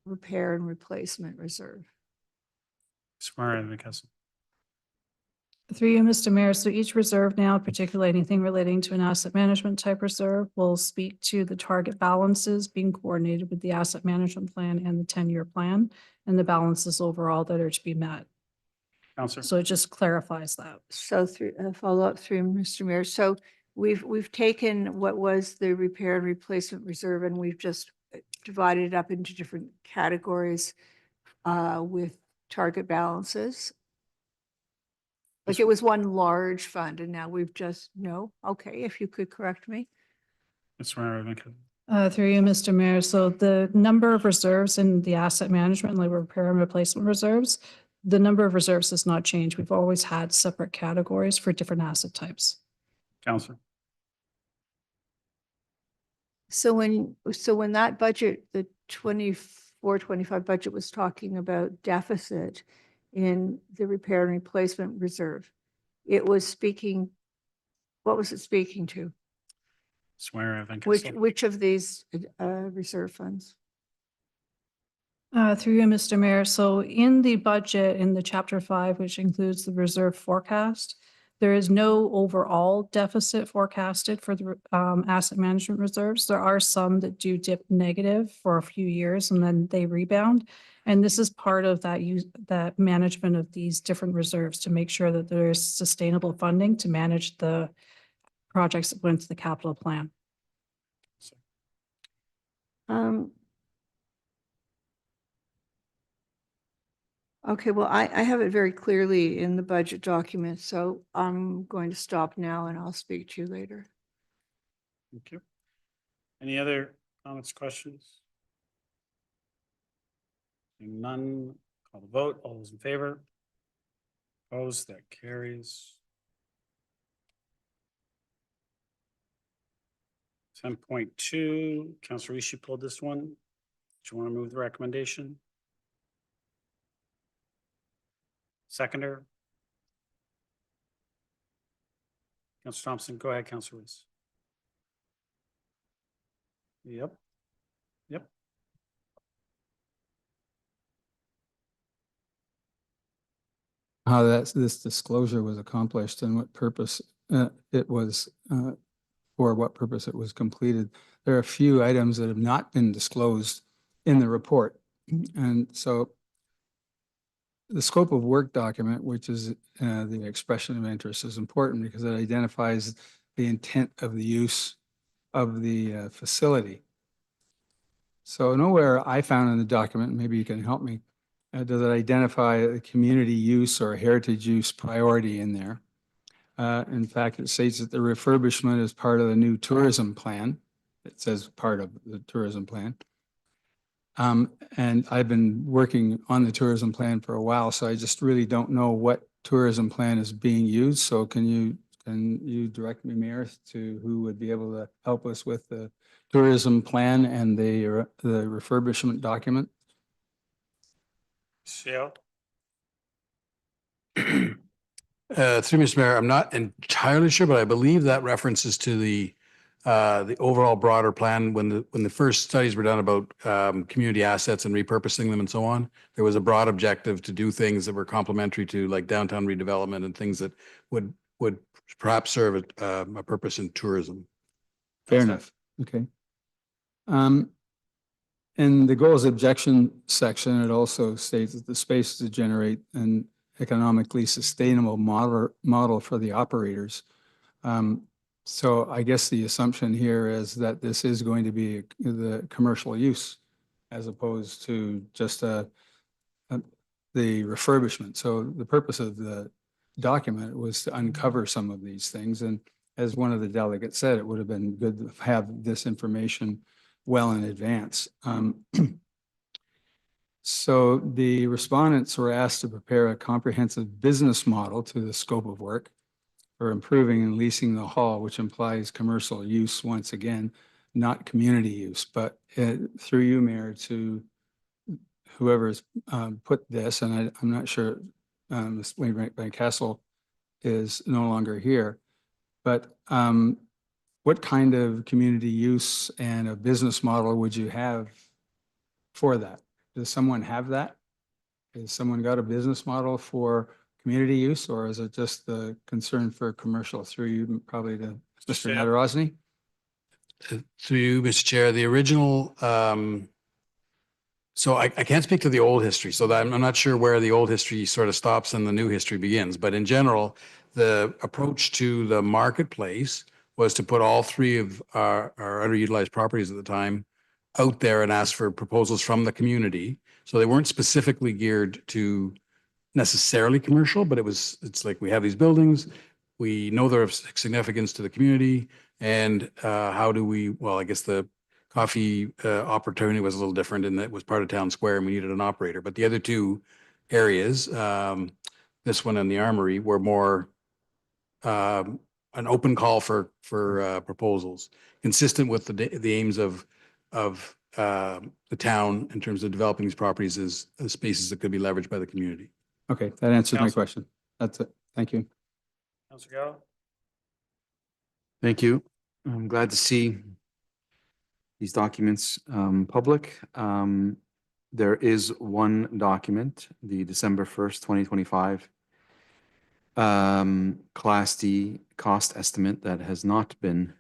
repair and replacement reserve? Ms. Rainer Castle. Through you, Mr. Mayor, so each reserve now, particularly anything relating to an asset management type reserve, will speak to the target balances being coordinated with the asset management plan and the 10-year plan and the balances overall that are to be met. Councillor. So it just clarifies that. So through follow up through Mr. Mayor. So we've taken what was the repair and replacement reserve and we've just divided it up into different categories with target balances. Like it was one large fund and now we've just, no, okay, if you could correct me. Ms. Rainer Castle. Through you, Mr. Mayor. So the number of reserves in the asset management, like repair and replacement reserves, the number of reserves has not changed. We've always had separate categories for different asset types. Councillor. So when that budget, the 24-25 budget was talking about deficit in the repair and replacement reserve, it was speaking, what was it speaking to? Ms. Rainer Castle. Which of these reserve funds? Through you, Mr. Mayor. So in the budget, in the chapter 5, which includes the reserve forecast, there is no overall deficit forecasted for the asset management reserves. There are some that do dip negative for a few years and then they rebound. And this is part of that management of these different reserves to make sure that there is sustainable funding to manage the projects that went to the capital plan. Okay, well, I have it very clearly in the budget document, so I'm going to stop now and I'll speak to you later. Thank you. Any other comments, questions? Seeing none, call the vote. All those in favor? Opposed, that carries. 10.2, Councillor Rishi pulled this one. Do you want to move the recommendation? Seconder? Councillor Thompson, go ahead, Councillor Reese. Yep. Yep. How this disclosure was accomplished and what purpose it was, for what purpose it was completed. There are a few items that have not been disclosed in the report. And so the scope of work document, which is the expression of interest, is important because it identifies the intent of the use of the facility. So nowhere I found in the document, maybe you can help me, does it identify a community use or heritage use priority in there. In fact, it states that the refurbishment is part of the new tourism plan. It says part of the tourism plan. And I've been working on the tourism plan for a while, so I just really don't know what tourism plan is being used. So can you direct me, Mayor, to who would be able to help us with the tourism plan and the refurbishment document? Shale. Through Mr. Mayor, I'm not entirely sure, but I believe that references to the overall broader plan. When the first studies were done about community assets and repurposing them and so on, there was a broad objective to do things that were complementary to like downtown redevelopment and things that would perhaps serve a purpose in tourism. Fair enough. Okay. In the goals objection section, it also states that the space to generate an economically sustainable model for the operators. So I guess the assumption here is that this is going to be the commercial use as opposed to just the refurbishment. So the purpose of the document was to uncover some of these things. And as one of the delegates said, it would have been good to have this information well in advance. So the respondents were asked to prepare a comprehensive business model to the scope of work for improving and leasing the hall, which implies commercial use once again, not community use. But through you, Mayor, to whoever's put this, and I'm not sure Ms. Wainwright Van Castle is no longer here, but what kind of community use and a business model would you have for that? Does someone have that? Has someone got a business model for community use, or is it just the concern for commercial? Through you, probably to Mr. Nadarozny? Through you, Mr. Chair, the original, so I can't speak to the old history, so that I'm not sure where the old history sort of stops and the new history begins. But in general, the approach to the marketplace was to put all three of our underutilized properties at the time out there and ask for proposals from the community. So they weren't specifically geared to necessarily commercial, but it's like we have these buildings, we know they're of significance to the community, and how do we, well, I guess the coffee opportunity was a little different in that it was part of town square and we needed an operator. But the other two areas, this one and the Armory, were more an open call for proposals, consistent with the aims of the town in terms of developing these properties as spaces that could be leveraged by the community. Okay, that answers my question. That's it. Thank you. Councillor Gallo. Thank you. I'm glad to see these documents public. there is one document, the December 1st, 2025 Class D cost estimate that has not been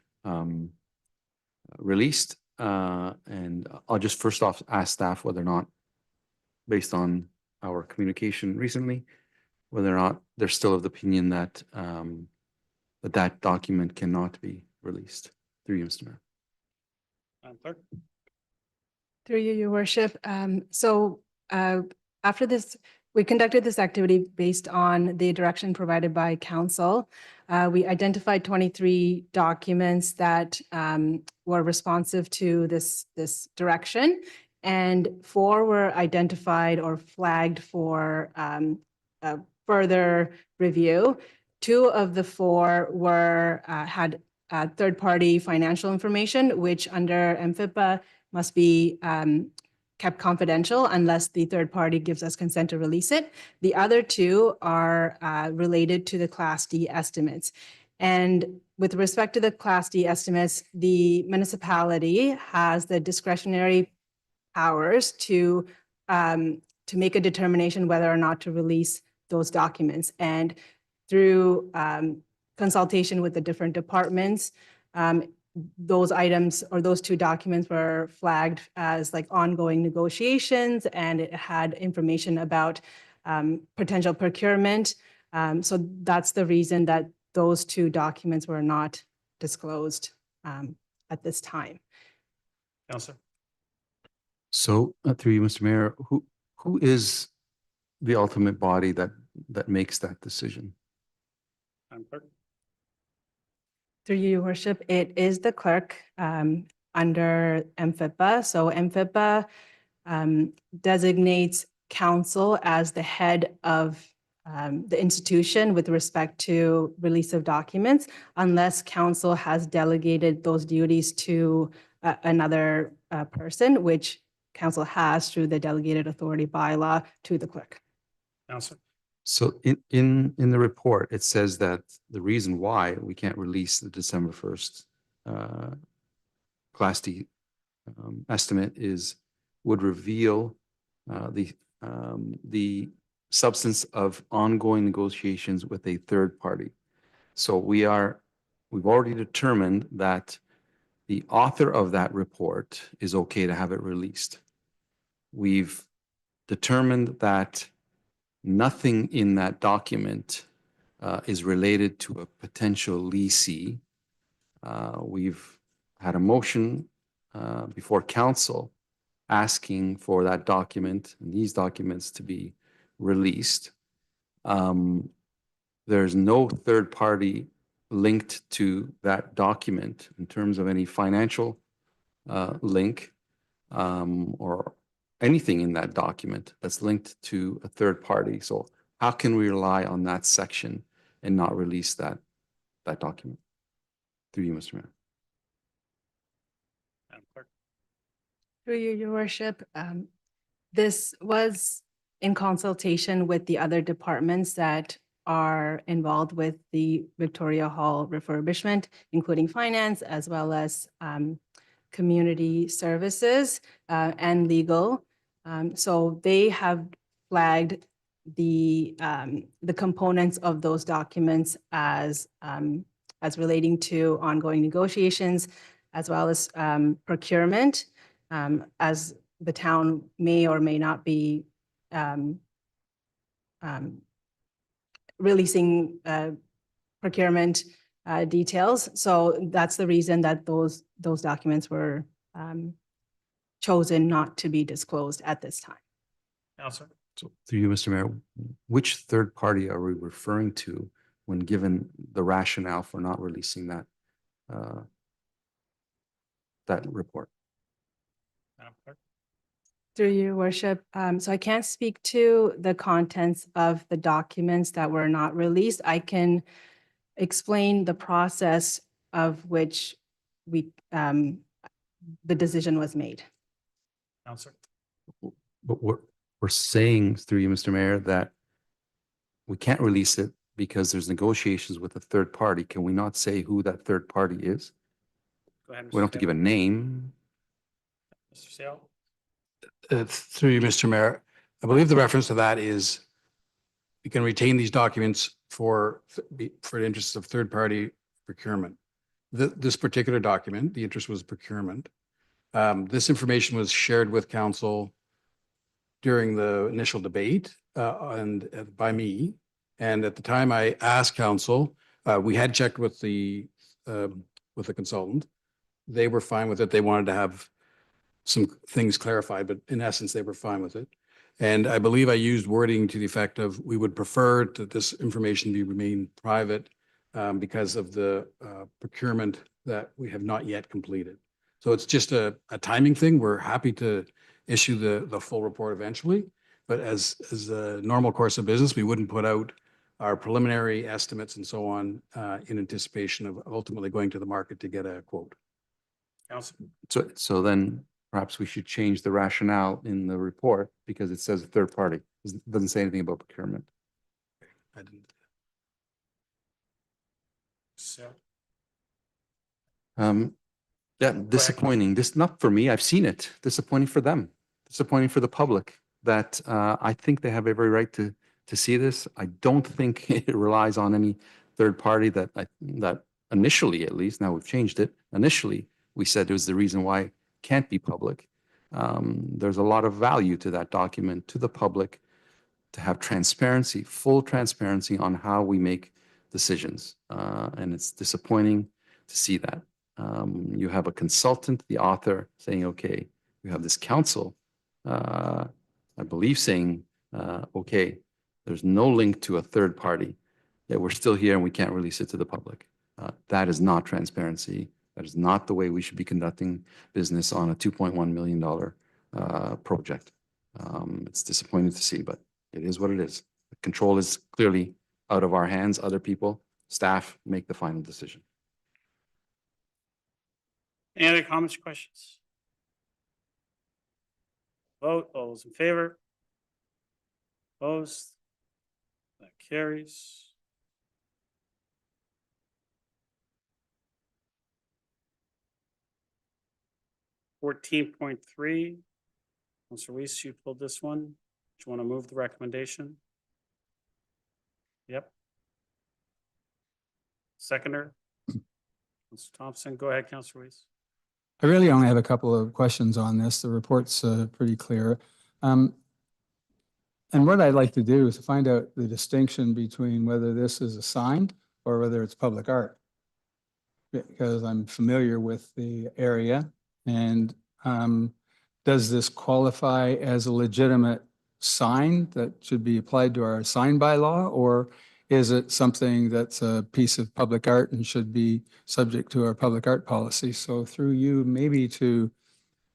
released. And I'll just first off ask staff whether or not, based on our communication recently, whether or not they're still of the opinion that that document cannot be released. Through you, Mr. Mayor. Clerk? Through you, Your Worship. After this, we conducted this activity based on the direction provided by council. We identified 23 documents that were responsive to this direction, and 4 were identified or flagged for further review. 2 of the 4 were had third-party financial information, which under MFIPA must be kept confidential unless the third party gives us consent to release it. The other 2 are related to the Class D estimates. And with respect to the Class D estimates, the municipality has the discretionary powers to make a determination whether or not to release those documents. And through consultation with the different departments, those items or those 2 documents were flagged as like ongoing negotiations, and it had information about potential procurement. So that's the reason that those 2 documents were not disclosed at this time. Councillor? So through you, Mr. Mayor, who is the ultimate body that makes that decision? Clerk? Through you, Your Worship, it is the clerk under MFIPA. So MFIPA designates council as the head of the institution with respect to release of documents, unless council has delegated those duties to another person, which council has through the delegated authority bylaw to the clerk. Councillor? So in the report, it says that the reason why we can't release the December 1st Class D estimate would reveal the substance of ongoing negotiations with a third party. So we've already determined that the author of that report is okay to have it released. We've determined that nothing in that document is related to a potential leasee. We've had a motion before council asking for that document and these documents to be released. There's no third party linked to that document in terms of any financial link or anything in that document that's linked to a third party. So how can we rely on that section and not release that document? Through you, Mr. Mayor. Clerk? Through you, Your Worship, this was in consultation with the other departments that are involved with the Victoria Hall refurbishment, including finance, as well as community services and legal. So they have flagged the components of those documents as relating to ongoing negotiations, as well as procurement, as the town may or may not be releasing procurement details. So that's the reason that those documents were chosen not to be disclosed at this time. Councillor? So through you, Mr. Mayor, which third party are we referring to when given the rationale for not releasing that report? Clerk? Through you, Worship. So I can't speak to the contents of the documents that were not released. I can explain the process of which the decision was made. Councillor? But we're saying through you, Mr. Mayor, that we can't release it because there's negotiations with a third party. Can we not say who that third party is? Go ahead, Mr. We don't have to give a name. Mr. Sale? through you, Mr. Mayor, I believe the reference to that is we can retain these documents for the interests of third-party procurement. This particular document, the interest was procurement. This information was shared with council during the initial debate and by me. And at the time I asked council, we had checked with the consultant. They were fine with it. They wanted to have some things clarified, but in essence, they were fine with it. And I believe I used wording to the effect of, we would prefer that this information be remain private because of the procurement that we have not yet completed. So it's just a timing thing. We're happy to issue the full report eventually, but as a normal course of business, we wouldn't put out our preliminary estimates and so on in anticipation of ultimately going to the market to get a quote. So then perhaps we should change the rationale in the report because it says a third party. It doesn't say anything about procurement. I didn't. So, Yeah, disappointing. This not for me. I've seen it. Disappointing for them. Disappointing for the public. That I think they have every right to see this. I don't think it relies on any third party that initially, at least, now we've changed it. Initially, we said it was the reason why it can't be public. There's a lot of value to that document to the public to have transparency, full transparency on how we make decisions. And it's disappointing to see that. You have a consultant, the author, saying, okay, you have this council, I believe saying, okay, there's no link to a third party, that we're still here and we can't release it to the public. That is not transparency. That is not the way we should be conducting business on a $2.1 million project. It's disappointing to see, but it is what it is. The control is clearly out of our hands. Other people, staff, make the final decision. any other comments or questions? Vote, all those in favor? Opposed? That carries. .3. Councillor Weiss, you pulled this one. Do you want to move the recommendation? Yep. Seconder? Councillor Thompson, go ahead, Councillor Weiss. I really only have a couple of questions on this. The report's pretty clear. And what I'd like to do is to find out the distinction between whether this is assigned or whether it's public art. Because I'm familiar with the area and does this qualify as a legitimate sign that should be applied to our sign bylaw, or is it something that's a piece of public art and should be subject to our public art policy? So through you, maybe to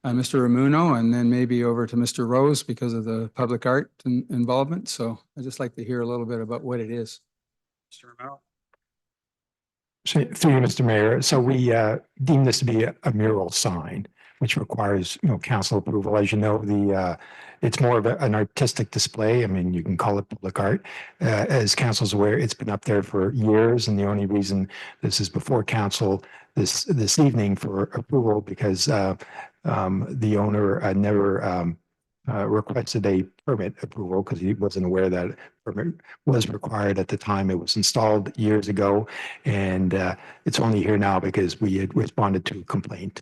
Mr. Ramuno, and then maybe over to Mr. Rose because of the public art involvement. So I'd just like to hear a little bit about what it is. Mr. Romero. So, through you, Mr. Mayor. So we deem this to be a mural sign, which requires, council approval. As you know, it's more of an artistic display. I mean, you can call it public art. As council's aware, it's been up there for years, and the only reason this is before council this evening for approval because the owner never requested a permit approval because he wasn't aware that a permit was required at the time it was installed years ago. And it's only here now because we had responded to a complaint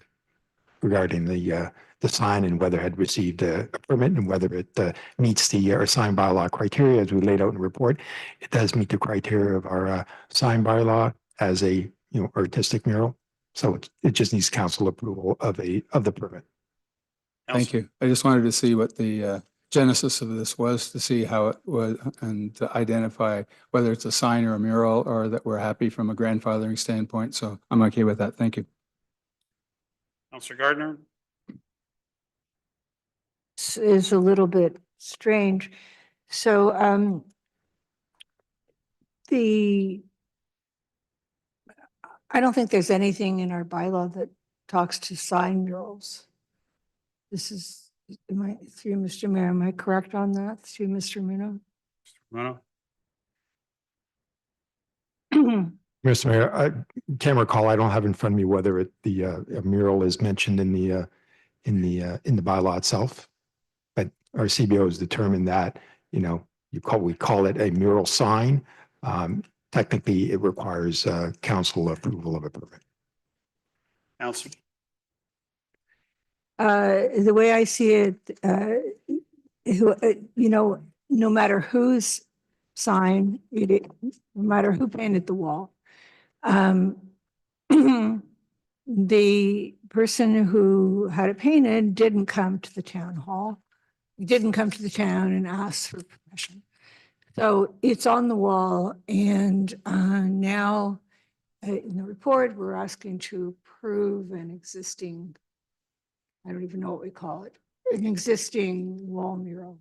regarding the sign and whether it had received a permit and whether it meets our sign bylaw criteria as we laid out in the report. It does meet the criteria of our sign bylaw as a artistic mural. So it just needs council approval of the permit. Thank you. I just wanted to see what the genesis of this was, to see how it was, and to identify whether it's a sign or a mural, or that we're happy from a grandfathering standpoint. So I'm okay with that. Thank you. Councillor Gardner. Is a little bit strange. So I don't think there's anything in our bylaw that talks to sign murals. This is, through Mr. Mayor, am I correct on that? Through Mr. Muno? Mr. Muno? Mr. Mayor, I can't recall. I don't have in front of me whether the mural is mentioned in the bylaw itself. our CBO has determined that, we call it a mural sign. Technically, it requires council approval of a permit. Councillor. The way I see it, no matter whose sign no matter who painted the wall, the person who had it painted didn't come to the town hall. He didn't come to the town and ask for permission. So it's on the wall, and now in the report, we're asking to approve an existing, I don't even know what we call it, an existing wall mural.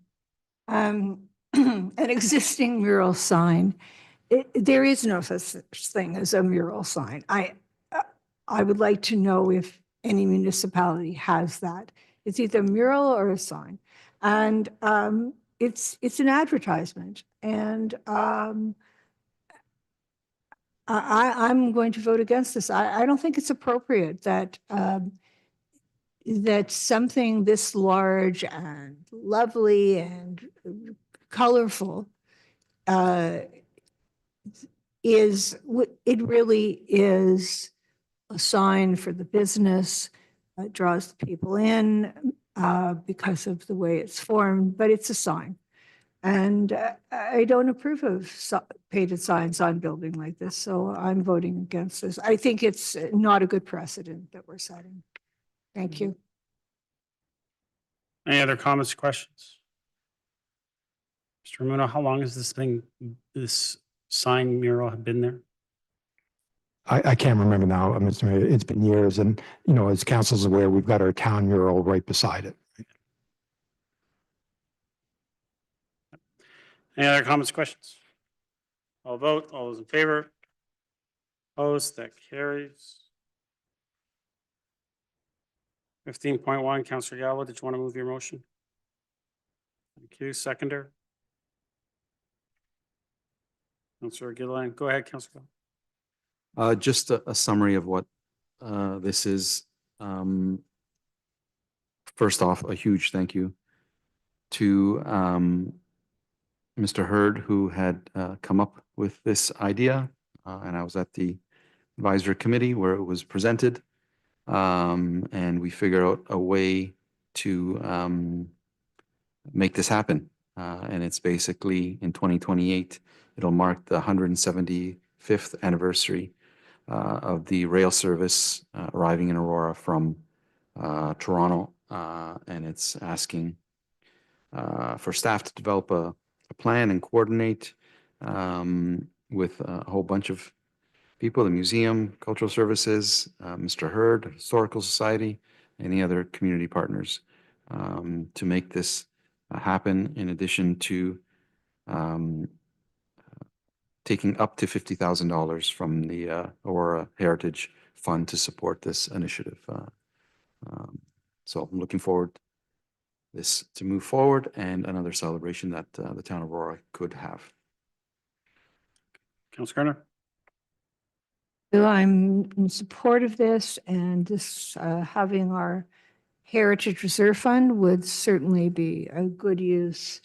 An existing mural sign. There is no such thing as a mural sign. I would like to know if any municipality has that. It's either a mural or a sign. And it's an advertisement. And I'm going to vote against this. I don't think it's appropriate that that something this large and lovely and colorful it really is a sign for the business. It draws the people in because of the way it's formed, but it's a sign. And I don't approve of painted signs on building like this, so I'm voting against this. I think it's not a good precedent that we're setting. Thank you. Any other comments or questions? Mr. Ramuno, how long has this sign mural have been there? I can't remember now, Mr. Mayor. It's been years, and as council's aware, we've got our town mural right beside it. Any other comments, questions? I'll vote. All those in favor? Opposed? That carries. 15.1, Councillor Gallo, did you want to move your motion? Thank you. Seconder? Councillor Gilliland. Go ahead, Councillor. Just a summary of what this is. First off, a huge thank you to Mr. Hurd, who had come up with this idea, and I was at the advisory committee where it was presented, and we figured out a way to make this happen. And it's basically in 2028, it'll mark the 175th anniversary of the rail service arriving in Aurora from Toronto, and it's asking for staff to develop a plan and coordinate with a whole bunch of people, the museum, cultural services, Mr. Hurd, Historical Society, any other community partners to make this happen, in addition to taking up to $50,000 from the Aurora Heritage Fund to support this initiative. So I'm looking forward this to move forward, and another celebration that the town of Aurora could have. Councillor Kerner? I'm in support of this, and this having our Heritage Reserve Fund would certainly be a good use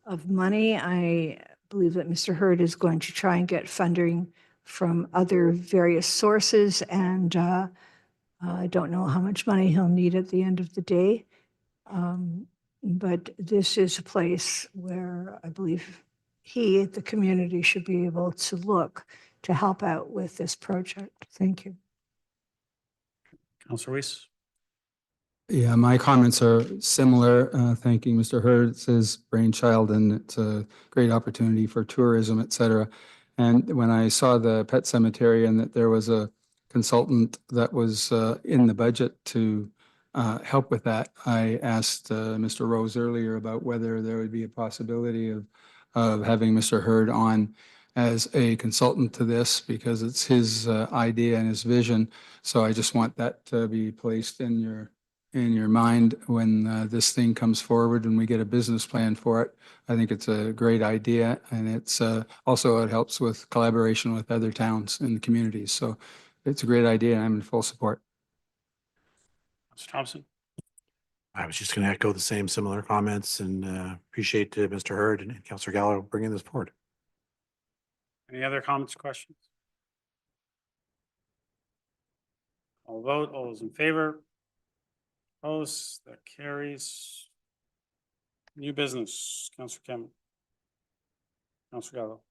of money. I believe that Mr. Hurd is going to try and get funding from other various sources, and I don't know how much money he'll need at the end of the day. But this is a place where I believe the community should be able to look to help out with this project. Thank you. Councillor Weiss? Yeah, my comments are similar. Thanking Mr. Hurd. It's his brainchild, and it's a great opportunity for tourism, et cetera. And when I saw the pet cemetery and that there was a consultant that was in the budget to help with that, I asked Mr. Rose earlier about whether there would be a possibility of having Mr. Hurd on as a consultant to this, because it's his idea and his vision. So I just want that to be placed in your mind when this thing comes forward and we get a business plan for it. I think it's a great idea, and it's also it helps with collaboration with other towns in the communities. So it's a great idea, and I'm in full support. Mr. Thompson? I was just going to echo the same similar comments and appreciate Mr. Hurd and Councillor Gallo bringing this forward. Any other comments, questions? I'll vote. All those in favor? Opposed? That carries. New business, Councillor Cameron. Councillor Gallo.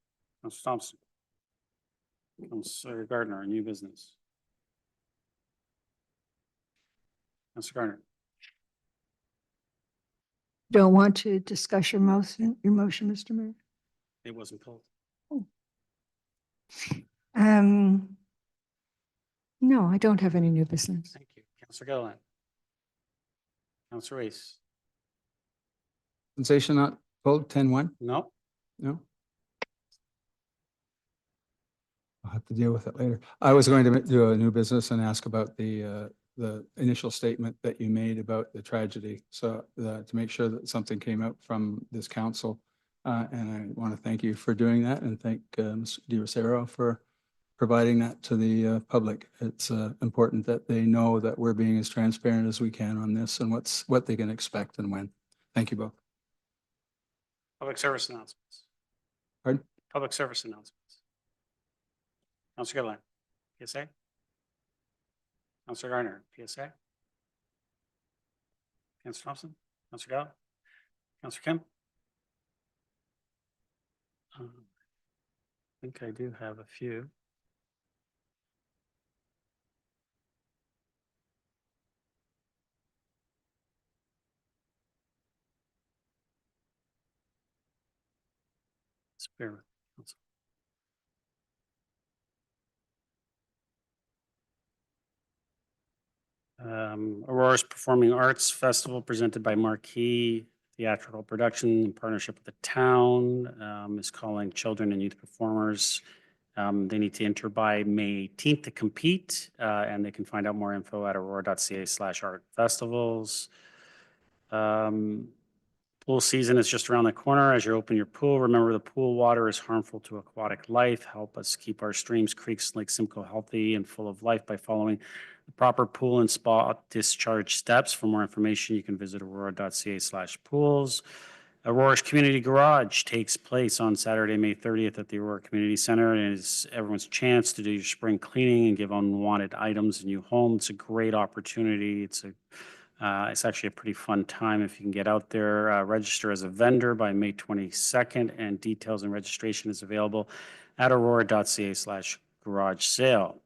Councillor Thompson. Councillor Gardner, new business. Councillor Gardner. Don't want to discuss your motion, Mr. Mayor? It wasn't pulled. No, I don't have any new business. Thank you. Councillor Gallo. Councillor Reese. Sensation not pulled, 10-1? No. No? I'll have to deal with it later. I was going to do a new business and ask about the initial statement that you made about the tragedy. So to make sure that something came out from this council. And I want to thank you for doing that and thank Mr. Di Rosero for providing that to the public. It's important that they know that we're being as transparent as we can on this and what they can expect and when. Thank you both. Public service announcements. Pardon? Public service announcements. Councillor Gallo. PSA. Councillor Gardner. PSA. Councillor Thompson. Councillor Gallo. Councillor Kim. I think I do have a few. Spare. Aurora's Performing Arts Festival presented by Marquee Theatrical Production in partnership with the town is calling children and youth performers. They need to enter by May 18th to compete, and they can find out more info at aurora.ca/art-festivals. Pool season is just around the corner. As you open your pool, remember the pool water is harmful to aquatic life. Help us keep our streams, creeks, Lake Simcoe healthy and full of life by following the proper pool and spa discharge steps. For more information, you can visit aurora.ca/pools. Aurora's Community Garage takes place on Saturday, May 30th at the Aurora Community Center, and it's everyone's chance to do your spring cleaning and give unwanted items in your home. It's a great opportunity. It's actually a pretty fun time if you can get out there. Register as a vendor by May 22nd, and details and registration is available at aurora.ca/garage sale.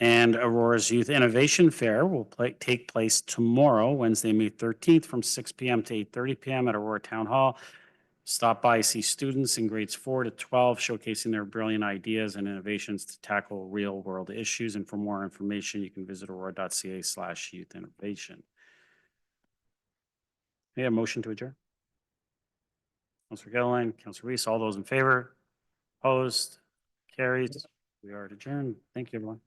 And Aurora's Youth Innovation Fair will take place tomorrow, Wednesday, May 13th, from 6 p.m. to 8:30 p.m. at Aurora Town Hall. Stop by, see students in grades 4 to 12 showcasing their brilliant ideas and innovations to tackle real-world issues. And for more information, you can visit aurora.ca/youth innovation. May I have a motion to adjourn? Councillor Gallo, Councillor Reese, all those in favor? Opposed? Carried. We are adjourned. Thank you, everyone.